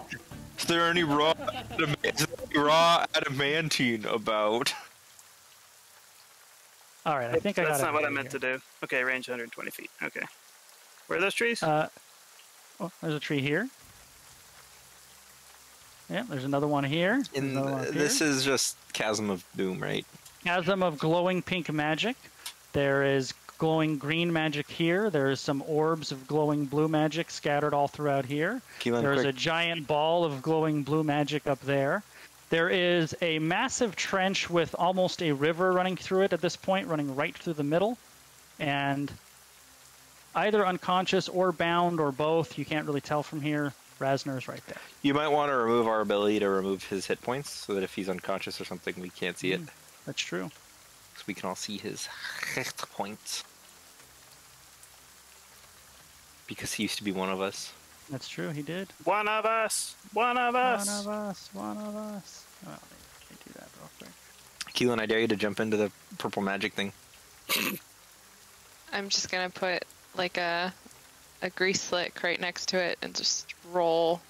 S5: Is there any raw adamantine about?
S2: All right, I think I got
S1: That's
S2: it
S1: not what I
S2: here.
S1: meant to do. Okay, range 120 feet. Okay. Where are those trees?
S2: Oh, there's a tree here. Yeah, there's another one here. There's another one up
S5: This
S2: here.
S5: is just Chasm of Doom, right?
S2: Chasm of glowing pink magic. There is glowing green magic here. There is some orbs of glowing blue magic scattered all throughout here.
S5: Keelan,
S2: There's
S5: quick.
S2: a giant ball of glowing blue magic up there. There is a massive trench with almost a river running through it at this point, running right through the middle. And either unconscious or bound or both, you can't really tell from here. Rasner's right there.
S5: You might want to remove our ability to remove his hit points so that if he's unconscious or something, we can't see it.
S2: That's true.
S5: So we can all see his hit points. because he used to be one of us.
S2: That's true. He did.
S1: One of us. One of us.
S2: One of us. One of us. Oh, let me do that real quick.
S5: Keelan, I dare you to jump into the purple magic thing.
S3: I'm just gonna put like a grease slick right next to it and just roll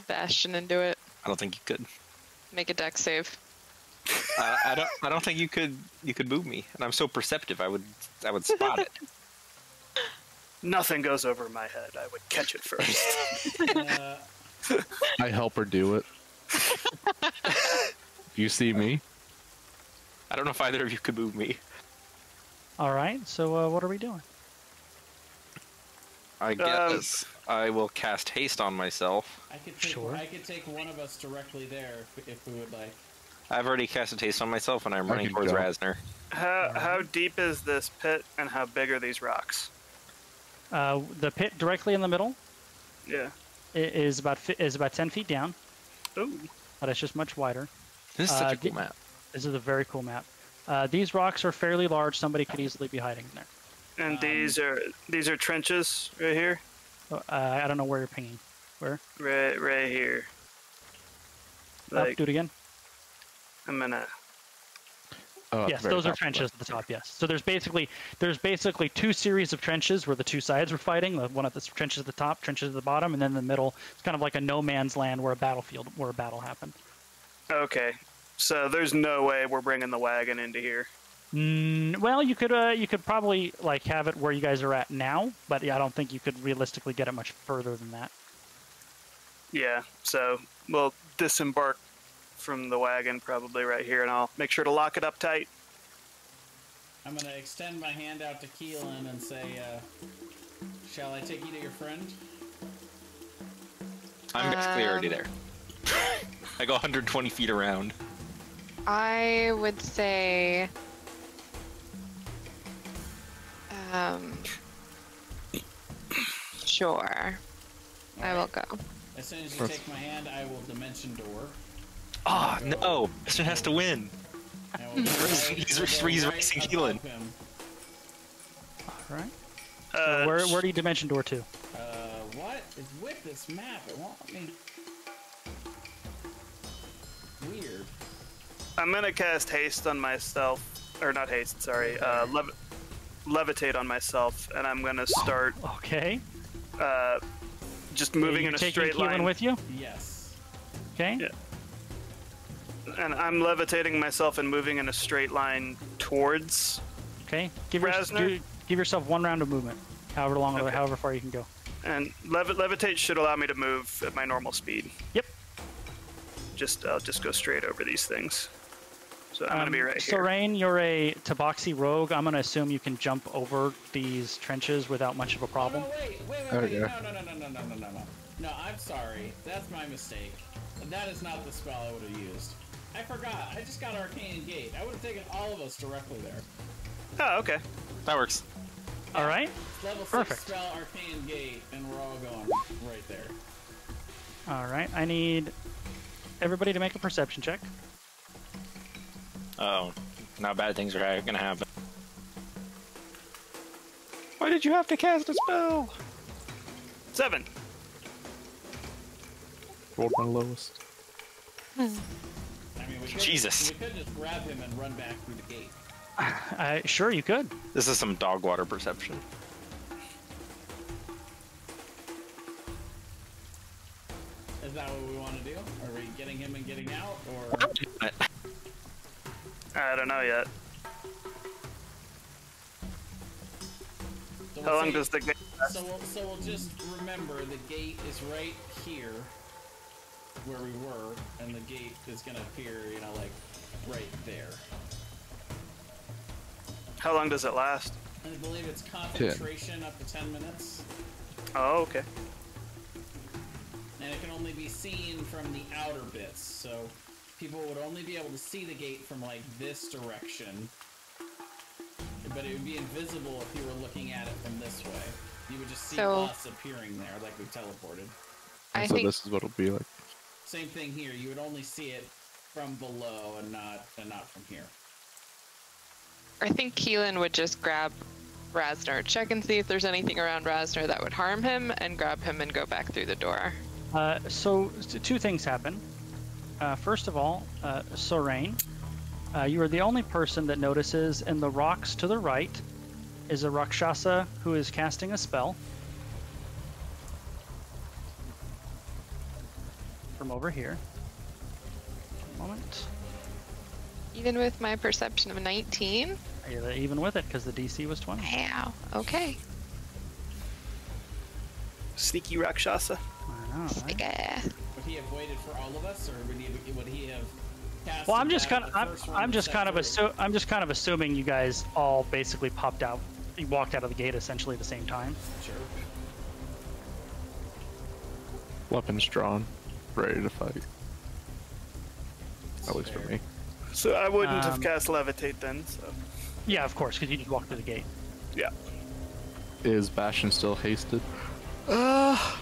S3: Bastion into it.
S5: I don't think you could.
S3: Make a deck save.
S5: I don't think you could move me, and I'm so perceptive. I would spot it.
S1: Nothing goes over my head. I would catch it first.
S7: I help her do it. You see me?
S5: I don't know if either of you could move me.
S2: All right. So what are we doing?
S5: I guess I will cast haste on myself.
S4: I could take one of us directly there if we would like.
S5: I've already casted haste on myself, and I'm running towards Rasner.
S1: How deep is this pit, and how big are these rocks?
S2: The pit directly in the middle.
S1: Yeah.
S2: Is about 10 feet down.
S1: Ooh.
S2: But it's just much wider.
S5: This is such a cool map.
S2: This is a very cool map. These rocks are fairly large. Somebody could easily be hiding there.
S1: And these are trenches right here.
S2: I don't know where you're pinging. Where?
S1: Right here.
S2: Up, do it again.
S1: I'm gonna.
S2: Yes, those are trenches at the top. Yes. So there's basically two series of trenches where the two sides were fighting. The one at the trenches at the top, trenches at the bottom, and then the middle. It's kind of like a no man's land where a battle happened.
S1: Okay, so there's no way we're bringing the wagon into here.
S2: Well, you could probably like have it where you guys are at now, but yeah, I don't think you could realistically get it much further than that.
S1: Yeah, so we'll disembark from the wagon probably right here, and I'll make sure to lock it up tight.
S4: I'm gonna extend my hand out to Keelan and say, shall I take you to your friend?
S5: I'm basically already there. I go 120 feet around.
S3: I would say, sure. I will go.
S4: As soon as you take my hand, I will dimension door.
S5: Oh, no! This one has to win.
S4: He's
S5: racing Keelan.
S2: Alright. So where do you dimension door to?
S4: What is with this map? It won't let me... Weird.
S1: I'm gonna cast haste on myself, or not haste, sorry, levitate on myself, and I'm gonna start.
S2: Okay.
S1: Just moving in a straight line.
S2: Keelan with you?
S4: Yes.
S2: Okay.
S1: Yeah. And I'm levitating myself and moving in a straight line towards.
S2: Okay. Give
S1: Rasner.
S2: Give yourself one round of movement, however far you can go.
S1: And levitate should allow me to move at my normal speed.
S2: Yep.
S1: I'll just go straight over these things. So I'm gonna be right here.
S2: Sorain, you're a Tabaxi rogue. I'm gonna assume you can jump over these trenches without much of a problem.
S4: Oh, no, wait. No. No, I'm sorry. That's my mistake. That is not the spell I would have used. I forgot. I just got Arcane Gate. I would have taken all of us directly there.
S1: Oh, okay.
S5: That works.
S2: All right.
S4: Level 6
S2: Perfect.
S4: spell Arcane Gate, and we're all going right there.
S2: All right. I need everybody to make a perception check.
S5: Oh, now bad things are gonna happen. Why did you have to cast a spell?
S1: 7.
S7: Rolled my lowest.
S4: I mean, we could
S5: Jesus.
S4: just grab him and run back through the gate.
S2: Sure, you could.
S5: This is some dog water perception.
S4: Is that what we want to do? Are we getting him and getting out, or?
S1: I don't know yet.
S4: So
S1: How
S4: we'll
S1: long
S4: say-
S1: does the gate last?
S4: So we'll just remember the gate is right here, where we were, and the gate is gonna appear, like right there.
S1: How long does it last?
S4: I believe it's concentration up to 10 minutes,
S1: Oh, okay.
S4: and it can only be seen from the outer bits. So people would only be able to see the gate from like this direction, but it would be invisible if you were looking at it from this way. You would just see us appearing there, like we teleported.
S3: I
S7: So
S3: think
S7: this is what it'll be like.
S4: Same thing here. You would only see it from below and not from here.
S3: Keelan would just grab Rasner. Check and see if there's anything around Rasner that would harm him, and grab him and go back through the door.
S2: So two things happen. First of all, Sorain, you are the only person that notices in the rocks to the right is a Rakshasa who is casting a spell. From over here. One moment.
S3: Even with my perception of 19?
S2: You're even with it, because the DC was 20.
S3: Wow. Okay.
S1: Sneaky Rakshasa.
S2: I know, right?
S3: Yeah.
S4: Would he have waited for all of us, or would he have cast?
S2: Well, I'm just kind of assuming you guys all basically popped out. You walked out of the gate essentially at the same time.
S4: Sure.
S7: Weapons drawn, ready to fight. At least for me.
S1: So I wouldn't have cast Levitate then, so...
S2: Yeah, of course, because you just walked through the gate.
S1: Yeah.
S7: Is Bastion still hasted?
S5: I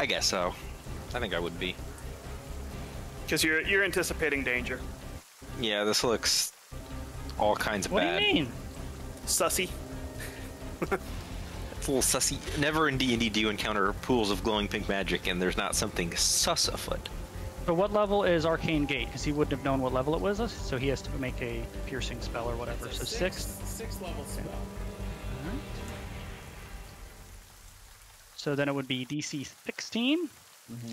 S5: guess so. I think I would be.
S1: Because you're anticipating danger.
S5: Yeah, this looks all kinds of
S2: What
S5: bad.
S2: do you mean?
S1: Sussy.
S5: It's a little sussy. Never in D&D do you encounter pools of glowing pink magic and there's not something sus afoot.
S2: So what level is Arcane Gate? Because he wouldn't have known what level it was, so he has to make a piercing spell or whatever.
S4: It's
S2: So
S4: a
S2: sixth.
S4: sixth level spell.
S2: Alright. So then it would be DC 16,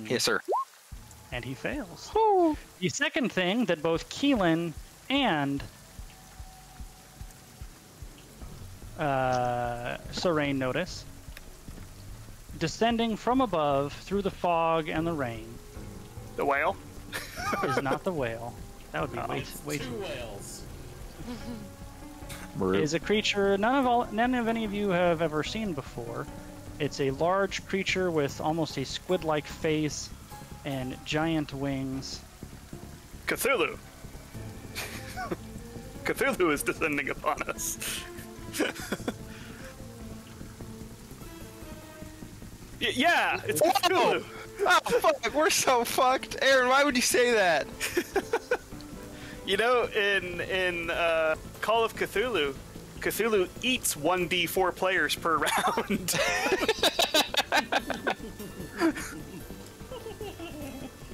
S5: Yes, sir.
S2: and he fails. The second thing that both Keelan and Sorain notice, descending from above through the fog and the rain,
S1: The whale?
S2: is not the whale. That would be way
S4: Two
S2: too.
S4: whales.
S2: Is a creature none of any of you have ever seen before. It's a large creature with almost a squid-like face and giant wings.
S1: Cthulhu. Cthulhu is descending upon us. Yeah, it's Cthulhu.
S5: Oh, fuck, we're so fucked. Aaron, why would you say that?
S1: You know, in Call of Cthulhu, Cthulhu eats 1d4 players per round.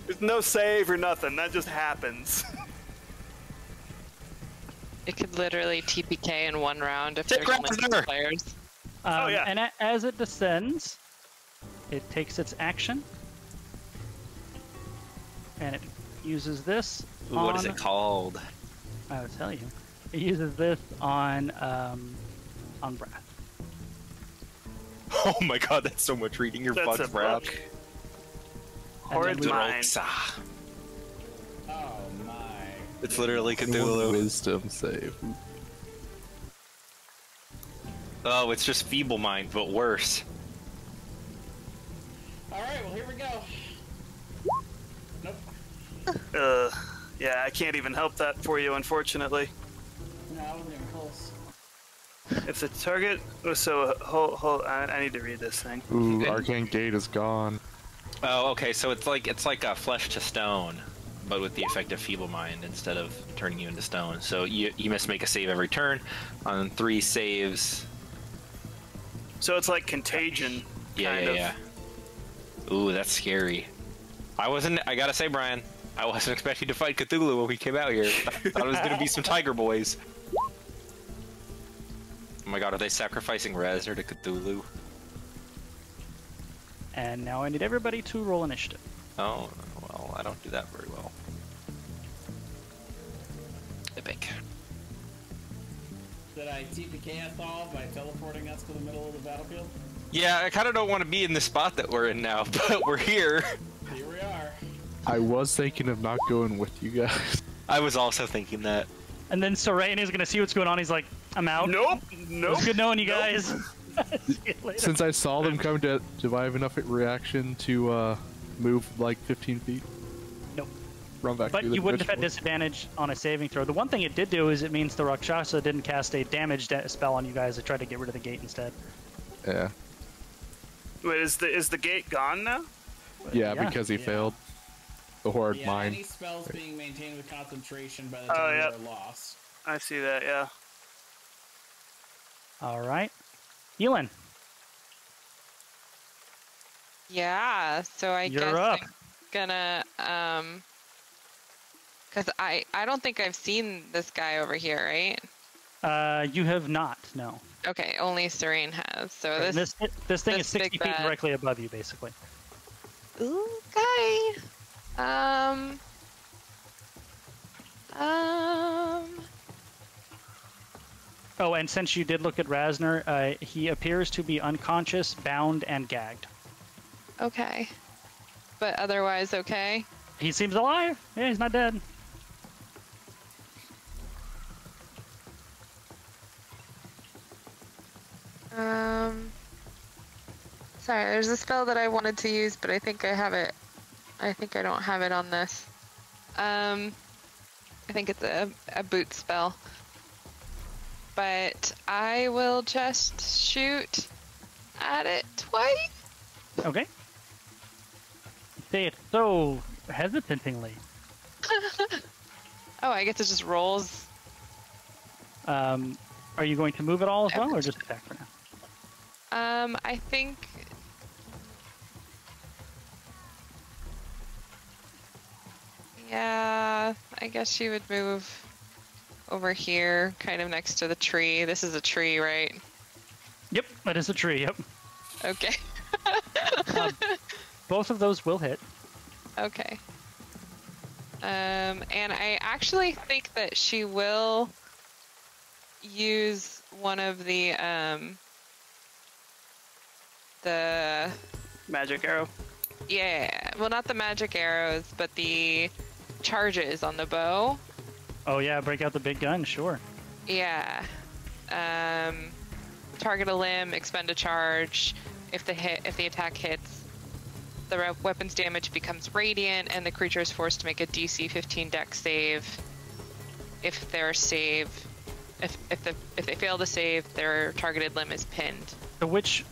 S1: There's no save or nothing. That just happens.
S3: It could literally TPK in one round if
S5: Take
S3: there's only
S5: Rasner.
S3: 6 players.
S1: Oh, yeah.
S2: And as it descends, it takes its action, and it uses this
S5: Ooh, what is it called?
S2: I will tell you. It uses this on Breath.
S5: Oh my god, that's so much reading your
S1: That's a
S5: fuck's breath.
S1: book.
S2: And
S1: Horrid
S2: then we-
S1: mind.
S5: Droxa.
S4: Oh my.
S5: It's literally
S7: One
S5: Cthulhu.
S7: wisdom save.
S5: Oh, it's just Feeble Mind, but worse.
S4: Alright, well, here we go. Nope.
S1: Yeah, I can't even help that for you, unfortunately.
S4: No, I wasn't even close.
S1: If the target... So, hold I need to read this thing.
S7: Ooh,
S5: Okay.
S7: Arcane Gate is gone.
S5: Oh, okay, so it's like a flesh to stone, but with the effect of Feeble Mind instead of turning you into stone. So you must make a save every turn. On 3 saves...
S1: So it's like Contagion, kind of.
S5: Yeah. Ooh, that's scary. I gotta say, Brian, I wasn't expecting to fight Cthulhu when we came out here. I thought it was gonna be some Tiger Boys. Oh my god, are they sacrificing Rasner to Cthulhu?
S2: And now I need everybody to roll initiative.
S5: Oh, well, I don't do that very well. Epic.
S4: Did I TPK us all by teleporting us to the middle of the battlefield?
S5: Yeah, I kind of don't want to be in the spot that we're in now, but we're here.
S4: Here we are.
S7: I was thinking of not going with you guys.
S5: I was also thinking that.
S2: And then Sorain is gonna see what's going on. He's like, "I'm out.
S1: Nope.
S2: It's good knowing you guys." See you later.
S7: Since I saw them come, do I have enough reaction to move like 15 feet?
S2: Nope.
S7: Run back
S2: But
S7: through the
S2: you wouldn't have had
S7: dimension.
S2: disadvantage on a saving throw. The one thing it did do is it means the Rakshasa didn't cast a damage spell on you guys. It tried to get rid of the gate instead.
S7: Yeah.
S1: Wait, is the gate gone now?
S7: Yeah,
S2: Yeah.
S7: because he
S4: Yeah.
S7: failed. The Horrid
S4: Yeah,
S7: Mind.
S4: any spells being maintained with concentration by the
S1: Oh,
S4: time
S1: yeah.
S4: they're lost.
S1: I see that, yeah.
S2: All right. Elin,
S3: Yeah, so I
S2: you're
S3: guess
S2: up.
S3: I'm gonna because I don't think I've seen this guy over here, right?
S2: You have not, no.
S3: Okay, only Serene has. So
S2: Right,
S3: this
S2: this thing is
S3: this
S2: 60
S3: big
S2: feet
S3: bad-
S2: directly above you, basically.
S3: Ooh, guy.
S2: Oh, and since you did look at Rasner, he appears to be unconscious, bound, and gagged.
S3: Okay. But otherwise okay.
S2: He seems alive. Yeah, he's not dead.
S3: Sorry, there's a spell that I wanted to use, but I think I have it. I think I don't have it on this. I think it's a boot spell. But I will just shoot at it twice.
S2: Okay. Say it so hesitantly.
S3: Oh, I guess it just rolls.
S2: Are you going to move at all as well, or just attack for now?
S3: I think. Yeah, I guess she would move over here, kind of next to the tree. This is a tree, right?
S2: Yep, that is a tree, yep.
S3: Okay.
S2: Both of those will hit.
S3: Okay. And I actually think that she will use one of the
S1: Magic arrow.
S3: yeah, well, not the magic arrows, but the charges on the bow.
S2: Oh yeah, break out the big gun, sure.
S3: Yeah. Target a limb, expend a charge. If the attack hits, the weapon's damage becomes radiant, and the creature is forced to make a DC 15 Dex save. If they fail to save, their targeted limb is pinned.
S2: So which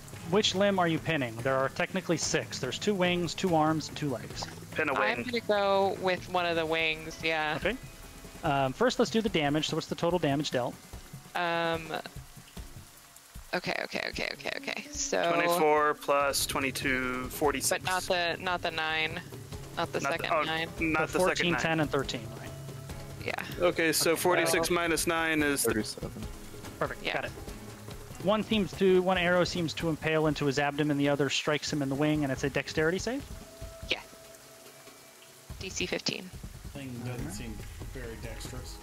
S2: limb are you pinning? There are technically 6. There's 2 wings, 2 arms, and 2 legs.
S1: Pin a
S3: I'm
S1: wing.
S3: gonna go with one of the wings. Yeah.
S2: Okay. First, let's do the damage. So what's the total damage dealt?
S3: Okay. So
S1: 24 plus 22, 46.
S3: but not the 9, not the second 9.
S1: Not
S2: So
S1: the
S2: 14,
S1: second 9.
S2: 10, and 13, right?
S3: Yeah.
S1: Okay, so 46 minus 9 is
S7: 37.
S2: Perfect,
S3: Yeah.
S2: got it. One arrow seems to impale into his abdomen, the other strikes him in the wing, and it's a dexterity save?
S3: Yeah. DC 15.
S4: Thing doesn't seem very dexterous.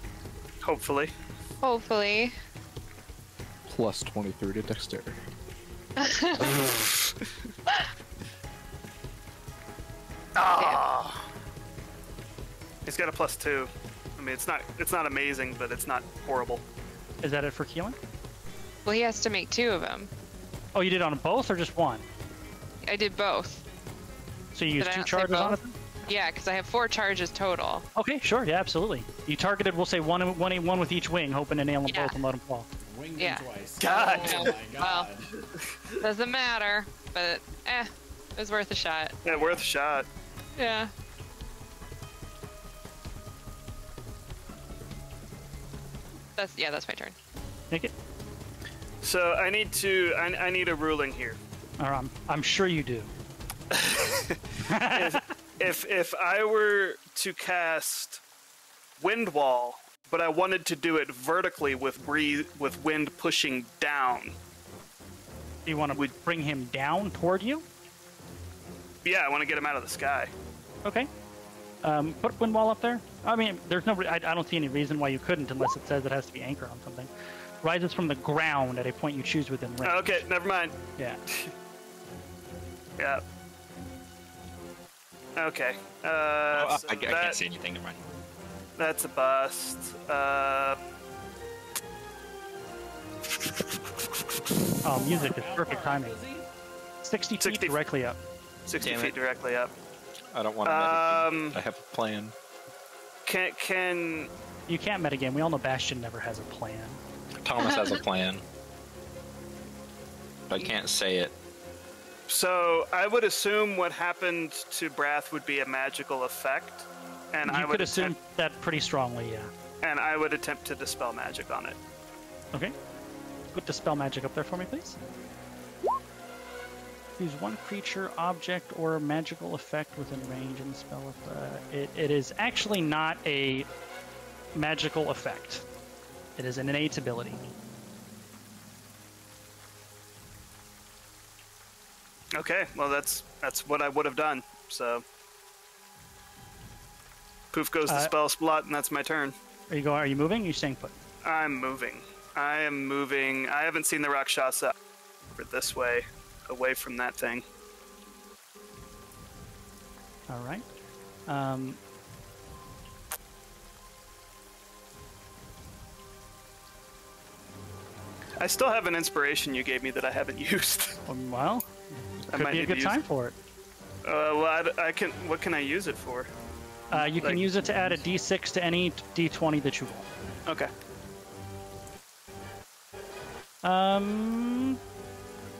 S1: hopefully.
S3: Hopefully.
S7: Plus 23 to dexterity.
S1: Ah. He's got a +2. I mean, it's not amazing, but it's not horrible.
S2: Is that it for Keelan?
S3: Well, he has to make 2 of them.
S2: Oh, you did on both or just one?
S3: I did both.
S2: So you used
S3: Did I
S2: 2
S3: not say
S2: charges on it?
S3: both? Yeah, because I have 4 charges total.
S2: Okay, sure, yeah, absolutely. You targeted, we'll say, one with each wing, hoping to nail them
S3: Yeah.
S2: both and let them fall.
S4: Winged
S3: Yeah.
S4: him twice.
S1: God.
S4: Oh my god.
S3: Doesn't matter, but it was worth a shot.
S1: Yeah, worth a shot.
S3: Yeah. That's my turn.
S2: Make it.
S1: So I need a ruling here.
S2: I'm sure you do.
S1: If I were to cast Wind Wall, but I wanted to do it vertically with wind pushing down.
S2: You want to bring him down toward you?
S1: Yeah, I want to get him out of the sky.
S2: Okay. Put wind wall up there. I mean, there's no. I don't see any reason why you couldn't, unless it says it has to be anchored on something. Rises from the ground at a point you choose within range.
S1: Okay, never mind.
S2: Yeah.
S1: Yeah. Okay.
S5: I
S1: So
S5: can't see anything. Never mind.
S1: That's a bust.
S2: Oh, music is perfect
S4: How far
S2: timing.
S4: up is he?
S2: 60 feet
S1: 60
S2: directly up.
S1: 60
S5: Damn
S1: feet
S5: it.
S1: directly up.
S5: I don't want to. I have a plan.
S1: Can
S2: You can't metagame. We all know Bastion never has a plan.
S5: Thomas has a plan. But I can't say it.
S1: so I would assume what happened to Brath would be a magical effect, and
S2: You
S1: I
S2: could
S1: would
S2: assume that pretty strongly, yeah.
S1: and I would attempt to dispel magic on it.
S2: Okay. Put Dispel Magic up there for me, please. Use one creature, object, or magical effect within range and spell. It is actually not a magical effect. It is an innate ability.
S1: Okay, well that's what I would have done. So, poof goes the spell slot, and that's my turn.
S2: Are you moving? Or are you staying put?
S1: I'm moving. I am moving. I haven't seen the Rakshasa over this way, away from that thing.
S2: All right.
S1: I still have an inspiration you gave me that I haven't used.
S2: Well, could be a good time for it.
S1: Well, I can. What can I use it for?
S2: You can use it to add a D6 to any D20 that you roll.
S1: Okay.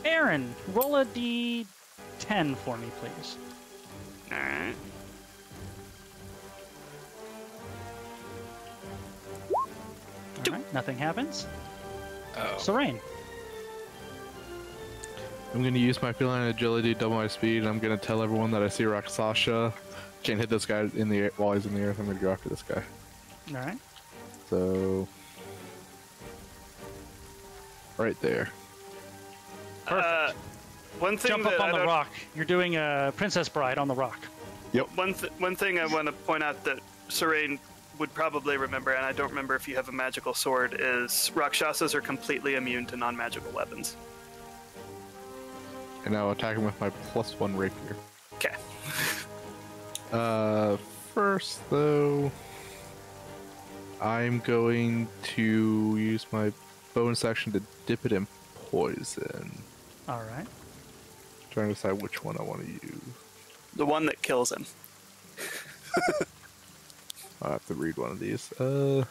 S2: Aaron, roll a D10 for me, please.
S1: All right.
S2: All right, nothing happens.
S5: Oh.
S2: Serene.
S7: I'm going to use my feline agility, double my speed, and I'm going to tell everyone that I see Rakshasa. Can't hit this guy in the air while he's in the air, so I'm going to go after this guy.
S2: All right.
S7: So, right there.
S2: Perfect.
S1: One thing
S2: Jump up on the rock. You're doing a Princess Bride on the rock.
S7: Yep.
S1: One thing I want to point out that Serene would probably remember, and I don't remember if you have a magical sword, is Rakshasas are completely immune to non-magical weapons.
S7: And I'll attack him with my +1 rapier.
S1: Okay.
S7: First, though, I'm going to use my bonus action to dip it in poison.
S2: All right.
S7: Trying to decide which one I want to use.
S1: The one that kills him.
S7: I'll have to read one of these.
S3: I'm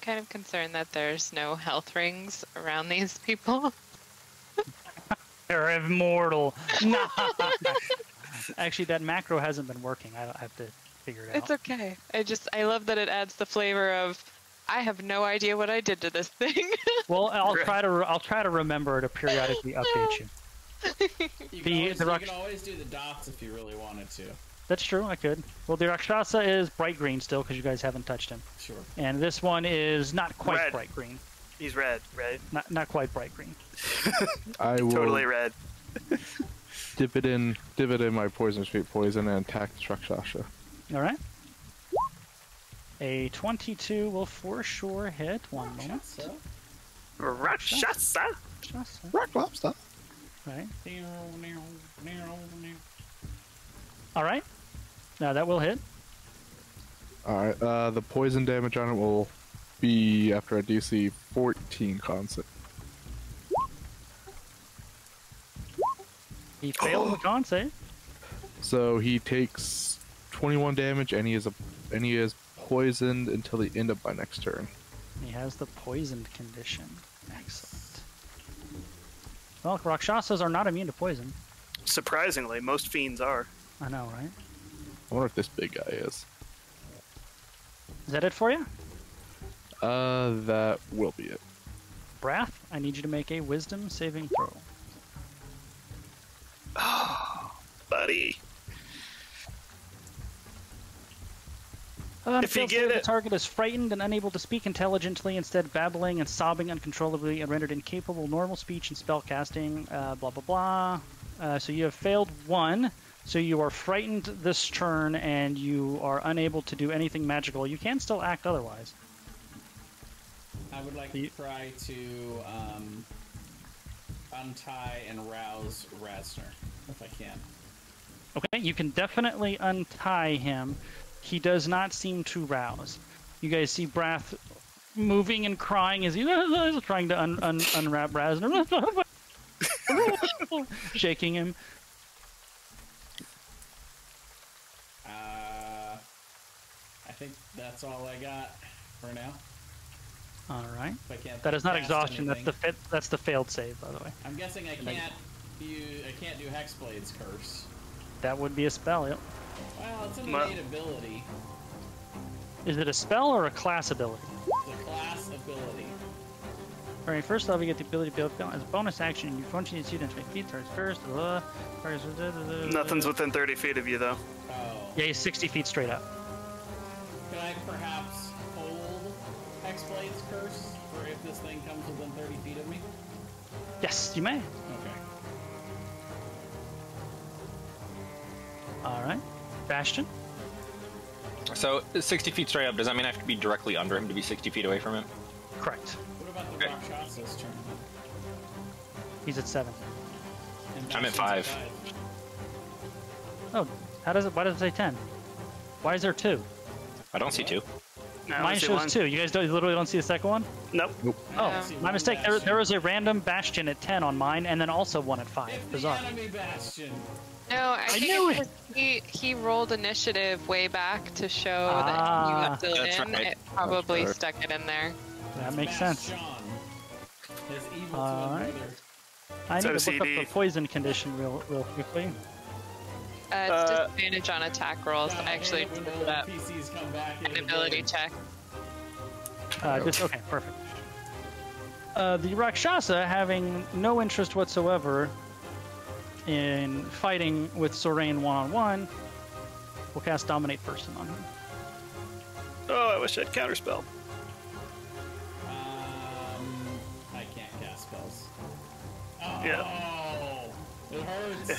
S3: kind of concerned that there's no health rings around these people.
S2: They're immortal. No. Actually, that macro hasn't been working. I have to figure it out.
S3: It's okay. I love that it adds the flavor of, I have no idea what I did to this thing.
S2: Well, I'll try to remember to periodically update you.
S4: You can always do the dots if you really wanted to.
S2: That's true. I could. Well, the Rakshasa is bright green still because you guys haven't touched him.
S4: Sure.
S2: And this one is not quite
S1: Red.
S2: bright green.
S1: He's red, right?
S2: Not quite bright green.
S7: I will
S1: Totally red.
S7: dip it in my poison sweet poison and attack the Rakshasa.
S2: All right. A 22 will for sure hit. One moment.
S1: Rakshasa.
S7: Rock lobster.
S2: Right. All right. Now that will hit.
S7: Alright, the poison damage on it will be after a DC 14 con save.
S2: He failed the con save.
S7: So he takes 21 damage and he is poisoned until the end of my next turn.
S2: He has the poisoned condition. Excellent. Well, Rakshasas are not immune to poison.
S1: Surprisingly, most fiends are.
S2: I know, right?
S7: I wonder if this big guy is.
S2: Is that it for you?
S7: That will be it.
S2: Brath, I need you to make a wisdom saving throw.
S1: Oh, buddy.
S2: If you get it, the target is frightened and unable to speak intelligently, instead babbling and sobbing uncontrollably, and rendered incapable of normal speech and spell casting. Blah blah blah. So you have failed one. So you are frightened this turn, and you are unable to do anything magical. You can still act otherwise.
S4: I would like to try to untie and rouse Rasner, if I can.
S2: Okay, you can definitely untie him. He does not seem to rouse. You guys see Brath moving and crying as he's trying to unwrap Rasner. Shaking him.
S4: I think that's all I got for now.
S2: All right.
S4: If I
S2: That is not
S4: cast
S2: exhaustion.
S4: anything.
S2: That's the failed save, by the way.
S4: I'm guessing I can't do Hexblade's curse.
S2: That would be a spell. Yep.
S4: Well, it's an innate ability.
S2: Is it a spell or a class ability?
S4: It's a class ability.
S2: Alright, first off, you get the ability to build as a bonus action. You function to 20 feet, starts first.
S1: Nothing's within 30 feet of you, though.
S4: Oh.
S2: Yeah, he's 60 feet straight up.
S4: Can I perhaps hold Hexblade's curse for if this thing comes within 30 feet of me?
S2: Yes, you may.
S4: Okay.
S2: Alright. Bastion?
S5: So 60 feet straight up. Does that mean I have to be directly under him to be 60 feet away from him?
S2: Correct.
S4: What about the
S5: Okay.
S4: Rakshasa's turn?
S2: He's at 7.
S4: And
S5: I'm at
S4: Bastion's
S5: 5.
S2: Oh, why does it say 10? Why is there 2?
S5: I don't see 2.
S1: No, I
S2: Mine
S1: see
S2: shows
S1: one.
S2: 2. You guys literally don't see the second one?
S1: Nope.
S2: Oh,
S4: I see
S2: my
S4: one
S2: mistake.
S4: Bastion.
S2: There was a random Bastion at 10 on mine, and then also one at 5.
S4: It's the
S2: Bizarre.
S4: enemy Bastion.
S3: No, I think
S2: knew
S3: it's 'cause he rolled initiative way back to show that
S2: Ah.
S3: you left it
S5: That's
S3: in.
S5: right.
S3: It probably
S7: That's
S3: stuck it in there.
S2: That
S4: It's
S2: makes sense.
S4: Bastion, his evil
S2: Alright.
S4: twin brother.
S2: I need to look up
S1: OCD.
S2: the poison condition real quickly.
S3: It's disadvantage on attack rolls.
S4: God,
S3: I actually
S4: hate it when
S3: did
S4: old
S3: that
S4: PCs come back
S3: an
S4: into
S3: ability
S4: game.
S3: check.
S2: Okay, perfect. The Rakshasa, having no interest whatsoever in fighting with Sorain one-on-one, will cast Dominate Person on him.
S1: Oh, I wish I had counterspell.
S4: I can't cast spells. Oh,
S1: Yeah.
S4: it hurts. It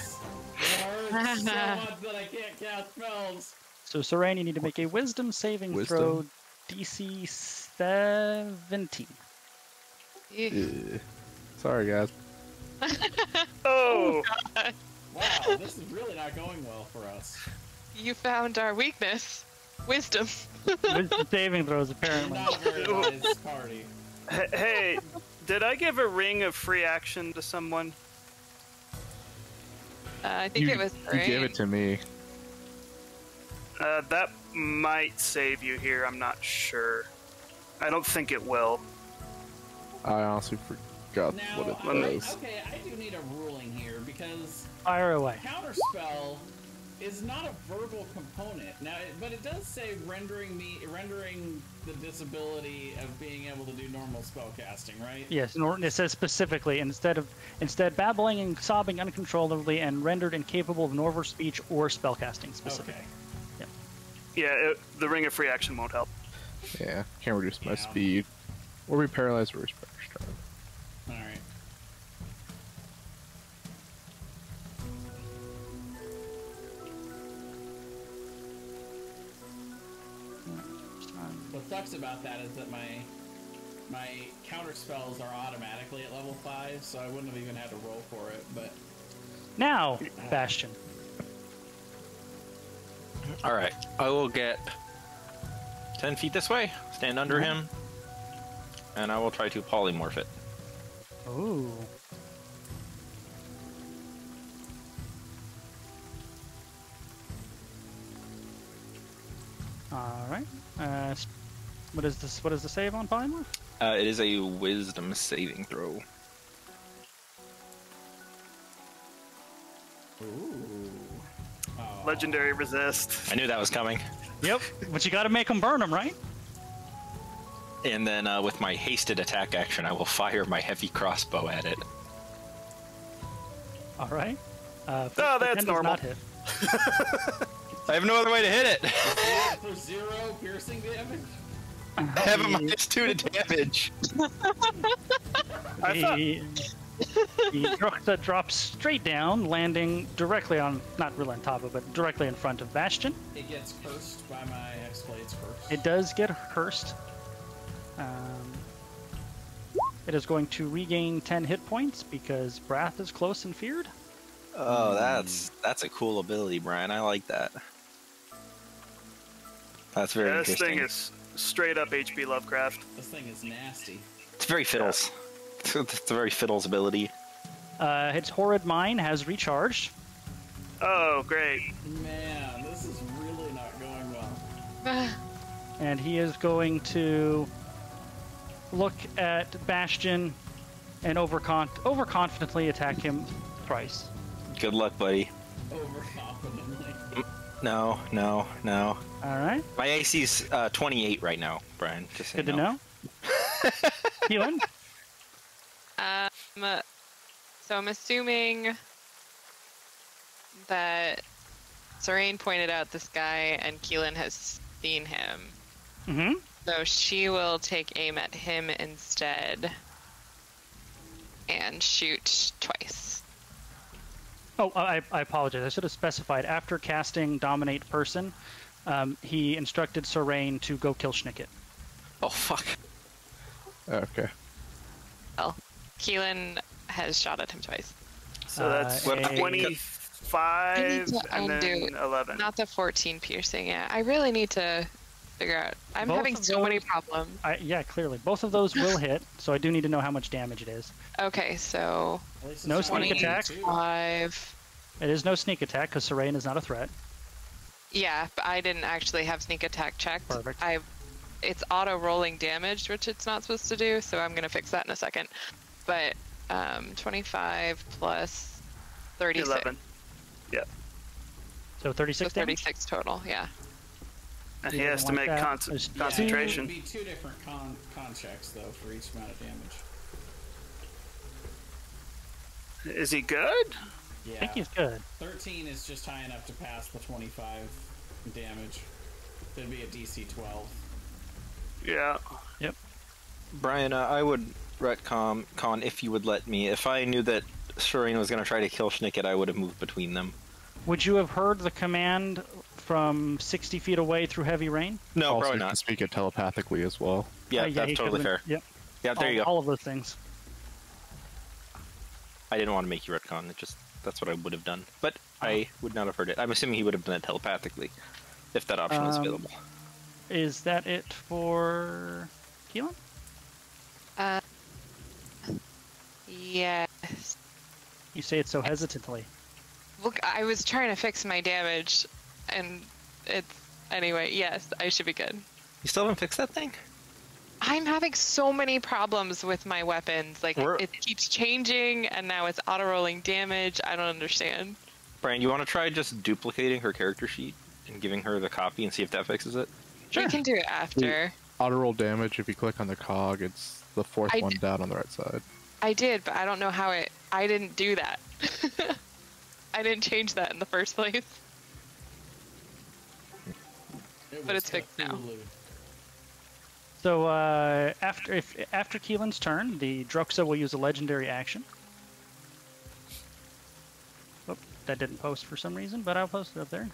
S4: hurts so much that I can't cast spells.
S2: So Sorain, you need to make a Wisdom saving
S7: Wisdom?
S2: throw, DC 17.
S3: Eek.
S7: Sorry, guys.
S1: Oh,
S4: Wow, this is really not going well for us.
S3: You found our weakness. Wisdom.
S2: Wisdom saving throws, apparently.
S4: Not a very wise party.
S1: hey, did I give a ring of free action to someone?
S3: I think it was
S7: You gave
S3: Rain.
S7: it to me.
S1: That might save you here. I'm not sure. I don't think it will.
S7: I honestly forgot
S4: Now,
S7: what it
S1: Let me-
S7: was.
S4: okay, I do need a ruling here because
S2: Fire away.
S4: counterspell is not a verbal component. Now, but it does say rendering the disability of being able to do normal spell casting, right?
S2: Yes, it says specifically, instead babbling and sobbing uncontrollably and rendered incapable of normal speech or spellcasting specifically.
S4: Okay.
S1: Yeah, the ring of free action won't help.
S7: Yeah, can't reduce my
S4: Yeah.
S7: speed. Or be paralyzed or respect strike.
S4: All right. What sucks about that is that my counter spells are automatically at level 5, so I wouldn't have even had to roll for it. But
S2: Now, Bastion.
S5: All right, I will get 10 feet this way, stand under him, and I will try to polymorph it.
S2: Ooh. All right. What is this? What is the save on polymorph?
S5: It is a wisdom saving throw.
S1: Legendary resist.
S5: I knew that was coming.
S2: Yep. But you got to make them burn them, right?
S5: And then with my hasted attack action, I will fire my heavy crossbow at it.
S2: All right.
S1: that's
S2: Pretend does
S1: normal.
S2: Not hit.
S5: I have no other way to hit it.
S4: for 0 piercing damage.
S5: I have a -2 to damage.
S1: I thought-
S2: The drops straight down, landing directly on, not really on top of it, directly in front of Bastion.
S4: It gets cursed by my Hexblade's curse.
S2: It does get cursed. It is going to regain 10 hit points because Wrath is close and feared.
S5: Oh, that's a cool ability, Brian. I like that. That's very
S1: Yeah, this
S5: interesting.
S1: thing is straight up HP Lovecraft.
S4: This thing is nasty.
S5: It's very Fiddles. It's a very Fiddles ability.
S2: Its Horrid Mine has recharged.
S1: Oh, great.
S4: Man, this is really not going well.
S2: And he is going to look at Bastion and overconfidently attack him twice.
S5: Good luck, buddy.
S4: Overconfidently.
S5: No.
S2: All right.
S5: My AC's 28 right now, Brian. Just so
S2: Good to
S5: you
S2: know. Healing.
S3: So I'm assuming that Serene pointed out this guy and Keelan has seen him.
S2: Mm-hmm.
S3: So she will take aim at him instead and shoot twice.
S2: Oh, I apologize. I should have specified. After casting Dominate Person, he instructed Serene to go kill Schnicket.
S5: Oh, fuck.
S7: Okay.
S3: Well, Keelan has shot at him twice.
S1: So that's 25 and then 11.
S3: Not the 14 piercing, yeah. I really need to figure out. I'm having so many problems.
S2: Yeah, clearly. Both of those will hit, so I do need to know how much damage it is.
S3: Okay, so...
S2: No sneak attack.
S3: 5.
S2: It is no sneak attack, because Serene is not a threat.
S3: Yeah, but I didn't actually have sneak attack checked.
S2: Perfect.
S3: It's auto-rolling damage, which it's not supposed to do, so I'm going to fix that in a second. But 25 plus 36.
S1: 11. Yeah.
S2: So 36
S3: So 36 total, yeah.
S1: And he has to make concentration.
S4: It would be 2 different con checks, though, for each amount of damage.
S1: Is he good?
S4: Yeah.
S2: I think he's good.
S4: 13 is just high enough to pass the 25 damage. It'd be a DC 12.
S1: Yeah.
S2: Yep.
S5: Brian, I would retcon if you would let me. If I knew that Serene was going to try to kill Schnicket, I would have moved between them.
S2: Would you have heard the command from 60 feet away through heavy rain?
S5: No,
S7: Also,
S5: probably
S7: you can
S5: not.
S7: speak it telepathically as well.
S5: Yeah,
S2: he
S5: that's totally fair.
S2: Yep.
S5: Yeah, there you go.
S2: All of those things.
S5: I didn't want to make you retcon. That's what I would have done. But I would not have heard it. I'm assuming he would have done it telepathically, if that option was available.
S2: Is that it for Keelan?
S3: Yes.
S2: You say it so hesitantly.
S3: Look, I was trying to fix my damage, and it's... Anyway, yes, I should be good.
S5: You still haven't fixed that thing?
S3: I'm having so many problems with my weapons. Like, it keeps changing, and now it's auto-rolling damage. I don't understand.
S5: Brian, you want to try just duplicating her character sheet and giving her the copy and see if that fixes it?
S3: Sure. We can do it after.
S7: Auto-roll damage, if you click on the cog, it's the fourth one down on the right side.
S3: I did, but I don't know how it... I didn't do that. I didn't change that in the first place. But it's fixed now.
S2: So after Keelan's turn, the Druxa will use a legendary action. Oh, that didn't post for some reason, but I'll post it up there.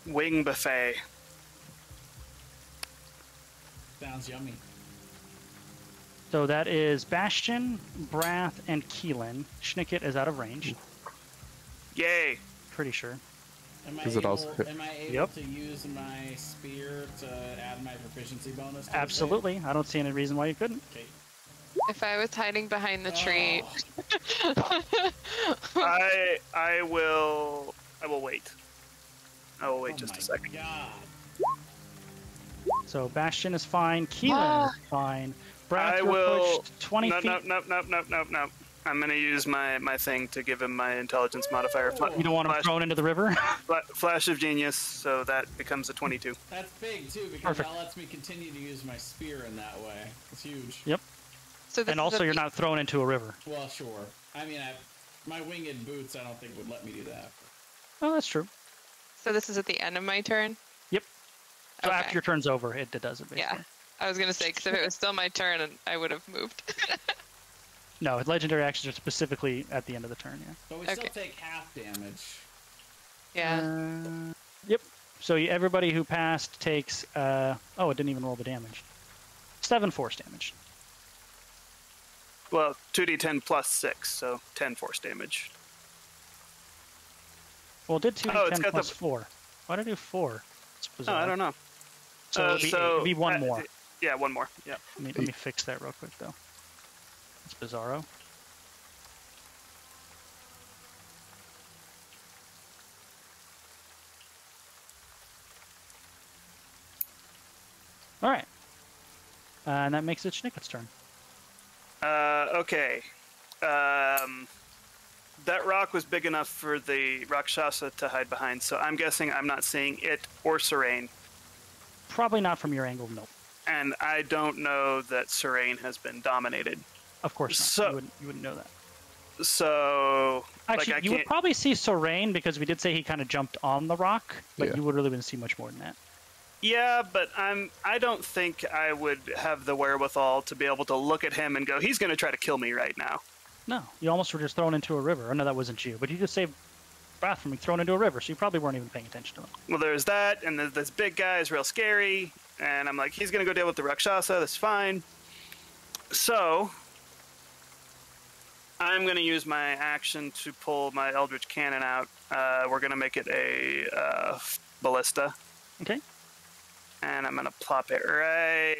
S1: Wing buffet.
S4: Sounds yummy.
S2: So that is Bastion, Brath, and Keelan. Schnicket is out of range.
S1: Yay!
S2: Pretty sure.
S4: Am I
S7: Does it also hit?
S4: am I able to use my spear to add my proficiency bonus? To
S2: Absolutely. I don't see any reason why you couldn't.
S4: Okay.
S3: If I was hiding behind the tree...
S1: I will wait. I will wait just a second.
S4: God.
S2: So Bastion is fine. Keelan is fine. Brath,
S1: I
S2: you're
S1: will...
S2: pushed 20 feet.
S1: No. I'm going to use my thing to give him my intelligence modifier.
S2: You don't want him thrown into the river?
S1: Flash of Genius, so that becomes a 22.
S4: That's big, too, because that lets me continue to use my spear in that way. It's huge.
S2: Yep.
S3: So
S2: and also, you're not thrown into a river.
S4: Well, sure. I mean, my winged boots, I don't think would let me do that.
S2: Oh, that's true.
S3: So this is at the end of my turn?
S2: Yep. So
S3: Okay.
S2: after your turn's over, it does it, basically.
S3: Yeah. I was going to say, because if it was still my turn, I would have moved.
S2: No, legendary actions are specifically at the end of the turn, yeah.
S4: But we still take half damage.
S3: Yeah.
S2: Yep. So everybody who passed takes... oh, it didn't even roll the damage. 7 force damage.
S1: Well, 2d10 plus 6, so 10 force damage.
S2: Well, it did 2d10 plus 4. Why did I do 4? It's bizarre.
S1: Oh, I don't know.
S2: So it'd be one more.
S1: Yeah, one more. Yeah.
S2: Let me fix that real quick, though. It's bizarro. All right. And that makes it Schnicket's turn.
S1: Okay. That rock was big enough for the Rakshasa to hide behind, so I'm guessing I'm not seeing it or Serene.
S2: Probably not from your angle, nope.
S1: and I don't know that Serene has been dominated.
S2: Of course not.
S1: So,
S2: you wouldn't know that.
S1: So,
S2: Actually, you would probably see Serene because we did say he kind of jumped on the rock, but you would really wouldn't see much more than that.
S1: Yeah, but I don't think I would have the wherewithal to be able to look at him and go, he's going to try to kill me right now.
S2: No, you almost were just thrown into a river. I know that wasn't you, but you just saved Wrath from being thrown into a river, so you probably weren't even paying attention to him.
S1: Well, there's that, and this big guy is real scary, and I'm like, he's going to go deal with the Rakshasa, that's fine. So, I'm going to use my action to pull my Eldritch Cannon out. We're going to make it a ballista.
S2: Okay.
S1: And I'm going to plop it right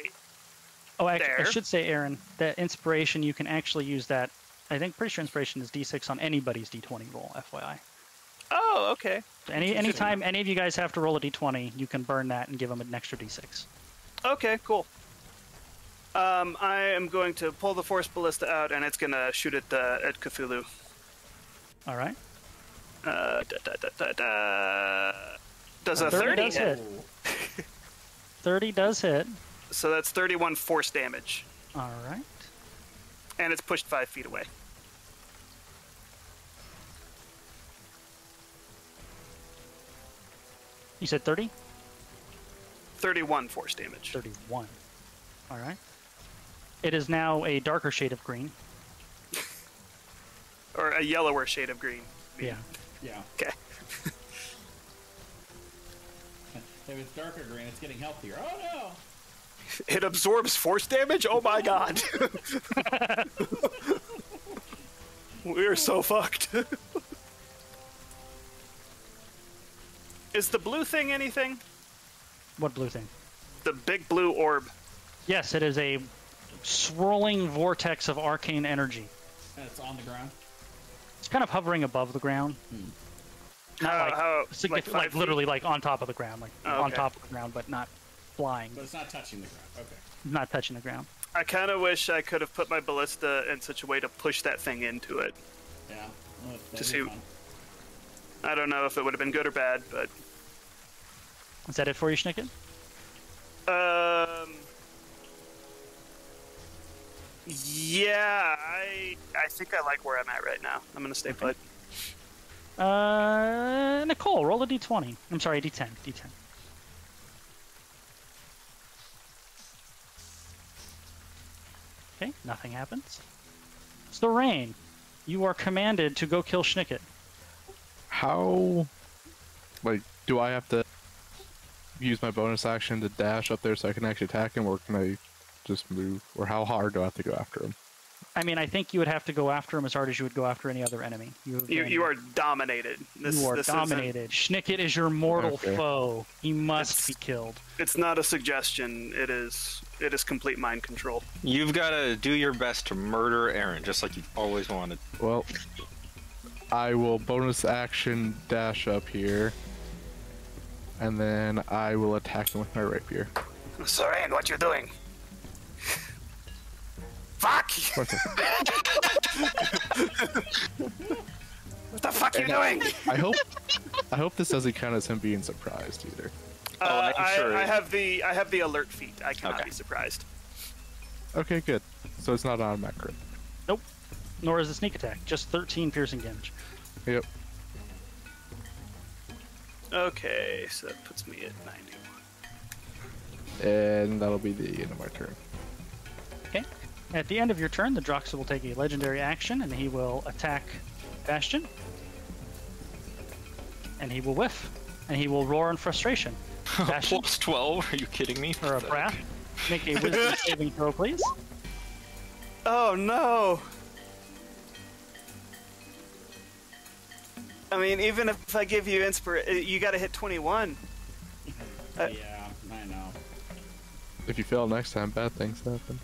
S1: there.
S2: I should say, Aaron, that inspiration, you can actually use that. I think pretty sure inspiration is D6 on anybody's D20 roll, FYI.
S1: Oh, okay.
S2: Anytime any of you guys have to roll a D20, you can burn that and give them an extra D6.
S1: Okay, cool. I am going to pull the Force Ballista out, and it's going to shoot at Cthulhu.
S2: All right.
S1: Does a 30 hit?
S2: 30 does hit.
S1: So that's 31 force damage.
S2: All right.
S1: And it's pushed 5 feet away.
S2: You said 30?
S1: 31 force damage.
S2: 31. All right. It is now a darker shade of green.
S1: Or a yellower shade of green.
S2: Yeah.
S4: Yeah.
S1: Okay.
S4: If it's darker green, it's getting healthier. Oh no!
S1: It absorbs force damage? Oh my god. We're so fucked. Is the blue thing anything?
S2: What blue thing?
S1: The big blue orb.
S2: Yes, it is a swirling vortex of arcane energy.
S4: And it's on the ground?
S2: It's kind of hovering above the ground. Like literally like on top of the ground, on top of the ground, but not flying.
S4: But it's not touching the ground. Okay.
S2: Not touching the ground.
S1: I kind of wish I could have put my ballista in such a way to push that thing into it.
S4: Yeah. Well,
S1: to see. I don't know if it would have been good or bad, but.
S2: Is that it for you, Schnicken?
S1: Yeah, I think I like where I'm at right now. I'm gonna stay put.
S2: Nicole, roll a d20. I'm sorry, d10. D10. Okay, nothing happens. It's the rain. You are commanded to go kill Schnicket.
S7: How, do I have to use my bonus action to dash up there so I can actually attack him, or can I just move? Or how hard do I have to go after him?
S2: I mean, I think you would have to go after him as hard as you would go after any other enemy.
S1: You are dominated.
S2: You are dominated. Schnicket is your mortal foe. He must be killed.
S1: It's not a suggestion. It is complete mind control.
S5: You've got to do your best to murder Aaron, just like you've always wanted.
S7: Well, I will bonus action dash up here, and then I will attack him with my rapier.
S6: Serene, what you doing? Fuck! What the fuck you doing?
S7: I hope this doesn't count as him being surprised either.
S1: I have the alert feat. I cannot be surprised.
S7: Okay, good. So it's not automatic crit.
S2: Nope. Nor is the sneak attack. Just 13 piercing damage.
S7: Yep.
S1: Okay, so that puts me at 91.
S7: And that'll be the end of my turn.
S2: Okay. At the end of your turn, the Droxa will take a legendary action, and he will attack Bastion. And he will whiff. And he will roar in frustration. Bastion,
S5: Plus 12? Are you kidding me?
S2: or a Wrath. Make a wisdom saving throw, please.
S1: Oh no! I mean, even if I give you you gotta hit 21.
S4: Yeah, I know.
S7: If you fail next time, bad things happen.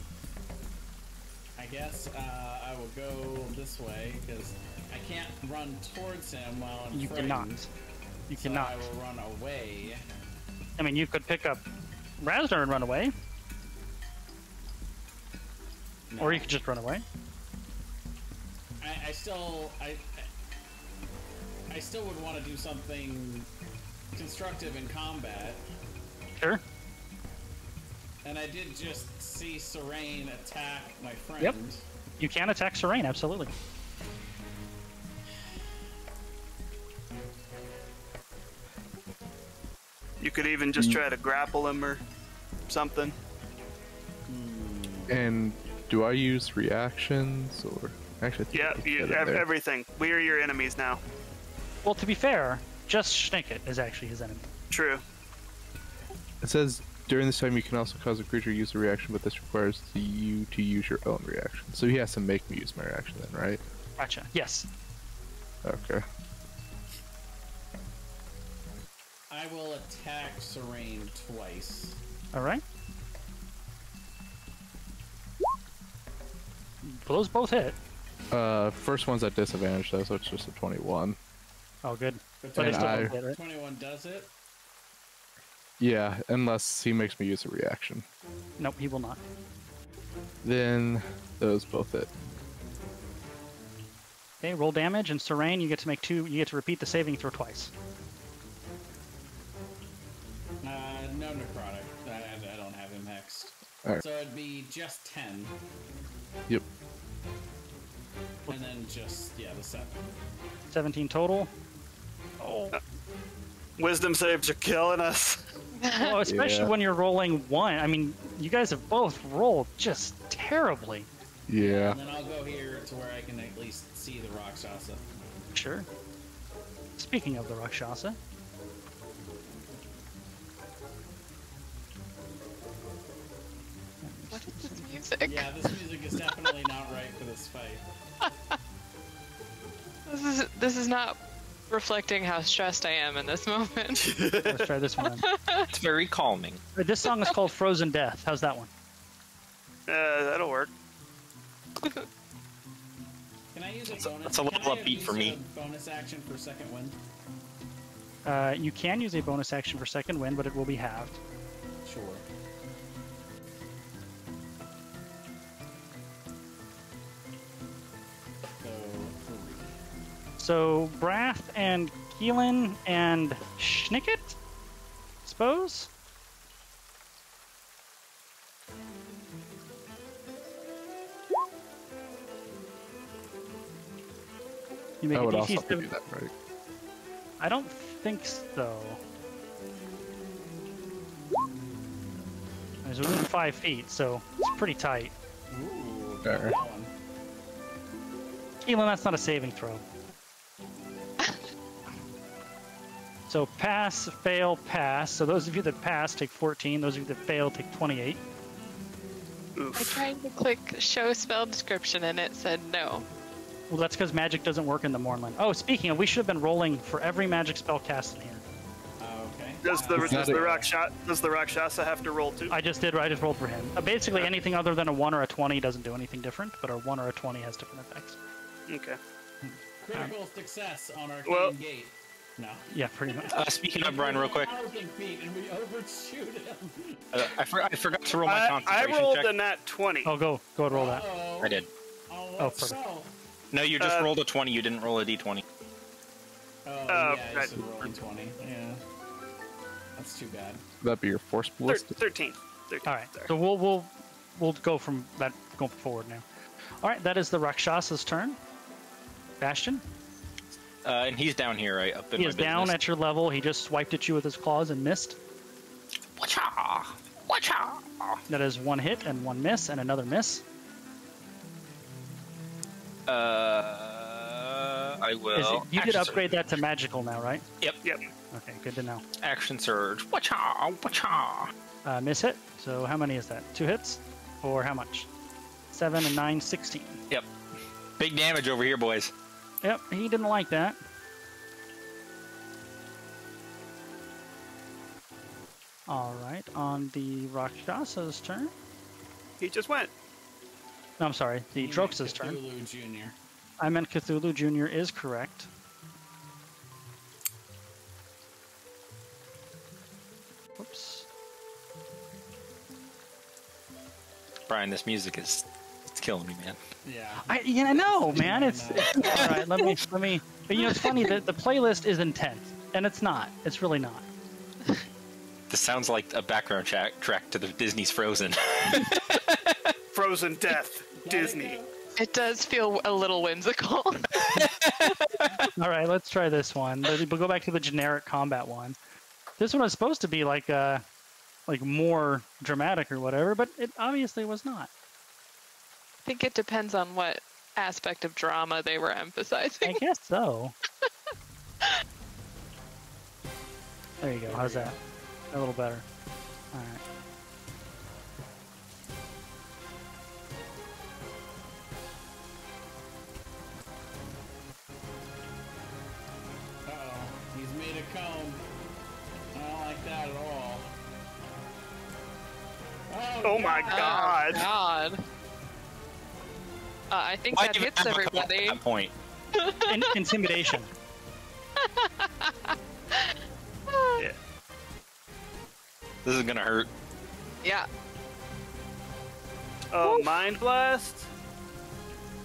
S4: I guess I will go this way because I can't run towards him while I'm
S2: You
S4: frightened.
S2: cannot. You
S4: So
S2: cannot.
S4: I will run away.
S2: I mean, you could pick up Razner and run away.
S4: No.
S2: Or you could just run away.
S4: I still would want to do something constructive in combat.
S2: Sure.
S4: And I did just see Serene attack my friend.
S2: Yep. You can attack Serene, absolutely.
S1: You could even just try to grapple him or something.
S7: And do I use reactions or actually?
S1: Yeah, everything. We are your enemies now.
S2: Well, to be fair, just Schnicket is actually his enemy.
S1: True.
S7: It says during this time you can also cause a creature to use a reaction, but this requires you to use your own reaction. So he has to make me use my reaction then, right?
S2: Gotcha. Yes.
S7: Okay.
S4: I will attack Serene twice.
S2: All right. Those both hit.
S7: First one's at disadvantage though, so it's just a 21.
S2: Oh, good.
S4: But
S2: But they still both hit, right?
S4: 21 does it?
S7: Yeah, unless he makes me use a reaction.
S2: Nope, he will not.
S7: Then those both hit.
S2: Okay, roll damage, and Serene, you get to make two. You get to repeat the saving throw twice.
S4: No necrotic. I don't have him hexed.
S7: Alright.
S4: So it'd be just 10.
S7: Yep.
S4: And then just, yeah, the 7.
S2: 17 total. Oh.
S1: Wisdom saves are killing us.
S2: Well, especially
S7: Yeah.
S2: when you're rolling one. I mean, you guys have both rolled just terribly.
S7: Yeah.
S4: And then I'll go here to where I can at least see the Rakshasa.
S2: Sure. Speaking of the Rakshasa.
S3: What is this music?
S4: Yeah, this music is definitely not right for this fight.
S3: This is not reflecting how stressed I am in this moment.
S2: Let's try this one.
S5: It's very calming.
S2: This song is called Frozen Death. How's that one?
S1: That'll work.
S4: Can I use a bonus?
S5: That's a little
S4: can I
S5: upbeat
S4: use
S5: for me.
S4: a bonus action for second wind?
S2: You can use a bonus action for second wind, but it will be halved.
S4: Sure.
S2: So, Brath and Keelan and Schnicket? Suppose? You make
S7: I
S2: a
S7: would
S2: DC
S7: also have to
S2: 7.
S7: do that, right?
S2: I don't think so. It's within 5 feet, so it's pretty tight.
S4: Ooh,
S7: Fair.
S4: that one.
S2: Keelan, that's not a saving throw. So pass, fail, pass. So those of you that pass take 14. Those of you that fail take 28.
S3: I tried to click show spell description and it said no.
S2: Well, that's because magic doesn't work in the Mournland. Oh, speaking of, we should have been rolling for every magic spell cast in here.
S4: Okay.
S1: Does the Rakshasa have to roll too?
S2: I just rolled for him. Basically, anything other than a 1 or a 20 doesn't do anything different, but a 1 or a 20 has different effects.
S1: Okay.
S4: Critical success on our
S1: Well-
S4: gate. No.
S2: Yeah, pretty much.
S5: Speaking of Brian, real quick,
S4: 1,000 feet and we overshoot him.
S5: I forgot to roll my
S1: I
S5: concentration
S1: rolled
S5: check.
S1: a nat 20.
S2: Oh, go and roll that.
S4: Uh-oh.
S5: I did.
S4: Oh,
S2: Oh,
S4: let's
S2: perfect.
S4: go.
S5: No, you just rolled a 20. You didn't roll a d20.
S4: Oh, yeah, I
S1: right.
S4: said rolling 20. Yeah. That's too bad.
S7: That'd be your force ballistic.
S1: 13. 13.
S2: All right,
S1: Sorry.
S2: so we'll go from that going forward now. All right, that is the Rakshasa's turn. Bastion,
S5: And he's down here, right? Up in
S2: he
S5: my
S2: is down
S5: business.
S2: at your level. He just swiped at you with his claws and missed.
S5: Wacha! Wacha!
S2: That is one hit and one miss and another miss.
S5: I will.
S2: You did
S5: action
S2: upgrade that to magical now, right?
S5: Yep.
S2: Okay, good to know.
S5: Action surge. Wacha! Wacha!
S2: Miss hit. So how many is that? 2 hits? Or how much? 7 and 9, 16.
S5: Yep. Big damage over here, boys.
S2: Yep, he didn't like that. All right, on the Rakshasa's turn.
S1: He just went.
S2: No, I'm sorry, the Drox's turn.
S4: Cthulhu Jr.
S2: I meant Cthulhu Jr. is correct. Whoops.
S5: Brian, this music is it's killing me, man.
S4: Yeah.
S2: I know, man. It's all right. Let me. But you know, it's funny that the playlist is intense, and it's not. It's really not.
S5: This sounds like a background track to the Disney's Frozen.
S1: Frozen death, Disney.
S3: It does feel a little whimsical.
S2: All right, let's try this one. We'll go back to the generic combat one. This one was supposed to be like more dramatic or whatever, but it obviously was not.
S3: I think it depends on what aspect of drama they were emphasizing.
S2: I guess so. There you go. How's that? A little better. All right.
S4: Uh-oh, he's made a cone. I don't like that at all.
S1: Oh my god.
S3: Oh, God. I think
S5: Why
S3: that
S5: even
S3: hits
S5: have a cone
S3: everybody.
S5: at that point?
S2: Intimidation.
S1: Yeah.
S5: This is gonna hurt.
S3: Yeah.
S1: Oh,
S3: Woof.
S1: Mind Blast?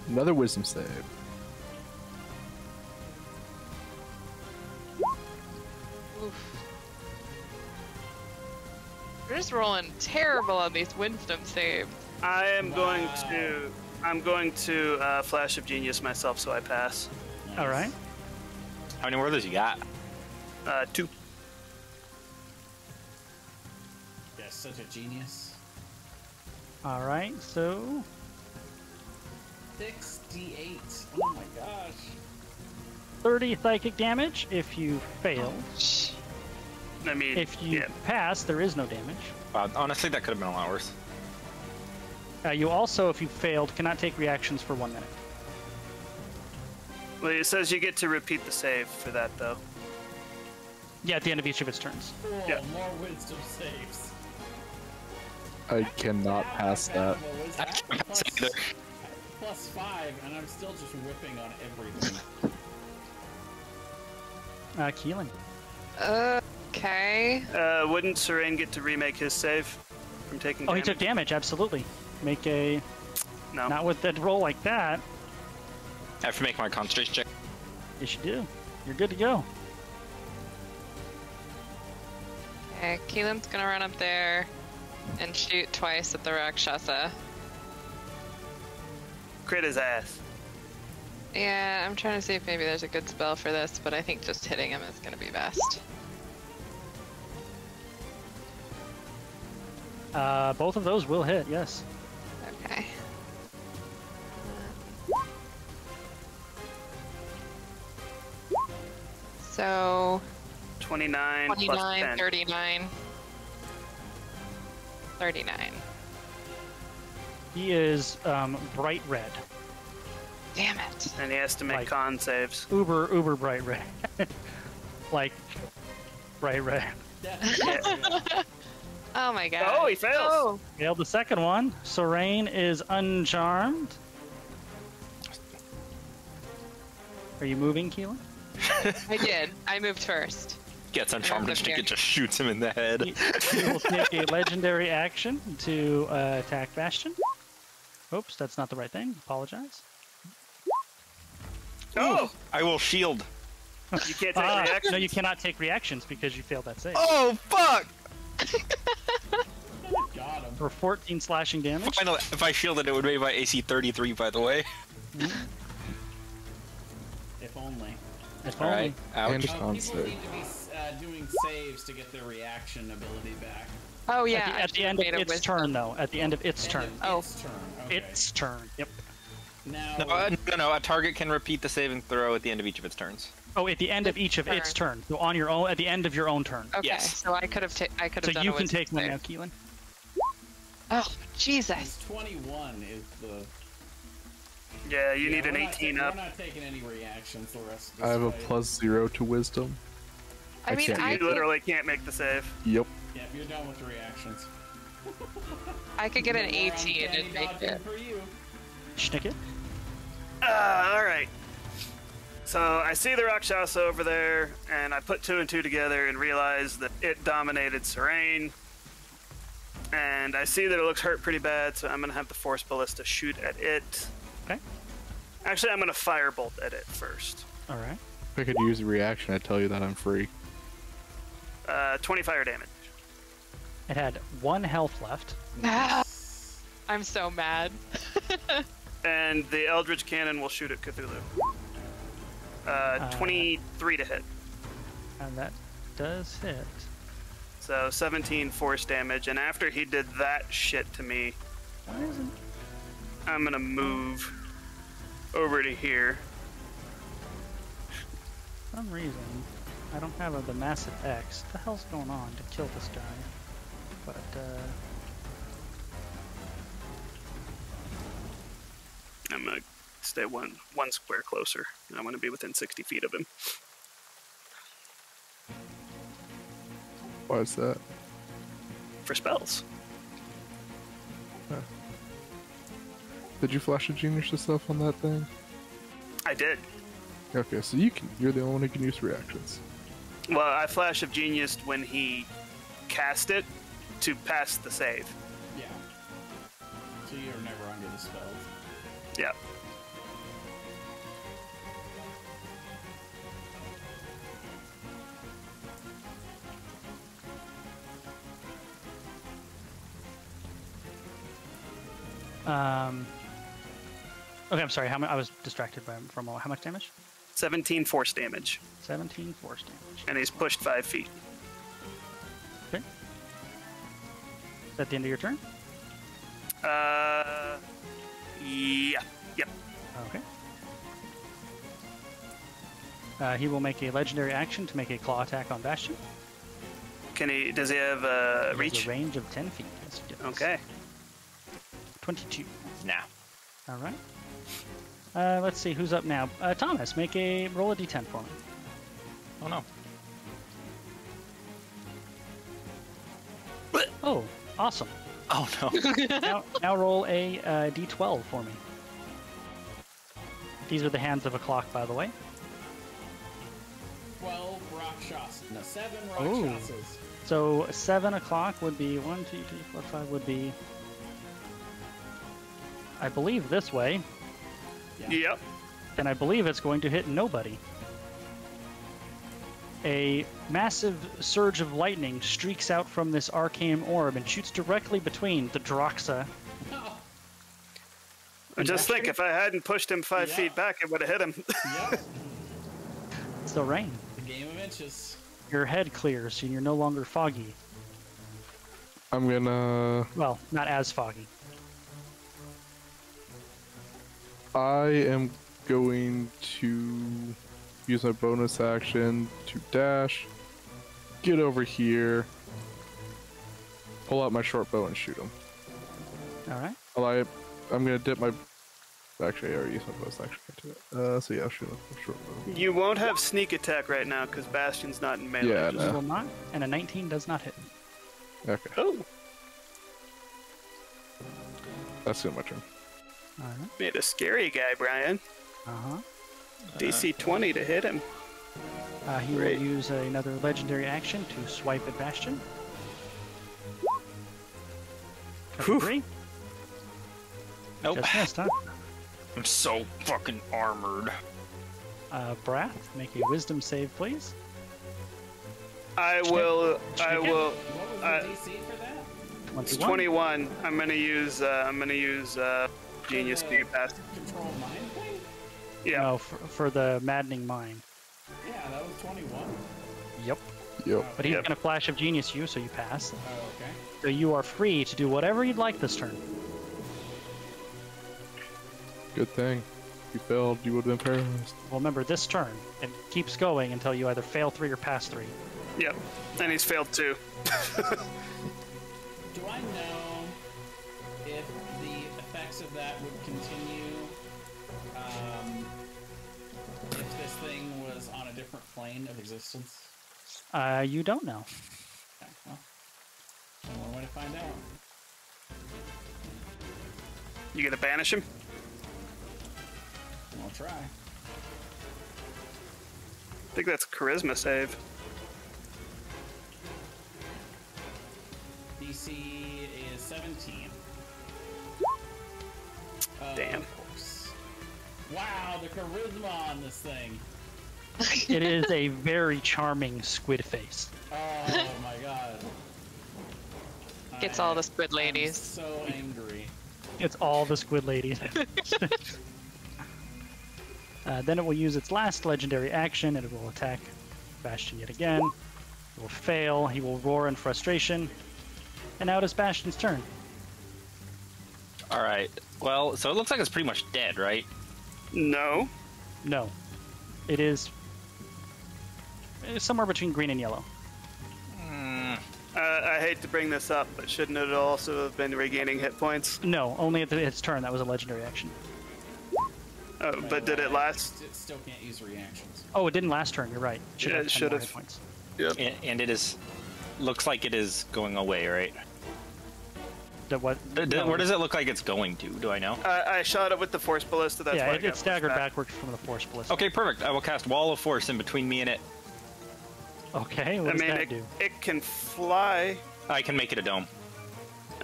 S7: Another wisdom save.
S3: Oof. We're just rolling terrible on these wisdom saves.
S1: I'm going to Flash of Genius myself, so I pass.
S4: Nice.
S2: All right.
S5: How many Werthers you got?
S1: 2.
S4: Yeah, such a genius.
S2: All right. So
S4: 68. Oh my gosh.
S2: 30 psychic damage if you fail.
S1: I mean,
S2: If you
S1: yeah.
S2: pass, there is no damage.
S5: Honestly, that could have been a lot worse.
S2: You also, if you failed, cannot take reactions for 1 minute.
S1: Well, it says you get to repeat the save for that, though.
S2: Yeah, at the end of each of its turns.
S4: Cool,
S1: Yeah.
S4: more wisdom saves.
S7: I cannot pass that.
S5: I can't pass it either.
S4: Plus 5, and I'm still just whipping on everything.
S2: Keelan.
S3: Okay.
S1: Wouldn't Serain get to remake his save from taking
S2: Oh, he
S1: damage?
S2: took damage. Absolutely. Make a.
S1: No.
S2: Not with that roll like that.
S5: I have to make my concentration check.
S2: Yes, you do. You're good to go.
S3: Okay, Keelan's gonna run up there and shoot twice at the Rakshasa.
S1: Crit his ass.
S3: Yeah, I'm trying to see if maybe there's a good spell for this, but I think just hitting him is gonna be best.
S2: Both of those will hit, yes.
S3: Okay. So
S1: 29 plus
S3: 29,
S1: 10.
S3: 39. 39.
S2: He is bright red.
S3: Damn it.
S1: And he has to make
S2: Like-
S1: con saves.
S2: Uber bright red. Like, bright red.
S3: Oh my god.
S1: Oh, he fails.
S3: Oh.
S2: Failed the second one. Serain is uncharmed. Are you moving, Keelan?
S3: I did. I moved first.
S5: Gets uncharmed and
S3: Here.
S5: it just shoots him in the head.
S2: He will take a legendary action to attack Bastion. Oops, that's not the right thing. Apologize.
S1: Oh!
S5: I will shield.
S1: You can't take reactions?
S2: No, you cannot take reactions because you failed that save.
S5: Oh, fuck!
S4: Got him.
S2: For 14 slashing damage.
S5: Finally, if I shielded, it would make my AC 33, by the way.
S4: If only.
S2: If
S5: Alright.
S2: only.
S7: And
S5: Ouch.
S7: con
S4: People
S7: save.
S4: need to be doing saves to get their reaction ability back.
S3: Oh yeah.
S2: At the end of its turn, though. At the end of its turn.
S3: Oh.
S4: Its turn. Okay.
S2: Its turn. Yep.
S4: Now,
S5: No, a target can repeat the saving throw at the end of each of its turns.
S2: Oh, at the end of each of its turn. So on your own, at the end of your own turn.
S3: Okay,
S5: Yes.
S3: so I could have
S2: So
S3: done
S2: you
S3: a
S2: can
S3: wisdom
S2: take one
S3: save.
S2: now, Keelan.
S3: Oh, Jesus.
S4: it's 21 is the.
S1: Yeah, you need
S4: Yeah,
S1: an
S4: we're not
S1: 18
S4: ta-
S1: up.
S4: We're not taking any reactions the rest of this
S7: I have a
S4: fight.
S7: +0 to wisdom.
S3: I mean,
S7: can't
S3: I
S1: You
S3: could,
S1: literally can't make the save.
S7: Yep.
S4: Yeah, if you're done with the reactions.
S3: I could get an
S4: No more
S3: 18
S4: uncanny
S3: and make
S4: dodging
S3: it.
S4: for you.
S2: Schnick it.
S1: Alright. So I see the Rakshasa over there, and I put 2 and 2 together and realize that it dominated Serain. And I see that it looks hurt pretty bad, so I'm going to have the Force Ballista shoot at it.
S2: Okay.
S1: Actually, I'm going to Firebolt at it first.
S2: All right.
S7: If I could use a reaction, I'd tell you that I'm free.
S1: 20 fire damage.
S2: It had 1 health left.
S3: I'm so mad.
S1: And the Eldritch Cannon will shoot at Cthulhu. 23 to hit.
S2: And that does hit.
S1: So 17 force damage. And after he did that shit to me, I'm gonna move over to here.
S2: For some reason, I don't have the massive X. What the hell's going on to kill this guy? But,
S1: I'm gonna stay one square closer. I'm gonna be within 60 feet of him.
S7: Why is that?
S1: For spells.
S7: Huh. Did you flash a genius yourself on that thing?
S1: I did.
S7: Okay, so you're the only one who can use reactions.
S1: Well, I Flash of Genius when he cast it to pass the save.
S4: Yeah. So you're never under the spell.
S1: Yeah.
S2: Okay, I'm sorry. I was distracted from how much damage?
S1: 17 force damage.
S2: 17 force damage.
S1: And he's pushed 5 feet.
S2: Okay. Is that the end of your turn?
S1: Yeah. Yep.
S2: Okay. He will make a legendary action to make a claw attack on Bastion.
S1: Does he have reach?
S2: He has a range of 10 feet. Yes, he does.
S1: Okay.
S2: 22.
S5: Nah.
S2: All right. Let's see who's up now. Thomas, roll a d10 for me.
S5: Oh no.
S2: Oh, awesome.
S5: Oh no.
S2: now roll a d12 for me. These are the hands of a clock, by the way.
S4: 12 Rakshas. No, 7
S2: Ooh.
S4: Rakshasas.
S2: So 7 o'clock would be 1, 2, 3, 4, 5 would be, I believe, this way.
S4: Yeah.
S1: Yep.
S2: And I believe it's going to hit nobody. A massive surge of lightning streaks out from this arcane orb and shoots directly between the Droxa.
S1: Just think, if I hadn't pushed him 5 feet back, it would have hit him.
S4: Yep.
S2: It's the rain.
S4: The game of inches.
S2: Your head clears and you're no longer foggy.
S7: I'm gonna...
S2: Well, not as foggy.
S7: I am going to use my bonus action to dash, get over here, pull out my short bow and shoot him.
S2: Alright.
S7: I'm gonna dip my... Actually, I already used my bonus action to it. So yeah, I'll shoot him with a short bow.
S1: You won't have sneak attack right now because Bastion's not in melee.
S7: Yeah,
S2: You
S7: no.
S2: will not, and a 19 does not hit.
S7: Okay,
S1: Oh,
S7: that's good, my turn.
S2: Alright.
S1: made a scary guy, Brian.
S2: Uh-huh.
S1: DC 20 to hit him.
S2: He will
S1: Great.
S2: use another legendary action to swipe at Bastion.
S1: Whew.
S2: 3.
S5: Nope.
S2: Just missed, huh?
S5: I'm so fucking armored.
S2: Brath, make a wisdom save, please.
S1: I will.
S2: Check it.
S4: What was the DC for that?
S1: It's
S2: 21.
S1: 21. I'm gonna use Genius
S4: For
S1: to
S4: the
S1: pass.
S4: Control mind thing?
S1: Yeah.
S2: No, for the Maddening Mind.
S4: Yeah, that was 21.
S2: Yep.
S7: Yep.
S2: But he's
S1: Yep.
S2: going to Flash of Genius you, so you pass.
S4: Oh, okay.
S2: So you are free to do whatever you'd like this turn.
S7: Good thing. If you failed, you would have been paralyzed.
S2: Well, remember, this turn, it keeps going until you either fail 3 or pass 3.
S1: Yep. And he's failed 2.
S4: Do I know if the effects of that would continue if this thing was on a different plane of existence?
S2: You don't know.
S4: Okay, well, one way to find out.
S1: You gonna banish him?
S4: I'll try.
S1: I think that's a charisma save.
S4: DC is 17.
S1: Damn.
S4: Of course. Wow, the charisma on this thing.
S2: It is a very charming squid face.
S4: Oh my god.
S3: Gets all the squid ladies.
S4: I'm so angry.
S2: It's all the squid ladies. Then it will use its last legendary action, and it will attack Bastion yet again. It will fail. He will roar in frustration. And now it is Bastion's turn.
S5: All right. Well, so it looks like it's pretty much dead, right?
S1: No.
S2: No. It is somewhere between green and yellow.
S1: I hate to bring this up, but shouldn't it also have been regaining hit points?
S2: No, only at its turn. That was a legendary action.
S1: Oh, but did it last?
S4: It still can't use reactions.
S2: Oh, it didn't last turn. You're right.
S1: Yeah, it should have.
S2: Hit points.
S1: Yep.
S5: And it is. Looks like it is going away, right?
S2: What?
S5: Where does it look like it's going to? Do I know?
S1: I shot it with the Force Ballista. That's
S2: yeah,
S1: why
S2: it staggered backwards from the Force Ballista.
S5: Okay, perfect. I will cast Wall of Force in between me and it.
S2: Okay, what does that do?
S1: It can fly.
S5: I can make it a dome.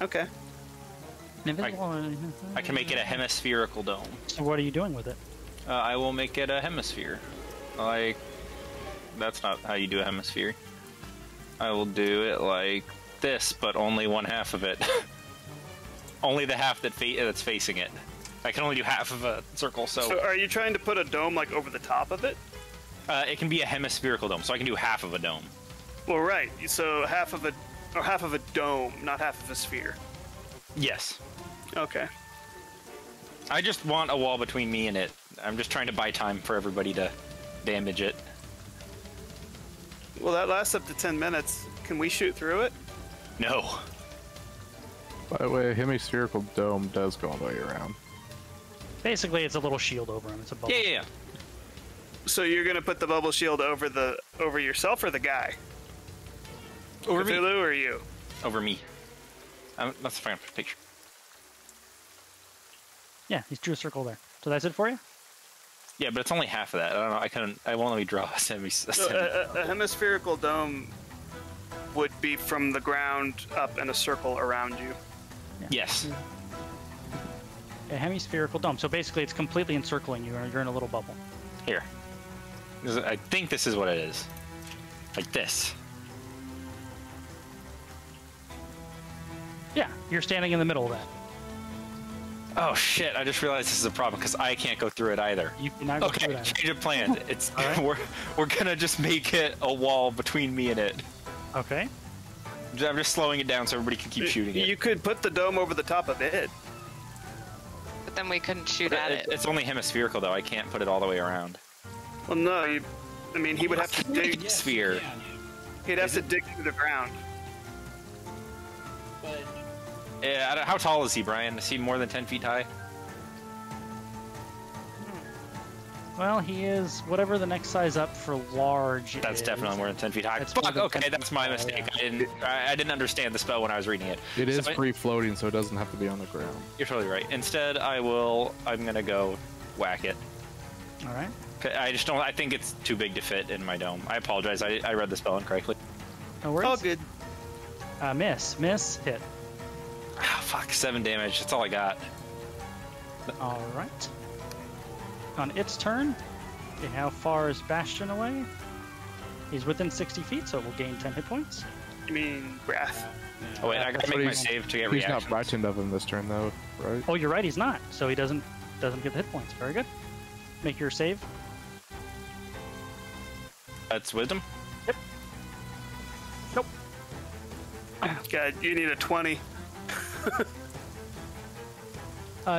S1: Okay.
S5: I can make it a hemispherical dome.
S2: So what are you doing with it?
S5: I will make it a hemisphere. Like, that's not how you do a hemisphere. I will do it like this, but only one half of it. Only the half that's facing it. I can only do half of a circle,
S1: So are you trying to put a dome like over the top of it?
S5: It can be a hemispherical dome, so I can do half of a dome.
S1: Well, right. So half of a dome, not half of a sphere.
S5: Yes.
S1: Okay.
S5: I just want a wall between me and it. I'm just trying to buy time for everybody to damage it.
S1: Well, that lasts up to 10 minutes. Can we shoot through it?
S5: No.
S7: By the way, a hemispherical dome does go all the way around.
S2: Basically, it's a little shield over him. It's a bubble.
S5: Yeah.
S1: So you're gonna put the bubble shield over yourself or the guy?
S5: Over me.
S1: Cthulhu or you?
S5: Over me. That's a fine picture.
S2: Yeah, he's drew a circle there. So that's it for you?
S5: Yeah, but it's only half of that. I don't know. I won't let me draw a
S1: A hemispherical dome would be from the ground up in a circle around you.
S2: Yeah.
S5: Yes.
S2: A hemispherical dome. So basically, it's completely encircling you. You're in a little bubble.
S5: Here. I think this is what it is. Like this.
S2: Yeah, you're standing in the middle of that.
S5: Oh shit! I just realized this is a problem because I can't go through it either.
S2: You cannot go through
S5: Okay,
S2: that.
S5: change of plan. It's
S2: Right.
S5: we're gonna just make it a wall between me and it.
S2: Okay.
S5: I'm just slowing it down so everybody can keep shooting it.
S1: You could put the dome over the top of it.
S3: But then we couldn't shoot
S5: But
S3: at it.
S5: It's only hemispherical though. I can't put it all the way around.
S1: Well, no. He would have to dig.
S4: Yes,
S5: Sphere.
S4: you can,
S1: He'd have to dig through the ground.
S4: but
S5: Yeah. How tall is he, Brian? Is he more than 10 feet high?
S2: Well, he is whatever the next size up for large
S5: That's
S2: is.
S5: definitely more than 10 feet high.
S2: That's more
S5: Fuck.
S2: than
S5: Okay,
S2: 10
S5: that's
S2: feet
S5: my
S2: tall,
S5: mistake.
S2: yeah.
S5: I didn't understand the spell when I was reading it.
S7: It is
S5: So
S7: free floating, so it doesn't have to be on the ground.
S5: You're totally right. Instead, I'm gonna go whack it.
S2: All right.
S5: I just don't. I think it's too big to fit in my dome. I apologize. I read the spell incorrectly.
S2: No worries.
S1: All good.
S2: Miss, hit.
S5: Ah, fuck. 7 damage. That's all I got.
S2: All right. On its turn, okay, how far is Bastion away? He's within 60 feet, so it will gain 10 hit points.
S1: You mean breath?
S5: Oh wait, I gotta
S7: But
S5: make my
S7: he's-
S5: save to get
S7: He's
S5: reactions.
S7: not frightened of him this turn, though, right?
S2: Oh, you're right. He's not. So he doesn't get the hit points. Very good. Make your save.
S5: That's wisdom.
S2: Nope.
S1: God, you need a 20.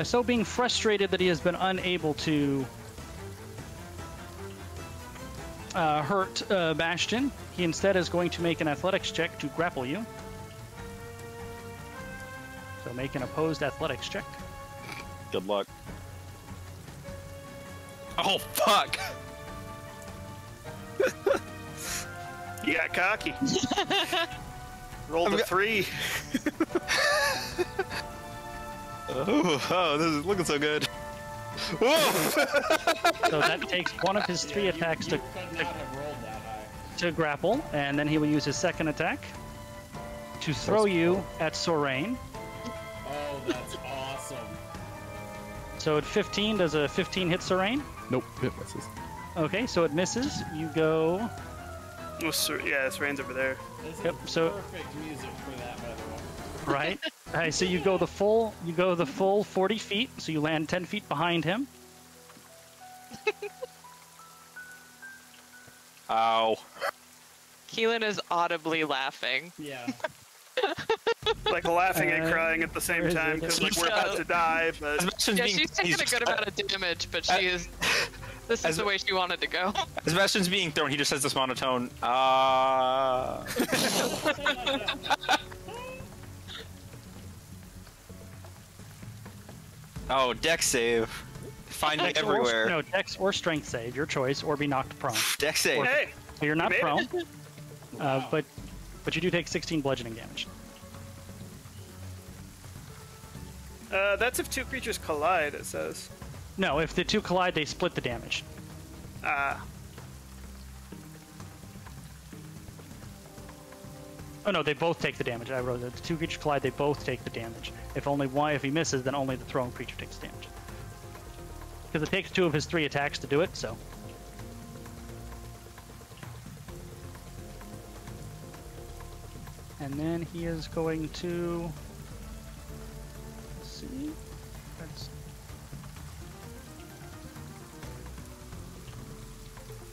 S2: So being frustrated that he has been unable to hurt Bastion, he instead is going to make an athletics check to grapple you. So make an opposed athletics check.
S5: Good luck. Oh fuck!
S1: You got cocky. Rolled a 3.
S5: Oh, this is looking so good. Whoa!
S2: So that takes one of his 3 attacks
S4: you could not have rolled that high.
S2: to grapple, and then he will use his second attack to throw you at Sorain.
S4: Oh, that's awesome.
S2: So at 15, does a 15 hit Sorain?
S7: Nope, it misses.
S2: Okay, so it misses. You go.
S1: Yeah, this rain's over there.
S4: This
S2: Yep,
S4: is
S2: so-
S4: perfect music for that, by the way.
S2: Right. So you go the full 40 feet. So you land 10 feet behind him.
S5: Ow.
S3: Keelan is audibly laughing.
S4: Yeah.
S1: Like laughing and crying at the same time because like we're about to die, but
S3: Yeah, she's taking a good amount of damage, but she is. This is the way she wanted to go.
S5: As Bastion's being thrown, he just says this monotone. Oh, dex save. Find me everywhere.
S2: No, dex or strength save, your choice, or be knocked prone.
S5: Dex save.
S1: hey,
S2: So you're not
S1: made
S2: prone, but you do take 16 bludgeoning damage.
S1: that's if two creatures collide. It says.
S2: No, if the two collide, they split the damage. Oh no, they both take the damage. I wrote that the two creatures collide, they both take the damage. If he misses, then only the thrown creature takes damage. Because it takes 2 of his 3 attacks to do it, so. And then he is going to. Let's see.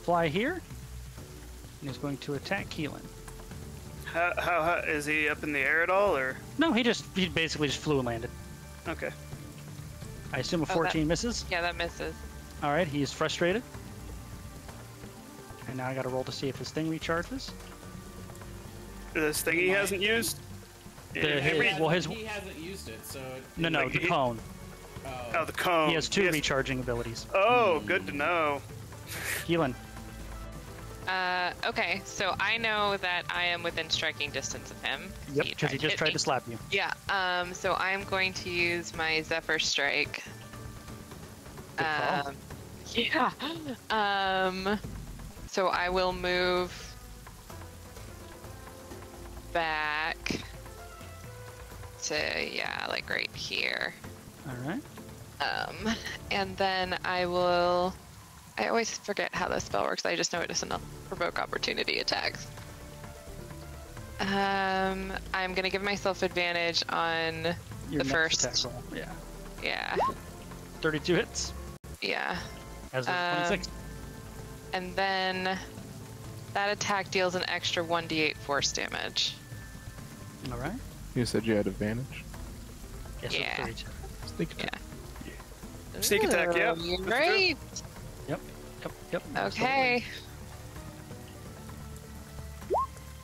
S2: Fly here. And he's going to attack Keelan.
S1: How is he up in the air at all, or?
S2: No, he basically just flew and landed.
S1: Okay.
S2: I assume a 14 misses.
S3: Yeah, that misses.
S2: All right, he's frustrated. And now I got to roll to see if his thing recharges.
S1: This thing he hasn't used.
S4: He hasn't used it, so.
S2: No, the cone.
S1: Oh, the cone.
S2: He has 2 recharging abilities.
S1: Oh, good to know.
S2: Keelan.
S3: Okay, so I know that I am within striking distance of him.
S2: Yep, because he just tried to slap you.
S3: Yeah, so I'm going to use my Zephyr Strike.
S2: Good call.
S3: Yeah. So I will move back to, like right here.
S2: All right.
S3: And then I always forget how this spell works. I just know it doesn't provoke opportunity attacks. I'm gonna give myself advantage on
S2: Your
S3: the
S2: next
S3: first.
S2: attack roll. Yeah.
S3: Yeah.
S2: 32 hits.
S3: Yeah.
S2: As of 26.
S3: And then that attack deals an extra 1d8 force damage.
S2: All right.
S7: You said you had advantage.
S2: Yes,
S3: Yeah.
S2: 32.
S7: Sneak attack.
S1: Sneak attack, yeah.
S3: You're
S1: that's
S3: right.
S2: Yep.
S3: Okay.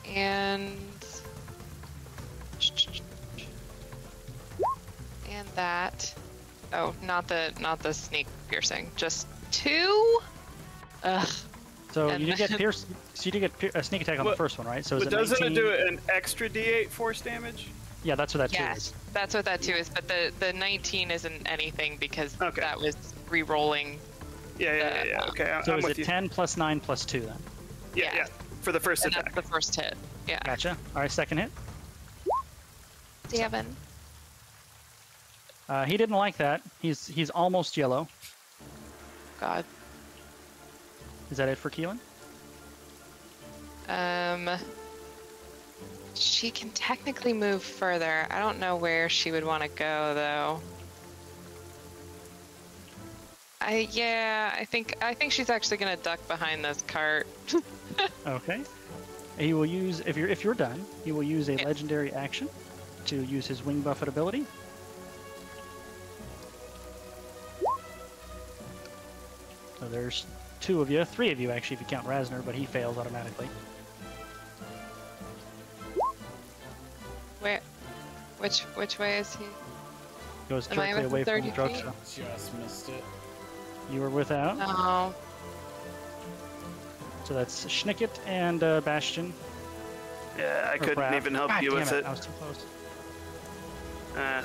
S3: And that. Oh, not the sneak piercing. Just 2. Ugh.
S2: So
S3: And
S2: you did get
S3: then-
S2: pierce. So you did get a sneak attack on the
S1: But-
S2: first one, right? So is
S1: But
S2: it
S1: doesn't
S2: 19?
S1: it do an extra D8 force damage?
S2: Yeah, that's what that 2
S3: Yes,
S2: is.
S3: that's what that 2 is. But the 19 isn't anything because
S1: Okay.
S3: that was re-rolling.
S1: Yeah. Okay,
S2: So
S1: I'm
S2: is
S1: with
S2: it
S1: you.
S2: 10 plus 9 plus 2 then?
S1: Yeah. For the first
S3: And
S1: attack.
S3: that's the first hit. Yeah.
S2: Gotcha. All right, second hit.
S3: 7.
S2: He didn't like that. He's almost yellow.
S3: God.
S2: Is that it for Keelan?
S3: She can technically move further. I don't know where she would want to go though. I think she's actually gonna duck behind this cart.
S2: Okay. He will use if you're done. He will use a legendary action to use his wing buffet ability. So there's 2 of you, 3 of you actually if you count Rasner, but he fails automatically.
S3: Where? Which way is he?
S2: Goes
S3: Am I
S2: directly away
S3: within
S2: from the
S3: 30
S2: drugstore.
S4: Just missed it.
S2: You were without.
S3: Oh.
S2: So that's Schnicket and Bastion.
S1: Yeah, I couldn't
S2: Raph.
S1: even help
S2: God
S1: you
S2: damn
S1: with it.
S2: I was too close.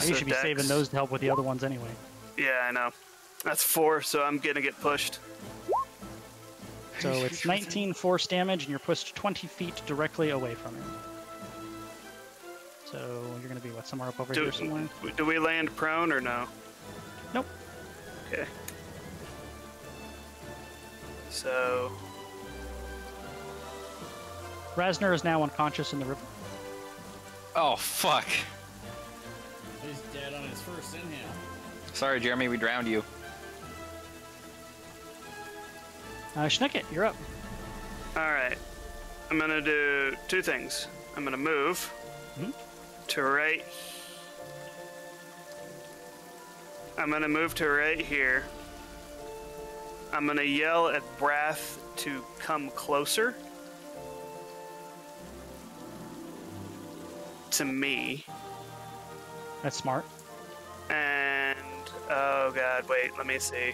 S1: So
S2: You should be
S1: Dex.
S2: saving those to help with the other ones anyway.
S1: Yeah, I know. That's 4, so I'm gonna get pushed.
S2: So it's 19 force damage, and you're pushed 20 feet directly away from him. So you're going to be, what, somewhere up over here somewhere?
S1: Do we land prone or no?
S2: Nope.
S1: Okay. So...
S2: Rasner is now unconscious in the river.
S5: Oh, fuck.
S4: first inhale.
S5: Sorry, Jeremy, we drowned you.
S2: Schnicket, you're up.
S1: All right. I'm gonna do two things. I'm gonna move to right. I'm gonna move to right here. I'm gonna yell at Brath to come closer to me.
S2: That's smart.
S1: And oh god, wait, let me see.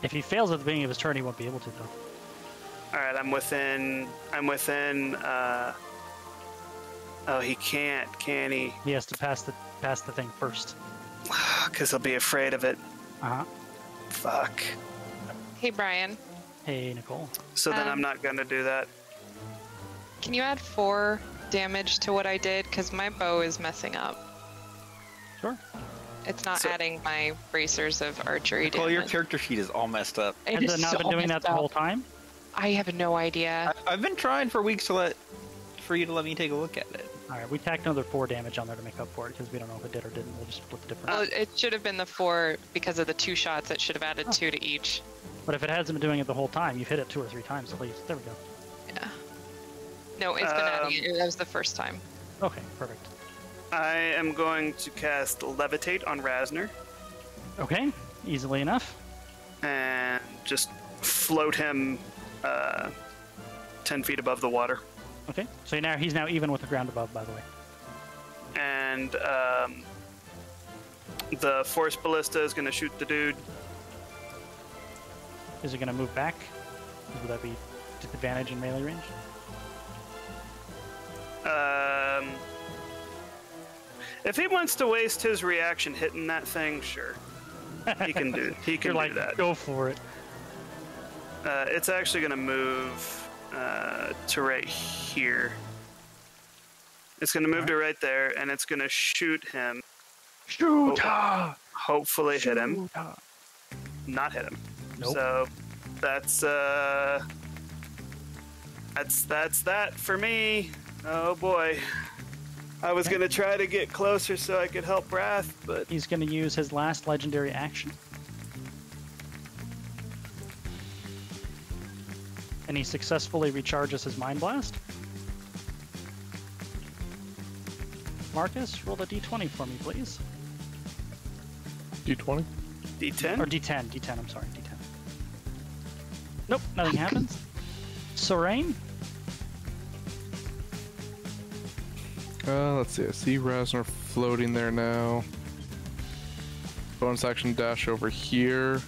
S2: If he fails at the beginning of his turn, he won't be able to though.
S1: All right, I'm within. Oh, he can't, can he?
S2: He has to pass the thing first.
S1: Because he'll be afraid of it.
S2: Uh-huh.
S1: Fuck.
S3: Hey, Brian.
S2: Hey, Nicole.
S1: So then I'm not gonna do that.
S3: Can you add 4 damage to what I did? Because my bow is messing up.
S2: Sure.
S3: It's not adding my bracers of archery
S5: Nicole,
S3: damage.
S5: your character sheet is all messed up.
S2: Has it not been doing that the whole time?
S3: I have no idea.
S5: I've been trying for weeks for you to let me take a look at it.
S2: Alright, we tacked another 4 damage on there to make up for it, because we don't know if it did or didn't. We'll just split the difference.
S3: Well, it should have been the 4 because of the 2 shots. It should have added 2 to each.
S2: But if it hasn't been doing it the whole time, you've hit it 2 or 3 times at least. There we go.
S3: Yeah. No, it's been adding it. That was the first time.
S2: Okay, perfect.
S1: I am going to cast Levitate on Rasner
S2: Okay, easily enough.
S1: and just float him 10 feet above the water.
S2: Okay, so he's now even with the ground above, by the way.
S1: And the Force Ballista is going to shoot the dude.
S2: Is it going to move back? Would that be disadvantage in melee range?
S1: If he wants to waste his reaction hitting that thing, sure. He can do
S2: You're like,
S1: do that.
S2: go for it.
S1: It's actually going to move to right here. It's going to move to right there, and it's going to shoot him.
S2: Shoot!
S1: Hopefully hit him. Not hit him.
S2: Nope.
S1: So that's that for me. Oh boy. I was going to try to get closer so I could help Wrath, but
S2: He's going to use his last legendary action. And he successfully recharges his Mind Blast. Marcus, roll a d20 for me, please.
S7: D20?
S1: D10?
S2: Or d10, I'm sorry, d10. Nope, nothing happens. Sorain?
S7: Let's see. I see Rasner floating there now. Bonus action dash over here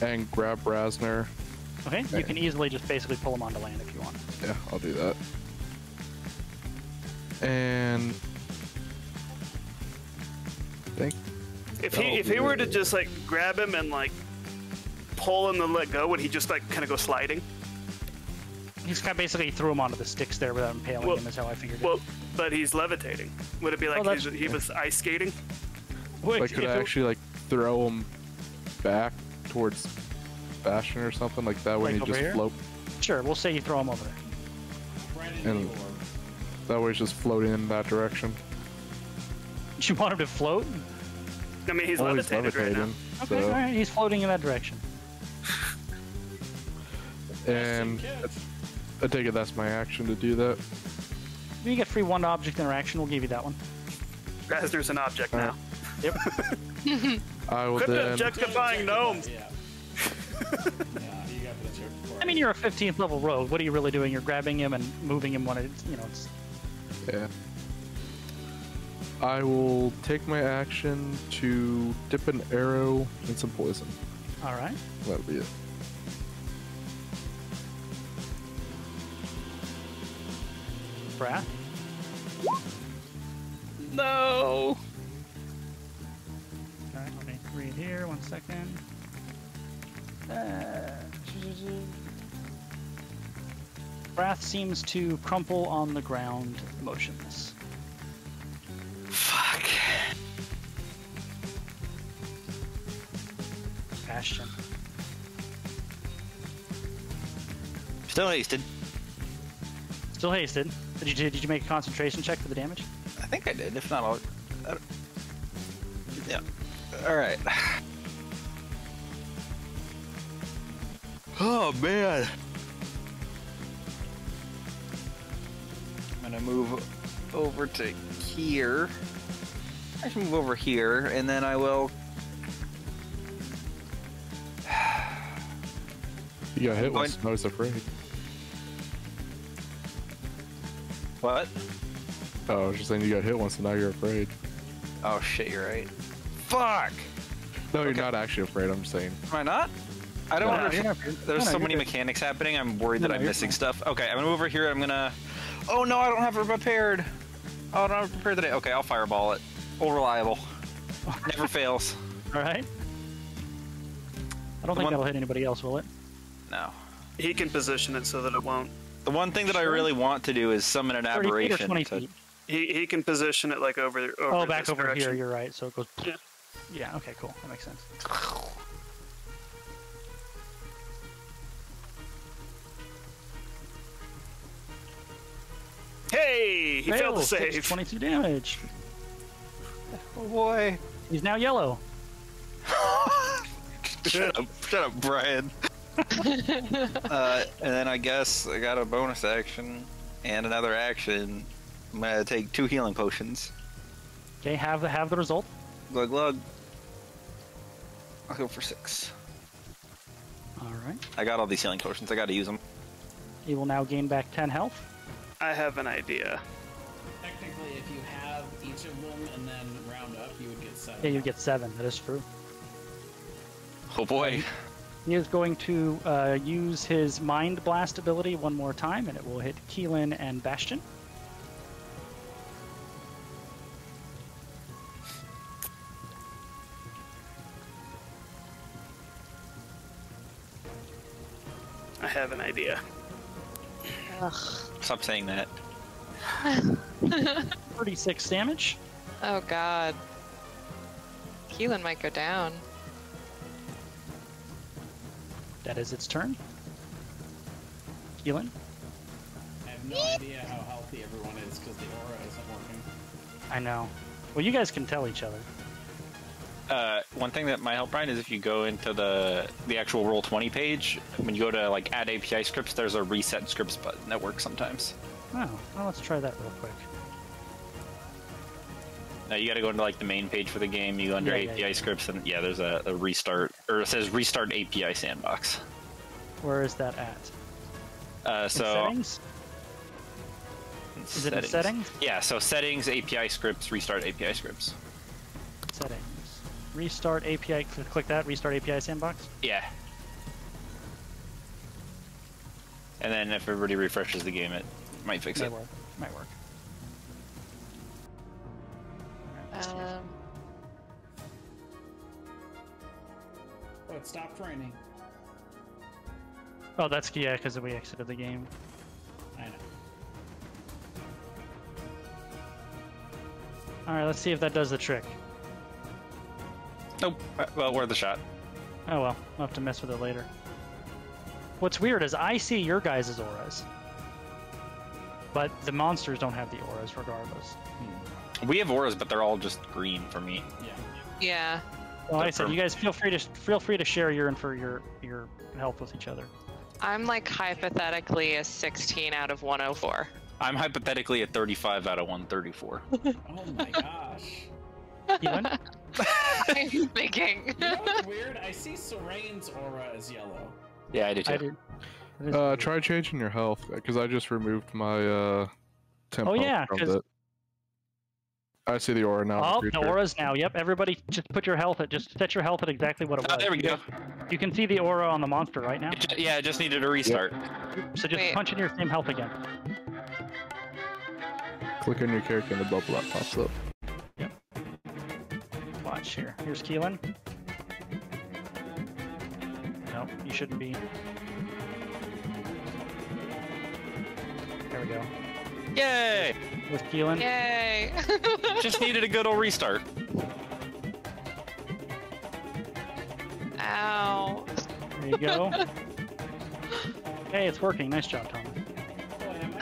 S7: and grab Rasner.
S2: Okay, you can easily just basically pull him onto land if you want.
S7: Yeah, I'll do that. And I think
S1: If he were to just like grab him and like pull him and let go, would he just like kind of go sliding?
S2: He's kind of basically threw him onto the sticks there without impaling him, is how I figured it.
S1: Well, but he's levitating. Would it be like he was ice skating?
S7: like could I actually like throw him back towards Bastion or something like that when
S2: Like
S7: he
S2: over
S7: just
S2: here?
S7: float,
S2: Sure, we'll say you throw him over there.
S4: Right into
S7: and
S4: the orb.
S7: that way he's just floating in that direction.
S2: Do you want him to float?
S1: I mean, he's
S7: Oh,
S1: levitated right now.
S2: Okay,
S7: so,
S2: alright, he's floating in that direction.
S7: and I take it that's my action to do that.
S2: You get free one object interaction, we'll give you that one.
S1: Rasner's an object now.
S2: Yep.
S7: I will
S1: Quit
S7: then.
S1: objectifying gnomes.
S4: Yeah. Yeah, you got the check for
S2: I mean, you're a 15th level rogue. What are you really doing? You're grabbing him and moving him when it's, it's...
S7: Yeah. I will take my action to dip an arrow in some poison.
S2: Alright.
S7: That'll be it.
S2: Brath.
S1: No.
S2: Alright, let me read here, 1 second. Brath seems to crumple on the ground, motionless.
S5: Fuck.
S2: Bastion.
S5: Still hasted.
S2: Still hasted. Did you make a concentration check for the damage?
S5: I think I did. If not, I'll... All right. Oh man. I'm gonna move over to here. I should move over here, and then I will.
S7: You got hit once, I was afraid.
S5: What?
S7: Oh, I was just saying you got hit once, and now you're afraid.
S5: Oh shit, you're right. Fuck!
S7: No, you're not actually afraid, I'm just saying.
S5: Am I not? I don't
S2: No,
S5: understand. There's so many mechanics happening, I'm worried that I'm missing stuff. Okay, I'm gonna move over here, I'm gonna... Oh no, I don't have it prepared! Oh, I don't have it prepared today. Okay, I'll fireball it. All reliable. Never fails.
S2: Alright. I don't think that'll hit anybody else, will it?
S5: No.
S1: He can position it so that it won't.
S5: The one thing that I really want to do is summon an
S2: 30 feet or
S5: aberration.
S2: 20 feet?
S1: He can position it like over
S2: Oh, back
S1: this
S2: over
S1: direction.
S2: here, you're right. So it goes...
S1: Yeah.
S2: Yeah, okay, cool. That makes sense.
S1: Hey! He failed to
S2: takes
S1: save.
S2: 22 damage.
S5: Oh boy.
S2: He's now yellow.
S5: Shut up, Brian. And then I guess I got a bonus action and another action. I'm gonna take 2 healing potions.
S2: Okay, have the result.
S5: Glug glug. I'll go for 6.
S2: Alright.
S5: I got all these healing potions. I gotta use them.
S2: He will now gain back 10 health.
S1: I have an idea.
S4: Technically, if you have each of them and then round up, you would get 7.
S2: Yeah, you get 7. That is true.
S5: Oh boy.
S2: He is going to use his Mind Blast ability one more time, and it will hit Keelan and Bastion.
S1: I have an idea.
S3: Ugh.
S5: Stop saying that.
S2: 36 damage.
S3: Oh god. Keelan might go down.
S2: That is its turn. Keelan?
S4: I have no idea how healthy everyone is because the aura isn't working.
S2: I know. Well, you guys can tell each other.
S5: One thing that might help, Brian, is if you go into the actual Roll20 page, when you go to like add API scripts, there's a reset scripts button that works sometimes.
S2: Oh, well, let's try that real quick.
S5: You gotta go into like the main page for the game, you go under API scripts, and yeah, there's a restart, or it says restart API sandbox.
S2: Where is that at?
S5: So
S2: settings? Is it in settings?
S5: Yeah, so settings, API scripts, restart API scripts.
S2: Settings. Restart API, click that, restart API sandbox?
S5: Yeah. And then if everybody refreshes the game, it might fix it.
S2: Might work.
S4: Oh, it stopped raining.
S2: Oh, that's, yeah, because we exited the game.
S4: I know.
S2: Alright, let's see if that does the trick.
S5: Nope. Well, worth a shot.
S2: Oh well, I'll have to mess with it later. What's weird is I see your guys' auras. But the monsters don't have the auras regardless.
S5: We have auras, but they're all just green for me.
S4: Yeah.
S3: Yeah.
S2: Well, like I said, you guys feel free to share your health with each other.
S3: I'm like hypothetically a 16 out of 104.
S5: I'm hypothetically a 35 out of 134.
S4: Oh my gosh.
S2: Even?
S3: I'm thinking.
S4: You know what's weird? I see Serene's aura as yellow.
S5: Yeah, I do too.
S2: I do.
S7: Try changing your health, because I just removed my temp health
S2: yeah,
S7: from
S2: 'cause-
S7: it. I see the aura now.
S2: Oh, the aura's now. Yep, everybody just put your health at, just set your health at exactly what it was.
S5: There we go.
S2: You can see the aura on the monster right now.
S5: Yeah, it just needed a restart.
S2: So just
S3: Wait.
S2: punch in your same health again.
S7: Click on your character and the bubble that pops up.
S2: Watch here. Here's Keelan. Nope, you shouldn't be. There we go.
S5: Yay!
S2: With Keelan.
S3: Yay!
S5: Just needed a good old restart.
S3: Ow.
S2: There you go. Hey, it's working. Nice job, Tom.
S4: Oh, am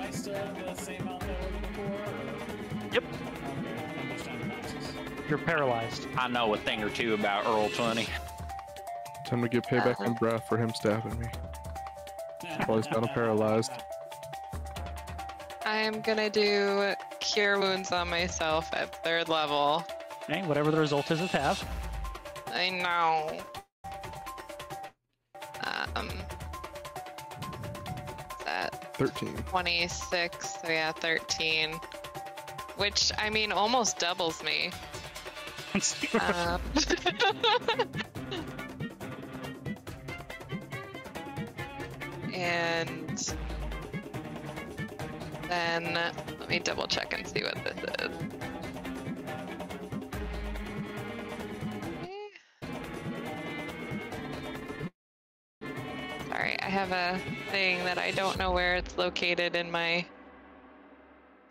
S4: I still at the same health I was before? Or...
S2: Yep.
S4: Okay, I'm just trying to bounces.
S2: You're paralyzed.
S5: I know a thing or two about Earl 20.
S7: Time to get payback on Breath for him stabbing me. While he's got him paralyzed.
S3: I am gonna do Cure Wounds on myself at 3rd level.
S2: Okay, whatever the result is, have.
S3: I know. That
S7: 13.
S3: 26, so yeah, 13. Which, I mean, almost doubles me. And then let me double check and see what this is. Sorry, I have a thing that I don't know where it's located in my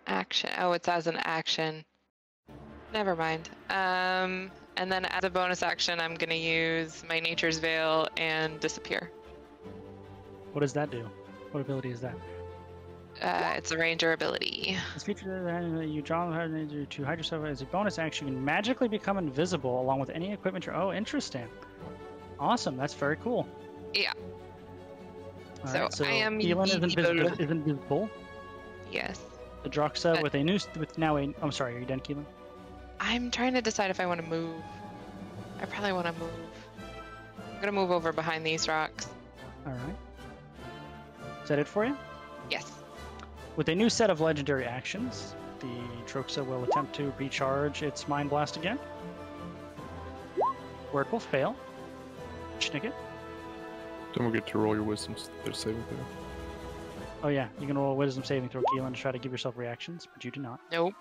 S3: action. Oh, it's as an action. Never mind. And then as a bonus action, I'm gonna use my Nature's Veil and Disappear.
S2: What does that do? What ability is that?
S3: It's a ranger ability.
S2: This feature that you draw to hide yourself as a bonus action, you can magically become invisible along with any equipment you're... Oh, interesting. Awesome, that's very cool.
S3: Yeah.
S2: All
S3: So,
S2: right, so
S3: I am
S2: Elon is
S3: invisible.
S2: invisible.
S3: Yes.
S2: The Droxa with a new... with now a... I'm sorry, are you done, Keelan?
S3: I'm trying to decide if I want to move. I probably want to move. I'm gonna move over behind these rocks.
S2: All right. Is that it for you?
S3: Yes.
S2: With a new set of legendary actions, the Droxa will attempt to recharge its Mind Blast again, where it will fail. Schnicket.
S7: Don't forget to roll your wisdom saving throw.
S2: Oh yeah, you can roll a Wisdom saving throw, Keelan, to try to give yourself reactions, but you do not.
S3: Nope.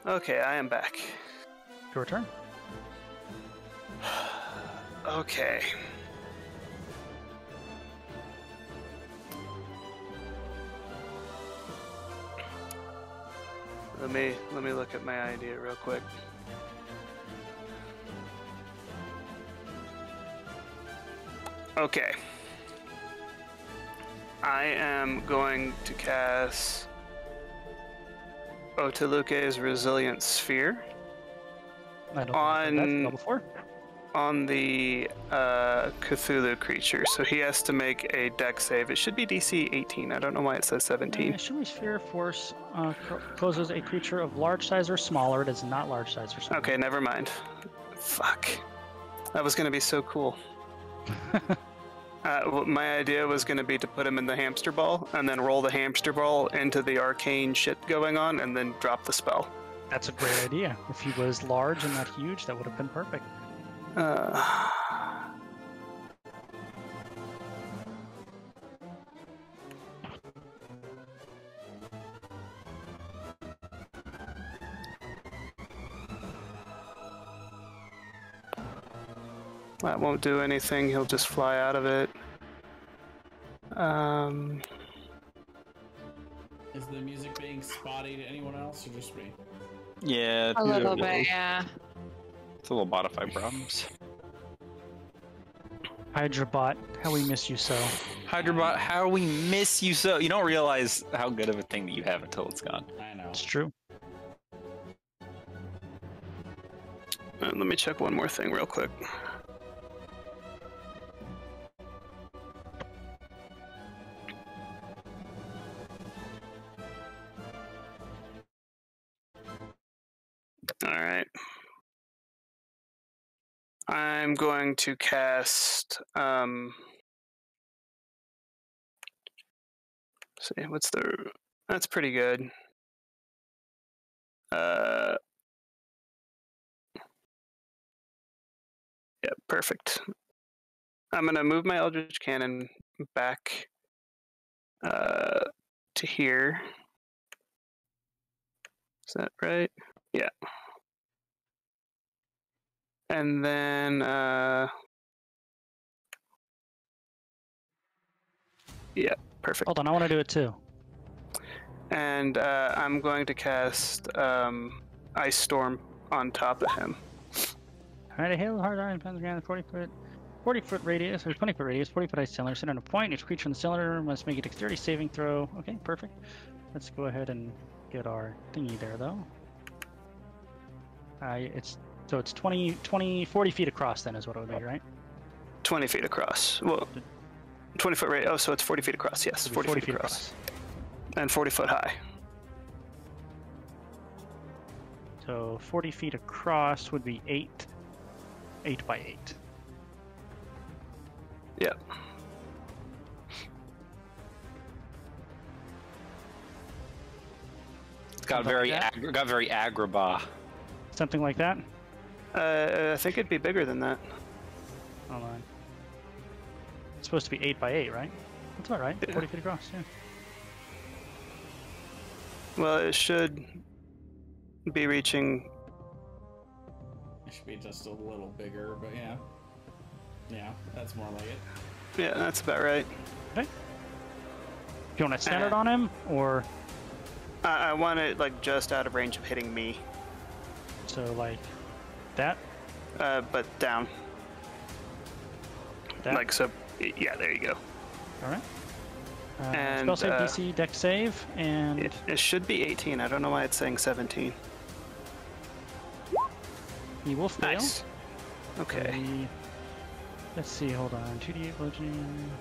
S1: Okay, I am back.
S2: Your turn.
S1: Okay. Let me look at my idea real quick. Okay. I am going to cast Otiluke's Resilient Sphere
S2: I don't think I've heard that before.
S1: on the Cthulhu creature. So he has to make a dex save. It should be DC 18. I don't know why it says 17.
S2: Assuming Sphere Force closes a creature of large size or smaller. It is not large size or smaller.
S1: Okay, never mind. Fuck. That was going to be so cool. My idea was going to be to put him in the hamster ball and then roll the hamster ball into the arcane shit going on and then drop the spell.
S2: That's a great idea. If he was large and not huge, that would have been perfect.
S1: That won't do anything. He'll just fly out of it.
S4: Is the music being spotty to anyone else or just me?
S5: Yeah,
S3: A little bit, yeah.
S5: it's a little modify problems.
S2: Hydrabot, how we miss you so.
S5: Hydrabot, how we miss you so. You don't realize how good of a thing that you have until it's gone.
S4: I know.
S2: It's true.
S1: Let me check one more thing real quick. Alright. I'm going to cast, see, what's the, that's pretty good. Yeah, perfect. I'm gonna move my Eldritch Cannon back to here. Is that right? Yeah. And then yeah, perfect.
S2: Hold on, I want to do it too.
S1: And I'm going to cast Ice Storm on top of him.
S2: Alright, a hail hard iron depends on 40 foot. 40-foot radius, or 20-foot radius, 40-foot ice cylinder, center on a point. Each creature in the cylinder must make a dexterity saving throw. Okay, perfect. Let's go ahead and get our thingy there, though. It's 40 feet across, then, is what it would be, right?
S1: 20 feet across. Well, 20 foot radius. Oh, so it's 40 feet across. Yes, 40 feet across. And 40 foot high.
S2: So 40 feet across would be 8 by 8.
S1: Yep.
S5: Got very agrabah.
S2: Something like that?
S1: I think it'd be bigger than that.
S2: Hold on. It's supposed to be 8 by 8, right? That's about right.
S1: Yeah.
S2: 40 feet across, yeah.
S1: Well, it should be reaching.
S4: It should be just a little bigger, but yeah. Yeah, that's more like it.
S1: Yeah, that's about right.
S2: Okay. Do you want to center it on him, or?
S1: I want it like just out of range of hitting me.
S2: So like that?
S1: But down.
S2: That?
S1: Like so. Yeah, there you go.
S2: All right.
S1: And
S2: spell save DC, dex save, and
S1: it should be 18. I don't know why it's saying 17.
S2: he will fail.
S1: Nice. Okay.
S2: Let's see. Hold on. 2d8 bludgeoning.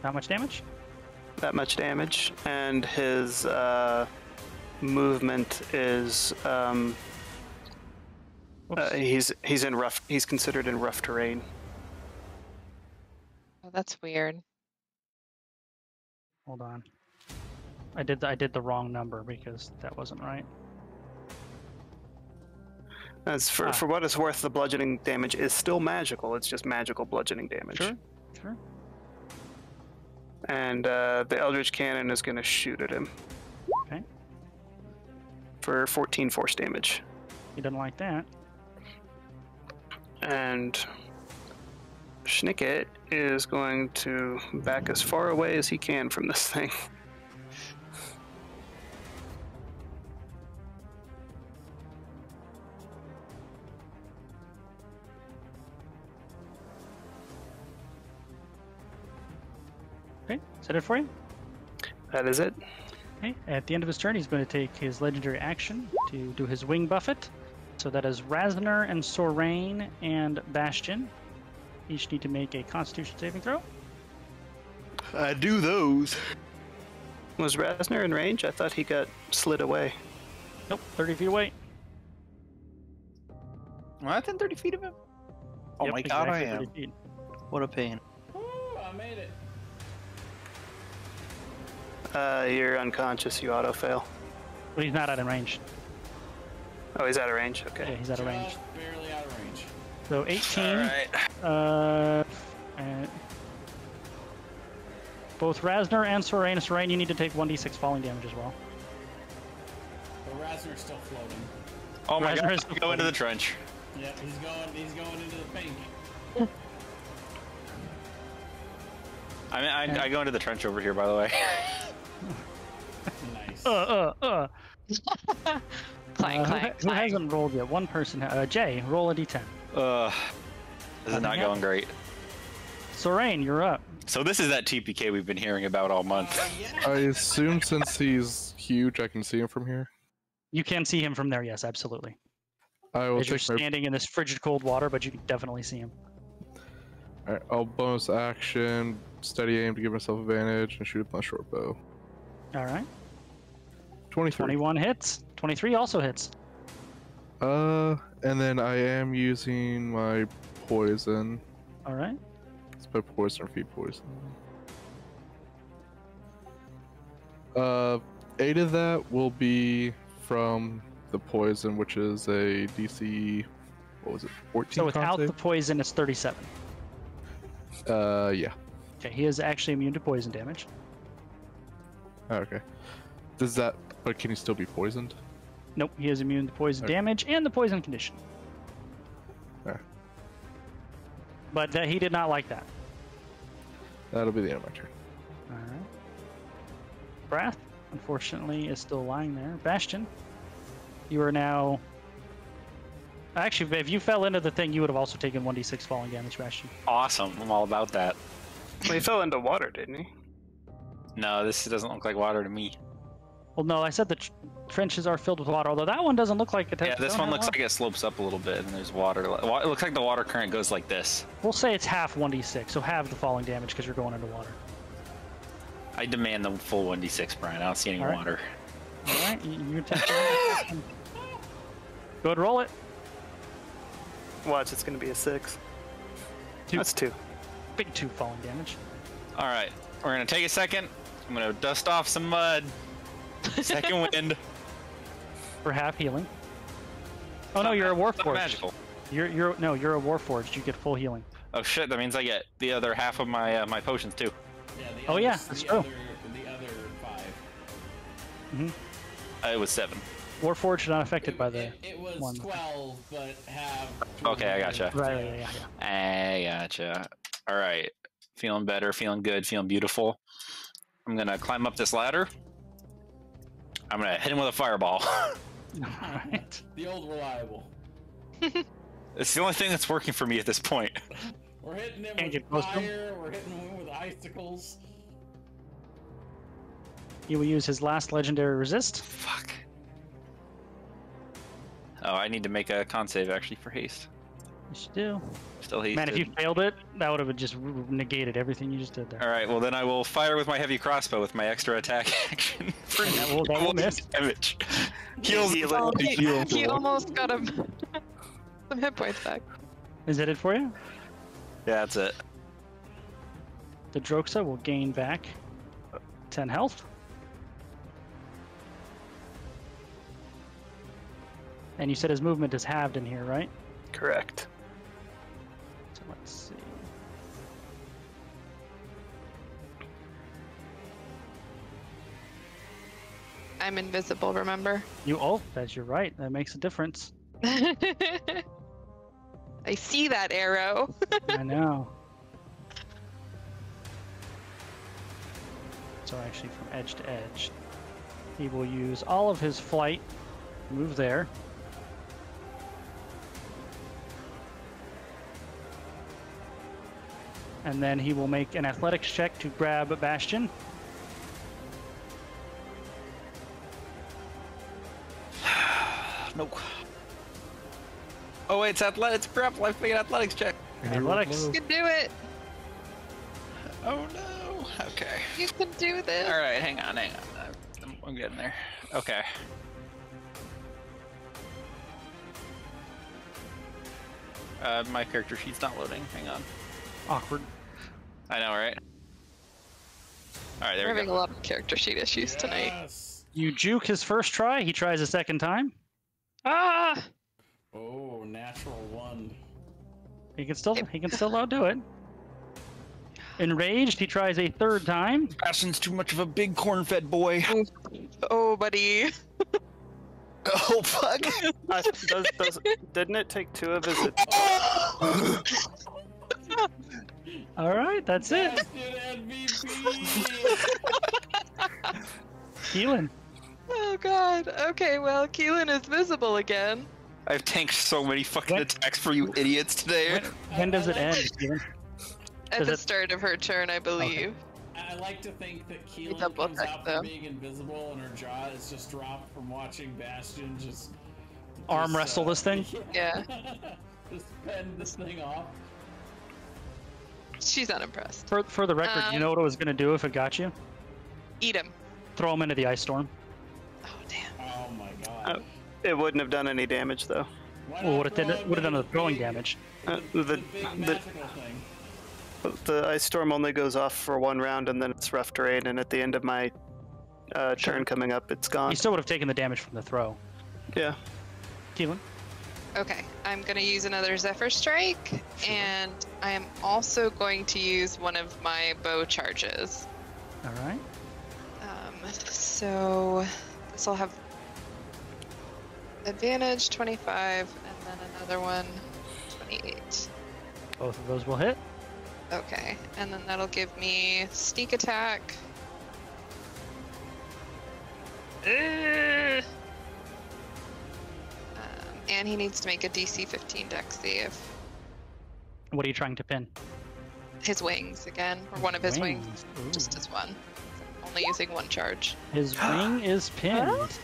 S2: How much damage?
S1: That much damage, and his movement is he's in rough. He's considered in rough terrain.
S3: Oh, that's weird.
S2: Hold on. I did the wrong number because that wasn't right.
S1: As for what it's worth, the bludgeoning damage is still magical. It's just magical bludgeoning damage.
S2: Sure.
S1: And the Eldritch Cannon is going to shoot at him.
S2: Okay.
S1: For 14 force damage.
S2: He doesn't like that.
S1: And Schnicket is going to back as far away as he can from this thing.
S2: Okay, is that it for you?
S1: That is it.
S2: Okay, at the end of his turn, he's going to take his legendary action to do his wing buffet. So that is Razner and Sorain and Bastion. Each need to make a Constitution saving throw.
S1: I do those. Was Razner in range? I thought he got slid away.
S2: Nope, 30 feet away.
S5: Well, within 30 feet of him? Oh
S2: Yep,
S5: my god, I
S2: exactly
S5: am.
S2: 30 feet.
S5: What a pain.
S4: Woo, I made it.
S1: You're unconscious. You auto fail.
S2: But he's not out of range.
S1: Oh, he's out of range. Okay.
S2: Yeah, he's out of range.
S4: Just barely out of range.
S2: So 18.
S5: Alright.
S2: And both Razner and Sorain, you need to take 1d6 falling damage as well.
S4: But Razner's still floating.
S5: Oh my
S2: Razner is
S5: god, go into the trench.
S4: Yeah, he's going into the pink.
S5: I go into the trench over here, by the way.
S4: Nice.
S3: Clang, clang,
S2: Who hasn't rolled yet? One person. Jay, roll a d10.
S5: This is not going great.
S2: Sorain, you're up.
S5: So this is that TPK we've been hearing about all month.
S4: Yeah.
S7: I assume since he's huge, I can see him from here.
S2: You can see him from there, yes, absolutely.
S7: I will
S2: As you're
S7: take my.
S2: standing in this frigid cold water, but you can definitely see him.
S7: Alright, I'll bonus action, steady aim to give myself advantage, and shoot with my short bow.
S2: All right.
S7: 23.
S2: 21 hits. 23 also hits.
S7: And then I am using my poison.
S2: All right.
S7: It's my poison or feed poison. 8 of that will be from the poison, which is a DC. What was it? 14.
S2: So without
S7: con
S2: the poison, it's 37.
S7: save? Yeah.
S2: Okay, he is actually immune to poison damage.
S7: Oh, okay. Does that? But can he still be poisoned?
S2: Nope, he is immune to poison
S7: Okay.
S2: damage and the poison condition.
S7: Okay.
S2: But he did not like that.
S7: That'll be the end of my turn.
S2: All right. Brath, unfortunately, is still lying there. Bastion, you are now Actually, if you fell into the thing, you would have also taken 1d6 falling damage, Bastion.
S5: Awesome. I'm all about that.
S1: Well, he fell into water, didn't he?
S5: No, this doesn't look like water to me.
S2: Well, no, I said the trenches are filled with water, although that one doesn't look like it.
S5: Yeah, this one looks like it slopes up a little bit, and there's water. It looks like the water current goes like this.
S2: We'll say it's half 1d6, so half the falling damage because you're going into water.
S5: I demand the full 1d6, Brian. I don't see any water.
S2: All right, you take the Go ahead, roll it.
S1: Watch, it's going to be a 6.
S2: 2.
S1: That's 2.
S2: Big 2 falling damage.
S5: All right, we're gonna take a second. I'm gonna dust off some mud. Second wind.
S2: For half healing. Oh no, you're a Warforged.
S5: Magical.
S2: You're a Warforged. You get full healing.
S5: Oh shit, that means I get the other half of my my potions too.
S4: Yeah,
S2: that's true.
S4: The other 5.
S2: Mm-hmm.
S5: It was 7.
S2: Warforged not affected by the.
S4: It was
S2: one.
S4: 12, but have.
S5: Okay, I gotcha.
S2: Right, yeah.
S5: I gotcha. All right, feeling better, feeling good, feeling beautiful. I'm gonna climb up this ladder. I'm gonna hit him with a fireball.
S2: Alright.
S4: The old reliable.
S5: It's the only thing that's working for me at this point.
S4: We're hitting him
S2: Can't get
S4: with
S2: close to him.
S4: fire, we're hitting him with icicles.
S2: He will use his last legendary resist.
S5: Fuck. Oh, I need to make a con save actually for haste.
S2: You should do.
S5: Still hasted.
S2: Man, if you failed it, that would have just negated everything you just did there.
S5: All right, well then I will fire with my heavy crossbow with my extra attack action. For
S2: that will miss.
S5: Damage. Heals.
S1: Heal
S3: Oh,
S1: it.
S3: he almost got him some hit points back.
S2: Is that it for you?
S5: Yeah, that's it.
S2: The Droxa will gain back 10 health. And you said his movement is halved in here, right?
S1: Correct.
S2: So let's see.
S3: I'm invisible, remember?
S2: You're right. That makes a difference.
S3: I see that arrow.
S2: I know. So actually from edge to edge, he will use all of his flight, move there. And then he will make an athletics check to grab Bastion.
S5: Nope. Oh wait, it's athletics. Crap! Life make an athletics check.
S2: Athletics.
S3: You can do it.
S5: Oh no. Okay.
S3: You can do this.
S5: All right, hang on. I'm getting there. Okay. My character sheet's not loading. Hang on.
S2: Awkward.
S5: I know, right? All right, there
S3: We're
S5: we
S3: having
S5: go.
S3: a lot of character sheet issues tonight.
S4: Yes.
S2: You juke his first try. He tries a second time.
S3: Ah!
S4: Oh, natural 1.
S2: He can still outdo it. Enraged, he tries a third time.
S5: Bastion's too much of a big corn-fed boy.
S3: Oh, buddy.
S5: Oh fuck!
S1: Didn't it take 2 of his?
S2: All right, that's it.
S4: Bastion MVP!
S2: Keelan.
S3: Oh, God. Okay, well, Keelan is visible again.
S5: I've tanked so many fucking
S2: What?
S5: attacks for you idiots today.
S2: When does it end, Keelan?
S3: At
S2: Does
S3: the
S2: it-
S3: start of her turn, I believe.
S4: I like to think that Keelan
S3: double
S4: comes
S3: check
S4: out
S3: them.
S4: from being invisible and her jaw is just dropped from watching Bastion just
S2: Arm wrestle this thing?
S3: Yeah.
S4: Just fend this thing off.
S3: She's unimpressed.
S2: For the record, you know what it was going to do if it got you?
S3: Eat him.
S2: Throw him into the ice storm.
S3: Oh, damn.
S4: Oh my god.
S1: It wouldn't have done any damage though.
S4: Why
S2: Well,
S4: not
S2: would have
S4: throw him
S2: done
S4: into
S2: the throwing
S4: big-
S2: damage.
S1: The
S4: The big magical thing.
S1: ice storm only goes off for 1 round, and then it's rough terrain. And at the end of my turn coming up, it's gone.
S2: You still would have taken the damage from the throw.
S1: Yeah.
S2: Keelan.
S3: Okay, I'm going to use another Zephyr Strike, and I am also going to use one of my bow charges.
S2: All right.
S3: So this will have advantage 25, and then another one 28.
S2: Both of those will hit.
S3: Okay, and then that'll give me sneak attack. And And he needs to make a DC 15 dex save.
S2: What are you trying to pin?
S3: His wings again, or one of his wings.
S2: Ooh.
S3: Just his one. Only using one charge.
S2: His wing is pinned.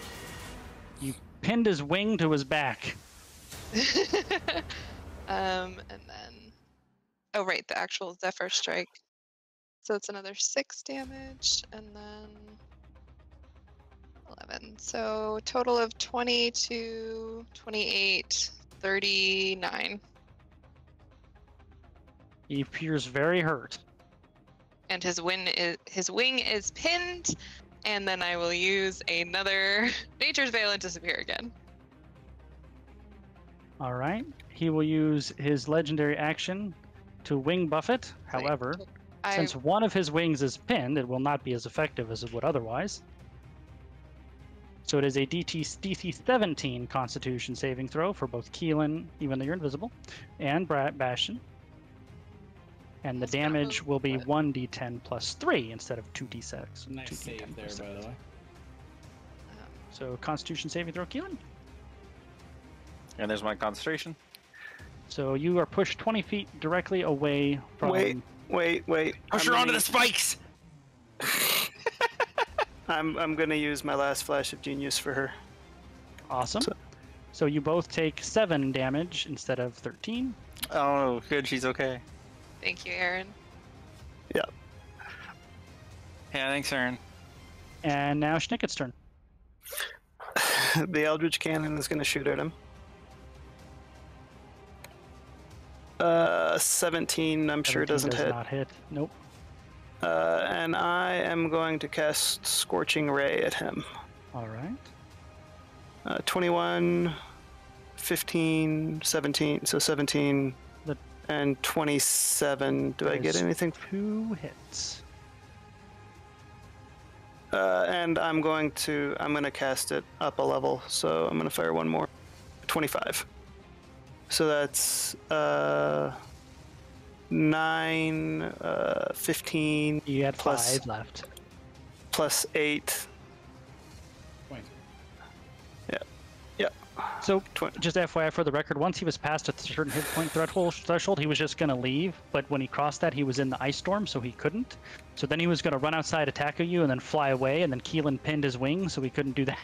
S2: You pinned his wing to his back.
S3: And then, oh right, the actual Zephyr strike. So it's another 6 damage, and then 11. So total of 22, 28, 39.
S2: He appears very hurt.
S3: And his wing is pinned, and then I will use another Nature's Veil and disappear again.
S2: All right. He will use his legendary action to wing buffet. However, since one of his wings is pinned, it will not be as effective as it would otherwise. So it is a DC 17 Constitution saving throw for both Keelan, even though you're invisible, and Bastion. And the damage will be 1d10 plus 3 instead of 2d6.
S4: Nice
S2: 2d10
S4: save there,
S2: plus
S4: by the way.
S2: So Constitution saving throw, Keelan.
S5: And there's my concentration.
S2: So you are pushed 20 feet directly away from...
S1: Wait.
S5: Push her onto the spikes!
S1: I'm gonna use my last flash of genius for her.
S2: Awesome. So you both take 7 damage instead of 13.
S5: Oh, good, she's okay.
S3: Thank you, Aaron.
S1: Yeah.
S5: Yeah, thanks, Aaron.
S2: And now Schnicket's turn.
S1: The Eldritch Cannon is gonna shoot at him. 17, I'm sure doesn't
S2: does
S1: hit.
S2: not hit. Nope.
S1: And I am going to cast Scorching Ray at him.
S2: All right.
S1: 21, 15, 17, so 17, and 27. Do I get anything?
S2: 2 hits.
S1: And I'm gonna cast it up a level, so I'm gonna fire one more. 25. So that's 9, 15.
S2: You had
S1: plus
S2: 5 left.
S1: plus 8.
S4: 20.
S1: Yeah.
S2: So,
S1: 20.
S2: just FYI for the record, once he was past a certain hit point threshold, he was just going to leave. But when he crossed that, he was in the ice storm, so he couldn't. So then he was going to run outside, attack you, and then fly away. And then Keelan pinned his wing, so he couldn't do that.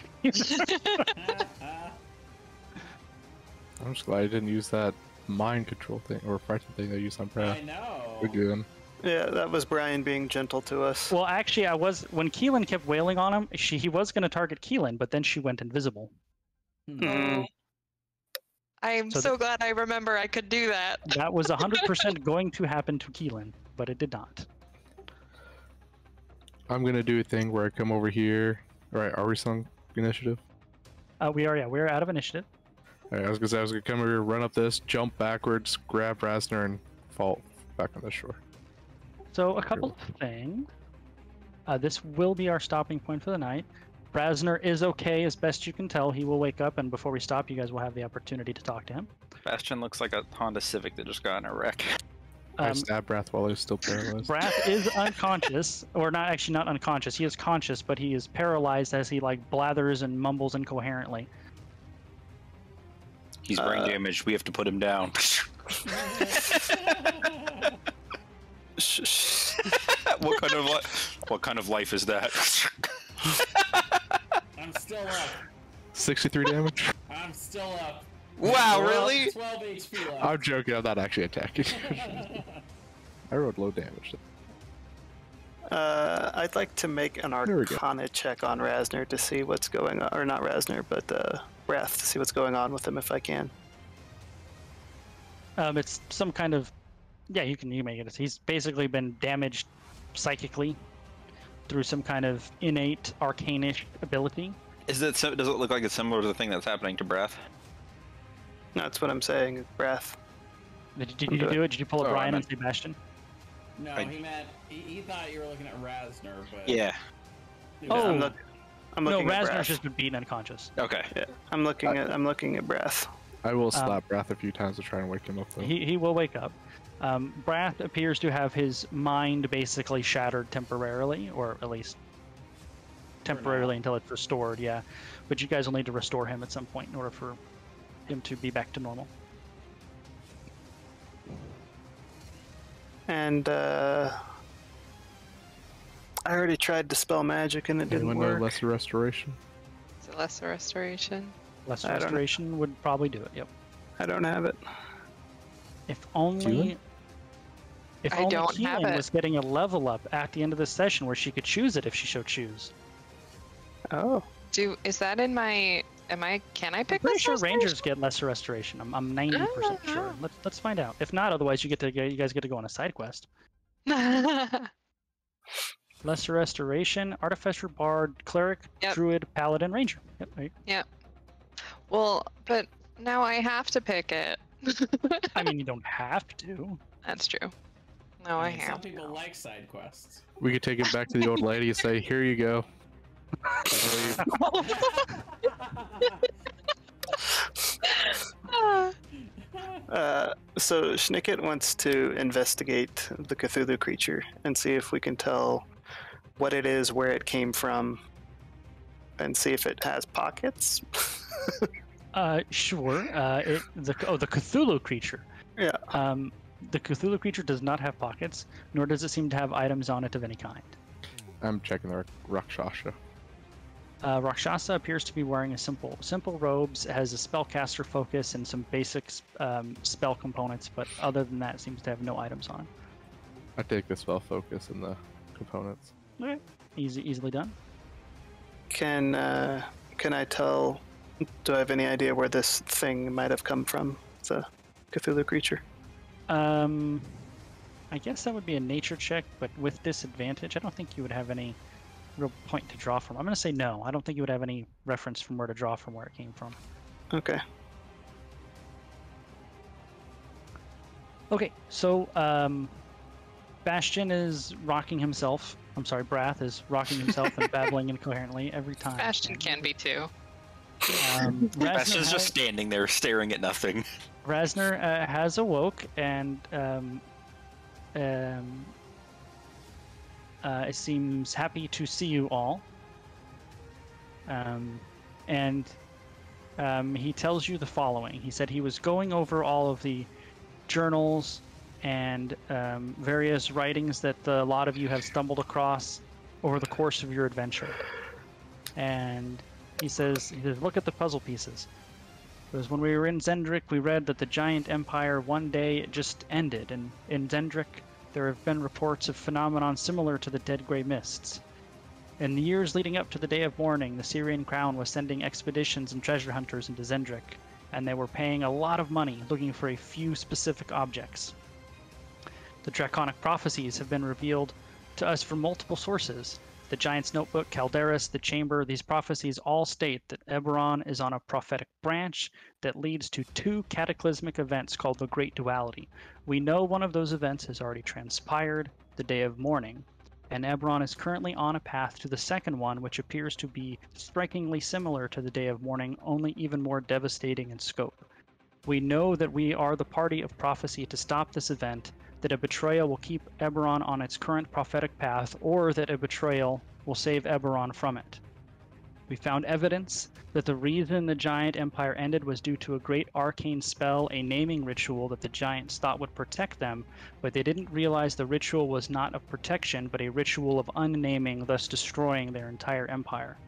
S7: I'm just glad I didn't use that mind control thing or frightened thing I used on Brad.
S4: I know.
S7: We're good.
S1: Yeah, that was Brian being gentle to us.
S2: Well, actually, when Keelan kept wailing on him, he was going to target Keelan, but then she went invisible.
S1: Mm.
S3: I'm so glad I remember I could do that.
S2: That was 100% going to happen to Keelan, but it did not.
S7: I'm gonna do a thing where I come over here. All right, are we still on initiative?
S2: We're out of initiative.
S7: All right, I was gonna come over here, run up this, jump backwards, grab Rasner, and fall back on the shore.
S2: So a couple of things. This will be our stopping point for the night. Brasner is okay as best you can tell. He will wake up, and before we stop, you guys will have the opportunity to talk to him.
S5: Bastion looks like a Honda Civic that just got in a wreck.
S7: I stabbed Brath while he was still paralyzed.
S2: Brath is unconscious, or not unconscious. He is conscious, but he is paralyzed as he blathers and mumbles incoherently.
S5: He's brain damaged. We have to put him down. What kind of life is that?
S4: I'm still up.
S7: 63 damage?
S4: I'm still up.
S5: Wow, really?
S4: 12 HP left.
S7: I'm joking, I'm not actually attacking. I rolled low damage.
S1: I'd like to make an Arcana check on Rasner to see what's going on, or not Rasner, but Wrath, to see what's going on with him if I can.
S2: It's some kind of, you can make it. He's basically been damaged psychically through some kind of innate arcanish ability.
S5: Does it look like it's similar to the thing that's happening to Brath?
S1: That's what I'm saying, Wrath.
S2: Did you do it? Did you pull a Brian and Sebastian?
S4: No, he meant he thought you were looking at Rasner, but
S5: yeah.
S1: I'm looking
S2: no,
S1: at
S2: Rasner's
S1: Brath.
S2: just been beaten unconscious.
S5: Okay.
S1: Yeah, I'm looking at Brath.
S7: I will slap Brath a few times to try and wake him up though.
S2: He will wake up. Brath appears to have his mind basically shattered temporarily, or at least temporarily until it's restored, yeah. But you guys will need to restore him at some point in order for him to be back to normal.
S1: And I already tried to spell magic and it didn't
S7: Anyone know
S1: work.
S7: lesser restoration?
S3: Is it lesser restoration?
S2: Lesser
S1: I don't know.
S2: restoration would probably do it. Yep.
S1: I don't have it.
S2: If only.
S7: Healing?
S2: If
S3: I
S2: only
S3: don't have
S2: healing
S3: it.
S2: was getting a level up at the end of the session where she could choose it if she so choose.
S1: Oh.
S3: Is that in my? Can I
S2: I'm
S3: pick
S2: pretty
S3: lesser
S2: sure
S3: restoration?
S2: rangers get lesser restoration. I'm 90% sure. Let's find out. If not, otherwise you guys get to go on a side quest. Lesser restoration, artificer, bard, cleric,
S3: Yep.
S2: druid, paladin, ranger. Yep. Right.
S3: Yep. Well, but now I have to pick it.
S2: I mean, you don't have to.
S3: That's true. No, I
S4: Some
S3: have.
S4: people like side quests.
S7: We could take it back to the old lady and say, "Here you go."
S1: So Schnicket wants to investigate the Cthulhu creature and see if we can tell what it is, where it came from, and see if it has pockets.
S2: Sure. The Cthulhu creature.
S1: Yeah.
S2: The Cthulhu creature does not have pockets, nor does it seem to have items on it of any kind.
S7: I'm checking the Rakshasa.
S2: Rakshasa appears to be wearing a simple robes. It has a spellcaster focus and some basic spell components, but other than that, it seems to have no items on it.
S7: I take the spell focus and the components.
S2: Okay. Easily done.
S1: Can I tell? Do I have any idea where this thing might have come from? The Cthulhu creature.
S2: I guess that would be a nature check, but with disadvantage, I don't think you would have any real point to draw from. I'm going to say no. I don't think you would have any reference from where to draw from where it came from.
S1: Okay.
S2: Okay, so Bastion is rocking himself. I'm sorry, Brath is rocking himself and babbling incoherently every time.
S3: Bastion can be too.
S5: Bastion's just standing there staring at nothing.
S2: Rasner has awoke and it seems happy to see you all. And he tells you the following. He said he was going over all of the journals and various writings that a lot of you have stumbled across over the course of your adventure. And he says, look at the puzzle pieces. Because when we were in Zendrick, we read that the giant empire one day just ended, and in Zendrick, there have been reports of phenomenon similar to the Dead Grey Mists. In the years leading up to the Day of Mourning, the Syrian crown was sending expeditions and treasure hunters into Zendrick, and they were paying a lot of money looking for a few specific objects. The draconic prophecies have been revealed to us from multiple sources. The Giant's Notebook, Calderis, the Chamber, these prophecies all state that Eberron is on a prophetic branch that leads to two cataclysmic events called the Great Duality. We know one of those events has already transpired, the Day of Mourning, and Eberron is currently on a path to the second one, which appears to be strikingly similar to the Day of Mourning, only even more devastating in scope. We know that we are the party of prophecy to stop this event, that a betrayal will keep Eberron on its current prophetic path, or that a betrayal will save Eberron from it. We found evidence that the reason the giant empire ended was due to a great arcane spell, a naming ritual that the giants thought would protect them, but they didn't realize the ritual was not of protection, but a ritual of unnaming, thus destroying their entire empire.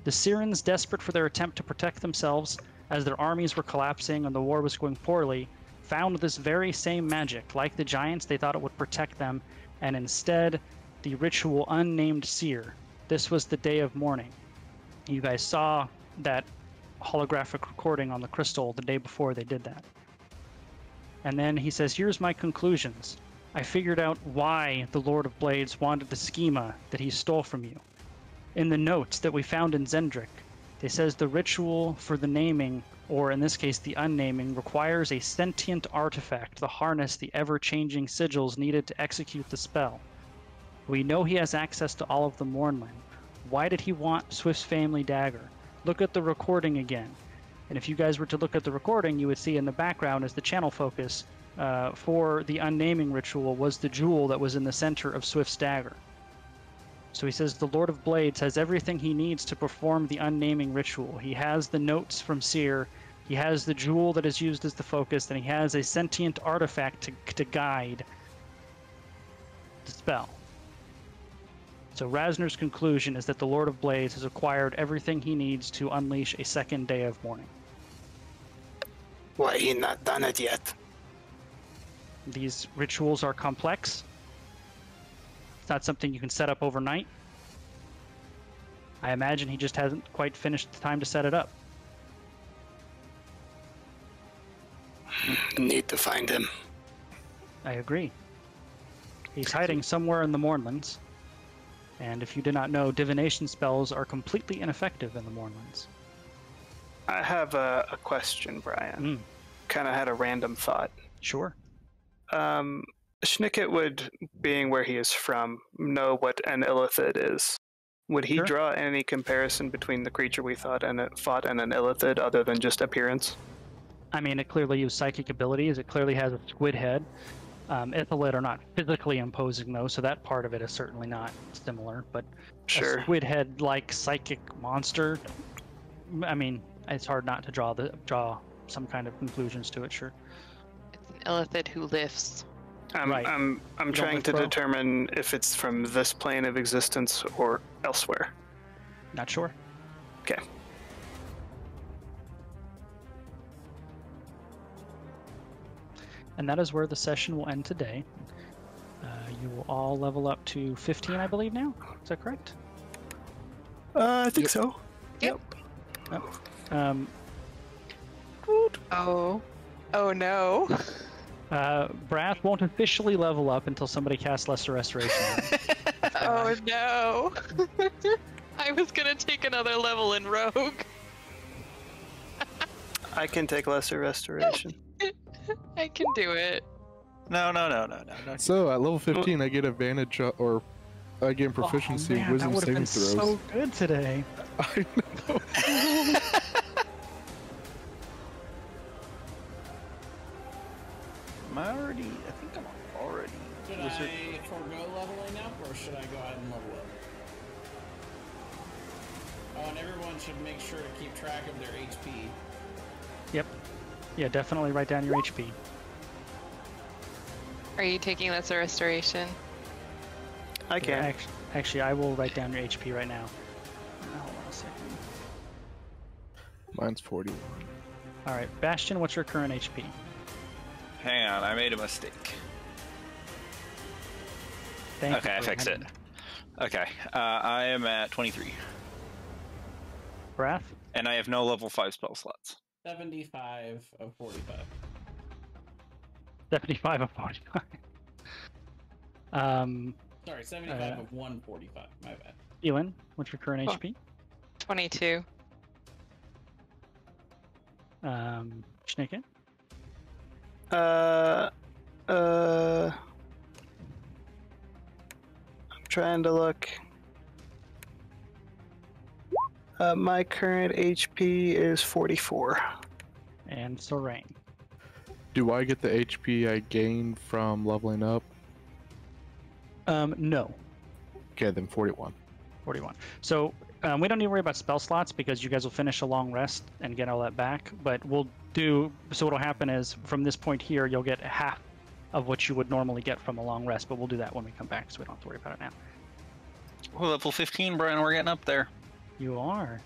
S2: The Sirens, desperate for their attempt to protect themselves, as their armies were collapsing and the war was going poorly, found this very same magic. Like the giants, they thought it would protect them, and instead, the ritual unnamed seer. This was the Day of Mourning. You guys saw that holographic recording on the crystal the day before they did that. And then he says, here's my conclusions. I figured out why the Lord of Blades wanted the schema that he stole from you. In the notes that we found in Zendrick, it says the ritual for the naming, or in this case the unnaming, requires a sentient artifact to harness the ever-changing sigils needed to execute the spell. We know he has access to all of the Mournland. Why did he want Swift's family dagger? Look at the recording again. And if you guys were to look at the recording, you would see in the background as the channel focus for the unnaming ritual was the jewel that was in the center of Swift's dagger. So he says the Lord of Blades has everything he needs to perform the unnaming ritual. He has the notes from Seer. He has the jewel that is used as the focus, and he has a sentient artifact to guide the spell. So Rasner's conclusion is that the Lord of Blades has acquired everything he needs to unleash a second day of mourning.
S6: Why he not done it yet?
S2: These rituals are complex. It's not something you can set up overnight. I imagine he just hasn't quite finished the time to set it up.
S6: Need to find him.
S2: I agree. He's hiding somewhere in the Mournlands. And if you do not know, divination spells are completely ineffective in the Mournlands.
S1: I have a question, Brian. Kind of had a random thought.
S2: Sure.
S1: Schnicket would, being where he is from, know what an illithid is. Would he draw any comparison between the creature we fought and an illithid other than just appearance?
S2: I mean, it clearly uses psychic abilities. It clearly has a squid head. Ithalid are not physically imposing, though, so that part of it is certainly not similar. But
S1: sure.
S2: A squid head-like psychic monster, I mean, it's hard not to draw some kind of conclusions to it, sure.
S3: It's an illithid who lifts.
S1: I'm trying to determine if it's from this plane of existence or elsewhere.
S2: Not sure.
S1: Okay.
S2: And that is where the session will end today. You will all level up to 15, I believe, now. Is that correct?
S1: I think so.
S3: Yep.
S2: Oh
S3: no.
S2: Brath won't officially level up until somebody casts Lesser Restoration.
S3: Oh no. I was gonna take another level in Rogue.
S1: I can take Lesser Restoration.
S3: I can do it.
S5: No.
S7: So at level 15, I get advantage or I gain proficiency
S2: man,
S7: wisdom
S2: that would have
S7: saving
S2: been
S7: throws.
S2: so good today.
S7: I know.
S5: I think I'm already.
S4: Should I forego leveling up, or should I go ahead and level up? Oh, and everyone should make sure to keep track of their HP.
S2: Yep. Yeah, definitely write down your HP.
S3: Are you taking Lesser Restoration?
S1: I can.
S2: Yeah, actually, I will write down your HP right now. Hold on a second.
S7: Mine's 41.
S2: All right, Bastion, what's your current HP?
S5: Hang on, I made a mistake. Okay, I fixed it. Okay, I am at 23.
S2: Brath?
S5: And I have no level 5 spell slots.
S4: 75 of 45.
S2: 75 of 45.
S4: Sorry, 75 of 145. My bad.
S2: Ewan, what's your current HP?
S3: 22.
S2: Schnicket?
S1: I'm trying to look. My current HP is 44.
S2: And Sorain.
S7: Do I get the HP I gained from leveling up?
S2: No.
S7: Okay, then 41.
S2: 41. So we don't need to worry about spell slots because you guys will finish a long rest and get all that back. But we'll do. So what'll happen is from this point here, you'll get half of what you would normally get from a long rest. But we'll do that when we come back, so we don't have to worry about it now.
S5: Well, level 15, Brian. We're getting up there.
S2: You are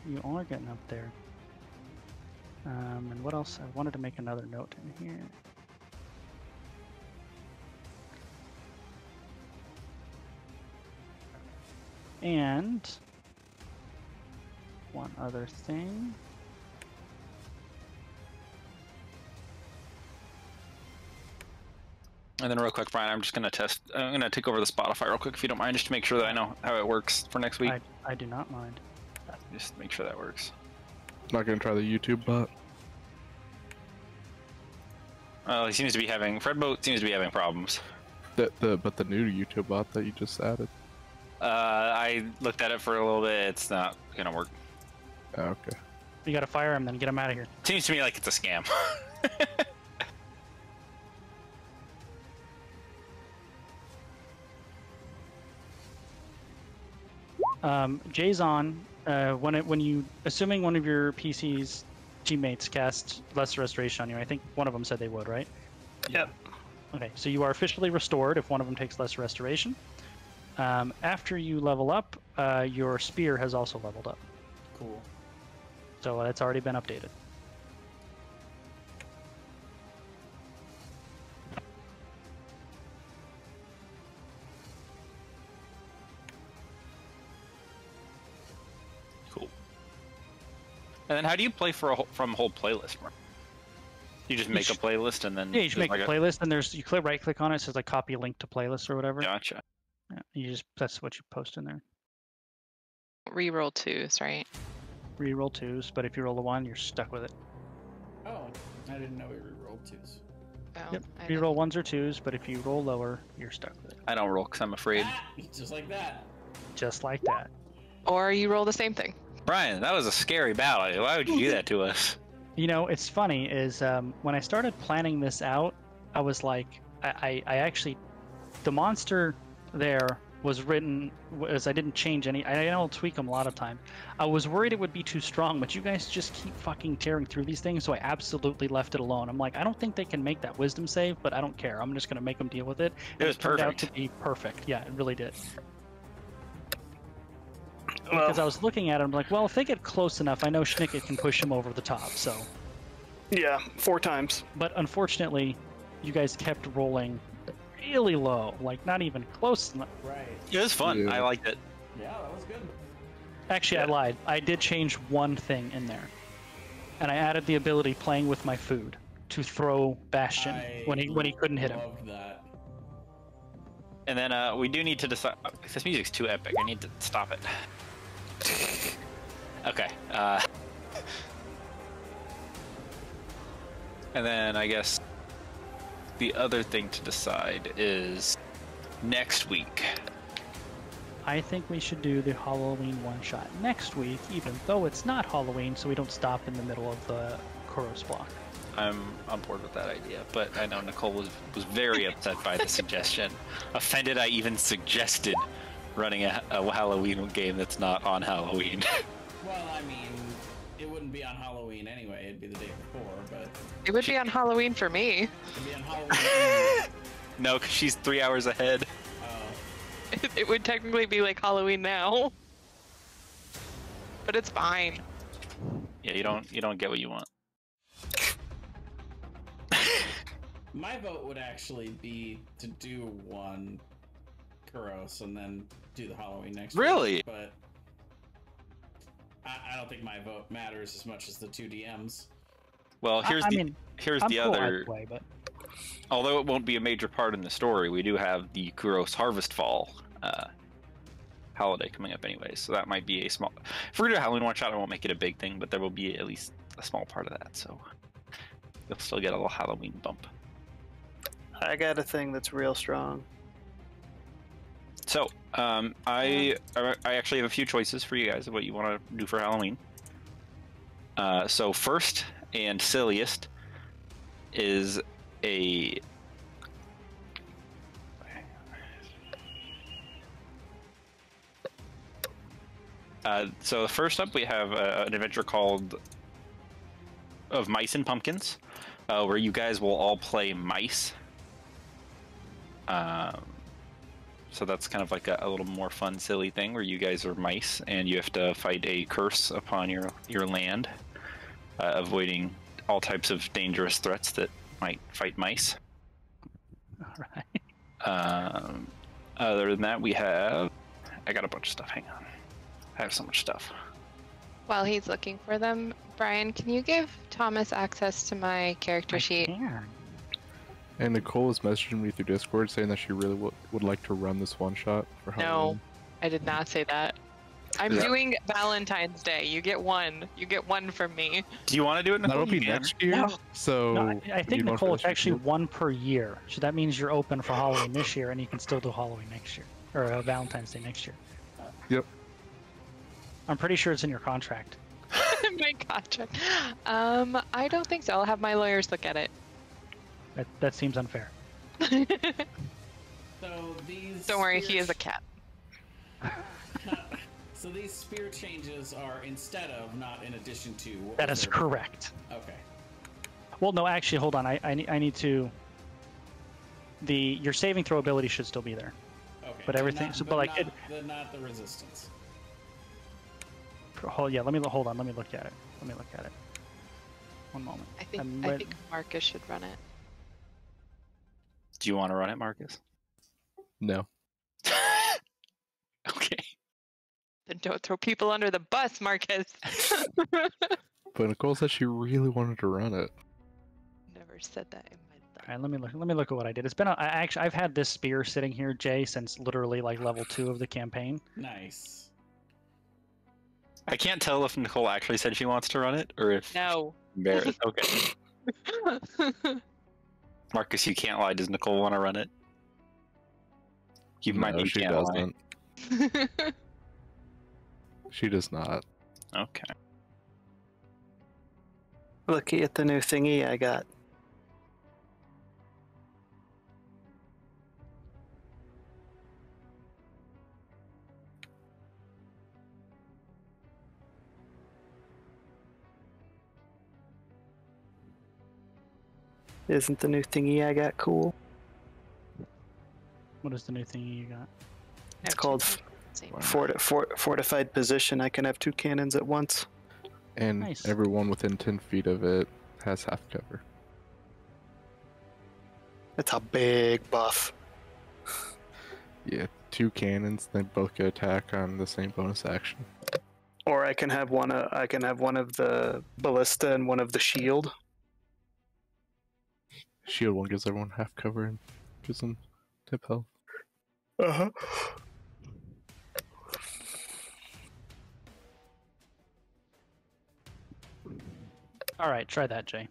S2: getting up there. And what else? I wanted to make another note in here. And one other thing.
S5: And then real quick, Brian, I'm just going to test. I'm going to take over the Spotify real quick, if you don't mind, just to make sure that I know how it works for next week.
S2: I do not mind.
S5: Just make sure that works.
S7: Not going to try the YouTube bot.
S5: He seems to be having... Fredboat seems to be having problems.
S7: But the new YouTube bot that you just added.
S5: I looked at it for a little bit. It's not going to work.
S7: Oh, okay.
S2: You gotta fire him, then get him out of here.
S5: Seems to me like it's a scam.
S2: Jason, when you assuming one of your PCs teammates cast Lesser Restoration on you, I think one of them said they would, right?
S1: Yep.
S2: Okay, so you are officially restored if one of them takes Lesser Restoration. After you level up, your spear has also leveled up.
S4: Cool.
S2: So it's already been updated.
S5: Cool. And then how do you play from a whole playlist? You just make a playlist and then...
S2: Yeah, you just make a playlist, and you right-click on it, it says like copy link to playlist or whatever.
S5: Gotcha.
S2: Yeah, that's what you post in there.
S3: Reroll 2s, right?
S2: Reroll 2s, but if you roll a 1, you're stuck with it.
S4: Oh, I didn't know we rerolled 2s.
S3: Oh,
S2: Yep.
S3: I
S2: Reroll 1s or 2s, but if you roll lower, you're stuck with it.
S5: I don't roll because I'm afraid.
S4: Just like that.
S2: Just like that.
S3: Or you roll the same thing.
S5: Brian, that was a scary battle. Why would you do that to us?
S2: You know, it's funny is when I started planning this out, I was like, I actually, the monster there was written as I didn't change any. I don't tweak them a lot of time. I was worried it would be too strong, but you guys just keep fucking tearing through these things, so I absolutely left it alone. I'm like, I don't think they can make that wisdom save, but I don't care. I'm just gonna make them deal with it.
S5: It was
S2: turned
S5: perfect.
S2: out to be perfect. Yeah, it really did.
S1: Well,
S2: Because I was looking at it, I'm like, well, if they get close enough, I know Schnicket can push him over the top. So,
S1: yeah, 4 times.
S2: but unfortunately, you guys kept rolling really low, like not even close enough.
S4: Right.
S5: It was fun.
S7: Yeah.
S5: I liked it.
S4: Yeah, that was good.
S2: Actually, I lied. I did change one thing in there, and I added the ability playing with my food to throw Bastion when he couldn't hit him.
S4: Loved that.
S5: And then we do need to decide. This music's too epic. I need to stop it. Okay. And then I guess the other thing to decide is next week.
S2: I think we should do the Halloween one-shot next week, even though it's not Halloween, so we don't stop in the middle of the Kuros block.
S5: I'm on board with that idea, but I know Nicole was very upset by the suggestion. Offended I even suggested running a Halloween game that's not on Halloween.
S4: Well, I mean, it wouldn't be on Halloween anyway. It'd be the day before, but
S3: It would be on Halloween for me.
S4: it'd be on Halloween.
S5: No, because she's 3 hours ahead.
S3: It would technically be like Halloween now. But it's fine.
S5: Yeah, you don't get what you want.
S4: My vote would actually be to do one Kuros and then do the Halloween next
S5: Really?
S4: week. But I don't think my vote matters as much as the two DMs.
S5: Well, here's
S2: I'm
S5: the
S2: cool
S5: other.
S2: either way, but
S5: Although it won't be a major part in the story, we do have the Kuros Harvest Fall holiday coming up anyways, so that might be a small... If we're going to do a Halloween one-shot, I won't make it a big thing, but there will be at least a small part of that, so you'll still get a little Halloween bump.
S1: I got a thing that's real strong.
S5: So, I actually have a few choices for you guys of what you want to do for Halloween. So first and silliest is a... So first up, we have an adventure called of Mice and Pumpkins, where you guys will all play mice. So that's kind of like a little more fun, silly thing where you guys are mice and you have to fight a curse upon your land, avoiding all types of dangerous threats that might fight mice.
S2: all right.
S5: Other than that, we have... I got a bunch of stuff. Hang on. I have so much stuff.
S3: While he's looking for them, Brian, can you give Thomas access to my character sheet?
S2: Can.
S7: And Nicole is messaging me through Discord saying that she really would like to run this one shot for Halloween.
S3: No, I did not say that. I'm doing Valentine's Day. You get one. You get one from me.
S5: Do you want to do it, Nicole?
S7: That'll be
S5: You can.
S7: next year.
S2: No.
S7: So
S2: No, I think,
S7: you want
S2: Nicole,
S7: for
S2: it's
S7: this
S2: actually
S7: year?
S2: one per year. So that means you're open for Halloween this year, and you can still do Halloween next year. Or Valentine's Day next year.
S7: Yep.
S2: I'm pretty sure it's in your contract.
S3: My contract. I don't think so. I'll have my lawyers look at it.
S2: That seems unfair.
S4: So these.
S3: Don't worry, he is a cat.
S4: So these spear changes are instead of, not in addition to.
S2: That is correct.
S4: Okay.
S2: Well, no, actually, hold on. I need to. Your saving throw ability should still be there.
S4: Okay.
S2: But everything.
S4: Not the resistance.
S2: Yeah. Hold on. Let me look at it. One moment.
S3: I think Marcus should run it.
S5: Do you want to run it, Marcus?
S7: No.
S5: Okay.
S3: Then don't throw people under the bus, Marcus.
S7: But Nicole said she really wanted to run it.
S3: Never said that in my life.
S2: All right, let me look at what I did. It's been I've had this spear sitting here, Jay, since literally like level 2 of the campaign.
S4: Nice.
S5: I can't tell if Nicole actually said she wants to run it or if.
S3: No.
S5: Embarrassed. Okay. Marcus, you can't lie. Does Nicole want to run it?
S7: No, she doesn't. She does not.
S5: Okay.
S8: Looky at the new thingy I got. Isn't the new thingy I got cool?
S2: What is the new thing you got?
S8: It's called Fortified Position. I can have 2 cannons at once.
S7: And
S2: Nice.
S7: everyone within 10 feet of it has half cover.
S8: That's a big buff.
S7: Yeah, 2 cannons, they both get attack on the same bonus action.
S8: Or I can have one. I can have one of the ballista and one of the shield.
S7: Shield one gives everyone half cover and gives them tip health.
S8: Uh-huh.
S2: All right, try that, Jay.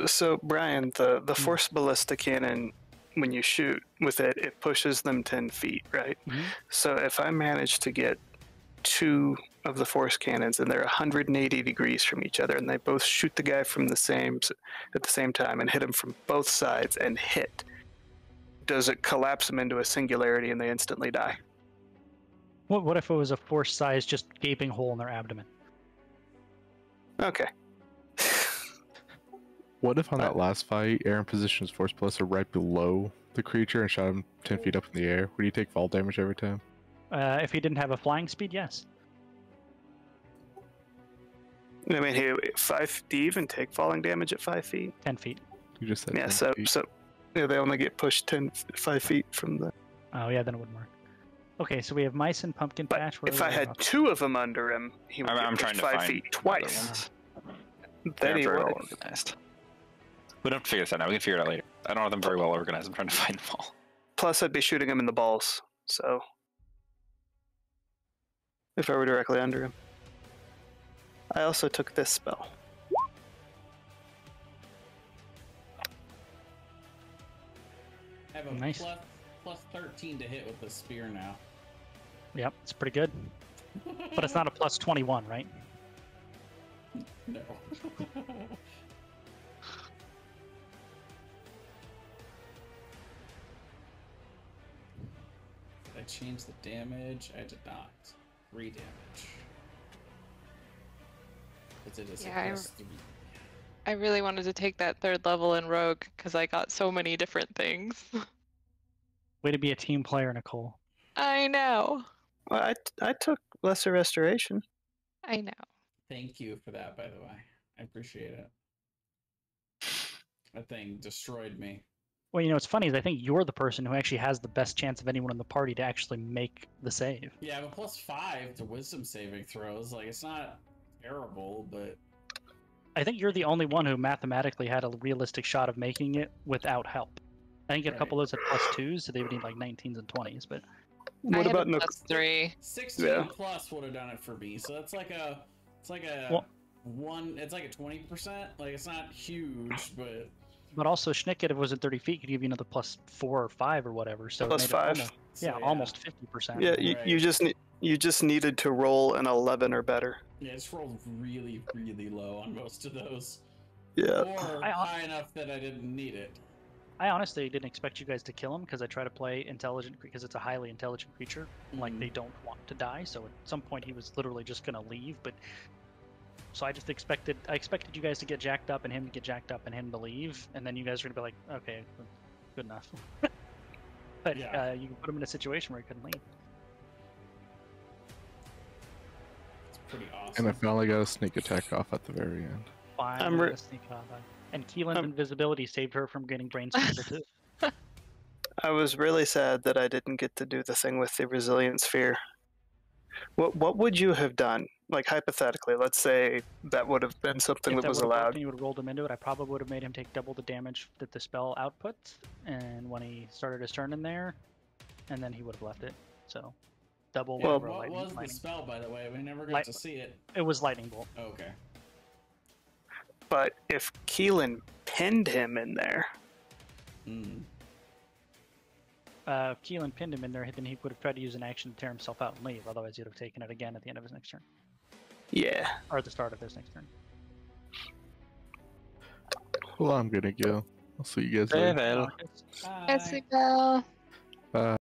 S8: So Brian, the force ballista cannon, when you shoot with it, it pushes them 10 feet, right?
S2: Mhm.
S8: So if I manage to get 2 of the force cannons and they're 180 degrees from each other, and they both shoot the guy from at the same time and hit him from both sides and hit, does it collapse them into a singularity and they instantly die?
S2: What if it was a force size just gaping hole in their abdomen?
S8: Okay.
S7: What if on that last fight, Aaron positions force ballista right below the creature and shot him 10 feet up in the air? Would he take fall damage every time?
S2: If he didn't have a flying speed, yes.
S8: I mean, do you even take falling damage at 5 feet?
S2: 10 feet.
S7: You just said
S8: Yeah,
S7: 10 feet.
S8: so yeah, they only get pushed 5 feet from the...
S2: Oh yeah, then it wouldn't work. Okay, so we have mice and pumpkin
S8: But
S2: patch.
S8: if I had 2 of them under him, he would
S5: I'm
S8: get
S5: trying
S8: pushed
S5: to
S8: 5
S5: find
S8: feet
S5: other
S8: twice.
S5: ones.
S8: Then
S5: They're
S8: he
S5: very
S8: would.
S5: well organized. We don't have to figure this out now. We can figure it out later. I don't have them very well organized. I'm trying to find them all.
S8: Plus, I'd be shooting him in the balls, so... if I were directly under him. I also took this spell.
S4: I have a
S2: Nice.
S4: plus 13 to hit with the spear now.
S2: Yep, it's pretty good. But it's not a plus 21, right?
S4: No. Did I change the damage? I did not. 3 damage. It is
S3: Yeah,
S4: a plus 3.
S3: I really wanted to take that 3rd level in Rogue because I got so many different things.
S2: Way to be a team player, Nicole.
S3: I know.
S8: Well, I took Lesser Restoration.
S3: I know.
S4: Thank you for that, by the way. I appreciate it. That thing destroyed me.
S2: Well, you know, what's funny is I think you're the person who actually has the best chance of anyone in the party to actually make the save.
S4: Yeah, I have a plus 5 to wisdom saving throws. Like, it's not terrible, but...
S2: I think you're the only one who mathematically had a realistic shot of making it without help. I think a couple of those had plus 2s, so they would need like 19s and 20s, but...
S8: What
S3: I
S8: about
S3: had a plus 3.
S4: 16 plus would have done it for me. So that's like a... It's like a...
S2: Well,
S4: it's like a 20%. Like, it's not huge, but...
S2: But also, Schnicket, if it was at 30 feet, could give you another plus 4 or 5 or whatever. So
S8: Plus
S2: it made
S8: 5.
S2: It almost,
S4: So,
S2: yeah, almost 50%.
S8: Yeah,
S4: Right.
S8: you just needed to roll an 11 or better.
S4: Yeah, it's rolled really, really low on most of those.
S8: Yeah.
S4: Or high enough that I didn't need it.
S2: I honestly didn't expect you guys to kill him because I try to play intelligent because it's a highly intelligent creature. Like they don't want to die, so at some point he was literally just gonna leave. But so I expected you guys to get jacked up and him to get jacked up and him to leave, and then you guys are gonna be like, okay, good enough. But
S4: Yeah.
S2: you can put him in a situation where he couldn't leave.
S4: It's pretty awesome.
S7: And I finally got a sneak attack off at the very end.
S2: Finally, a sneak off. And Keelan's invisibility saved her from getting brain scrambled too.
S8: I was really sad that I didn't get to do the thing with the resilient sphere. What would you have done? Like hypothetically, let's say that would have been something that was allowed.
S2: You would have rolled him into it. I probably would have made him take double the damage that the spell outputs, and when he started his turn in there, and then he would have left it. So double.
S4: Yeah,
S2: whatever
S4: what was
S2: lightning.
S4: the spell, by the way? We never got to see it.
S2: It was lightning bolt.
S4: Oh, okay.
S8: But if Keelan pinned him in there,
S2: if Keelan pinned him in there, then he would have tried to use an action to tear himself out and leave. Otherwise, he would have taken it again at the end of his next turn.
S8: yeah.
S2: Or at the start of his next turn.
S7: Well, I'm gonna go. I'll see you guys later.
S5: Farewell.
S3: Yes, we go.
S7: Bye.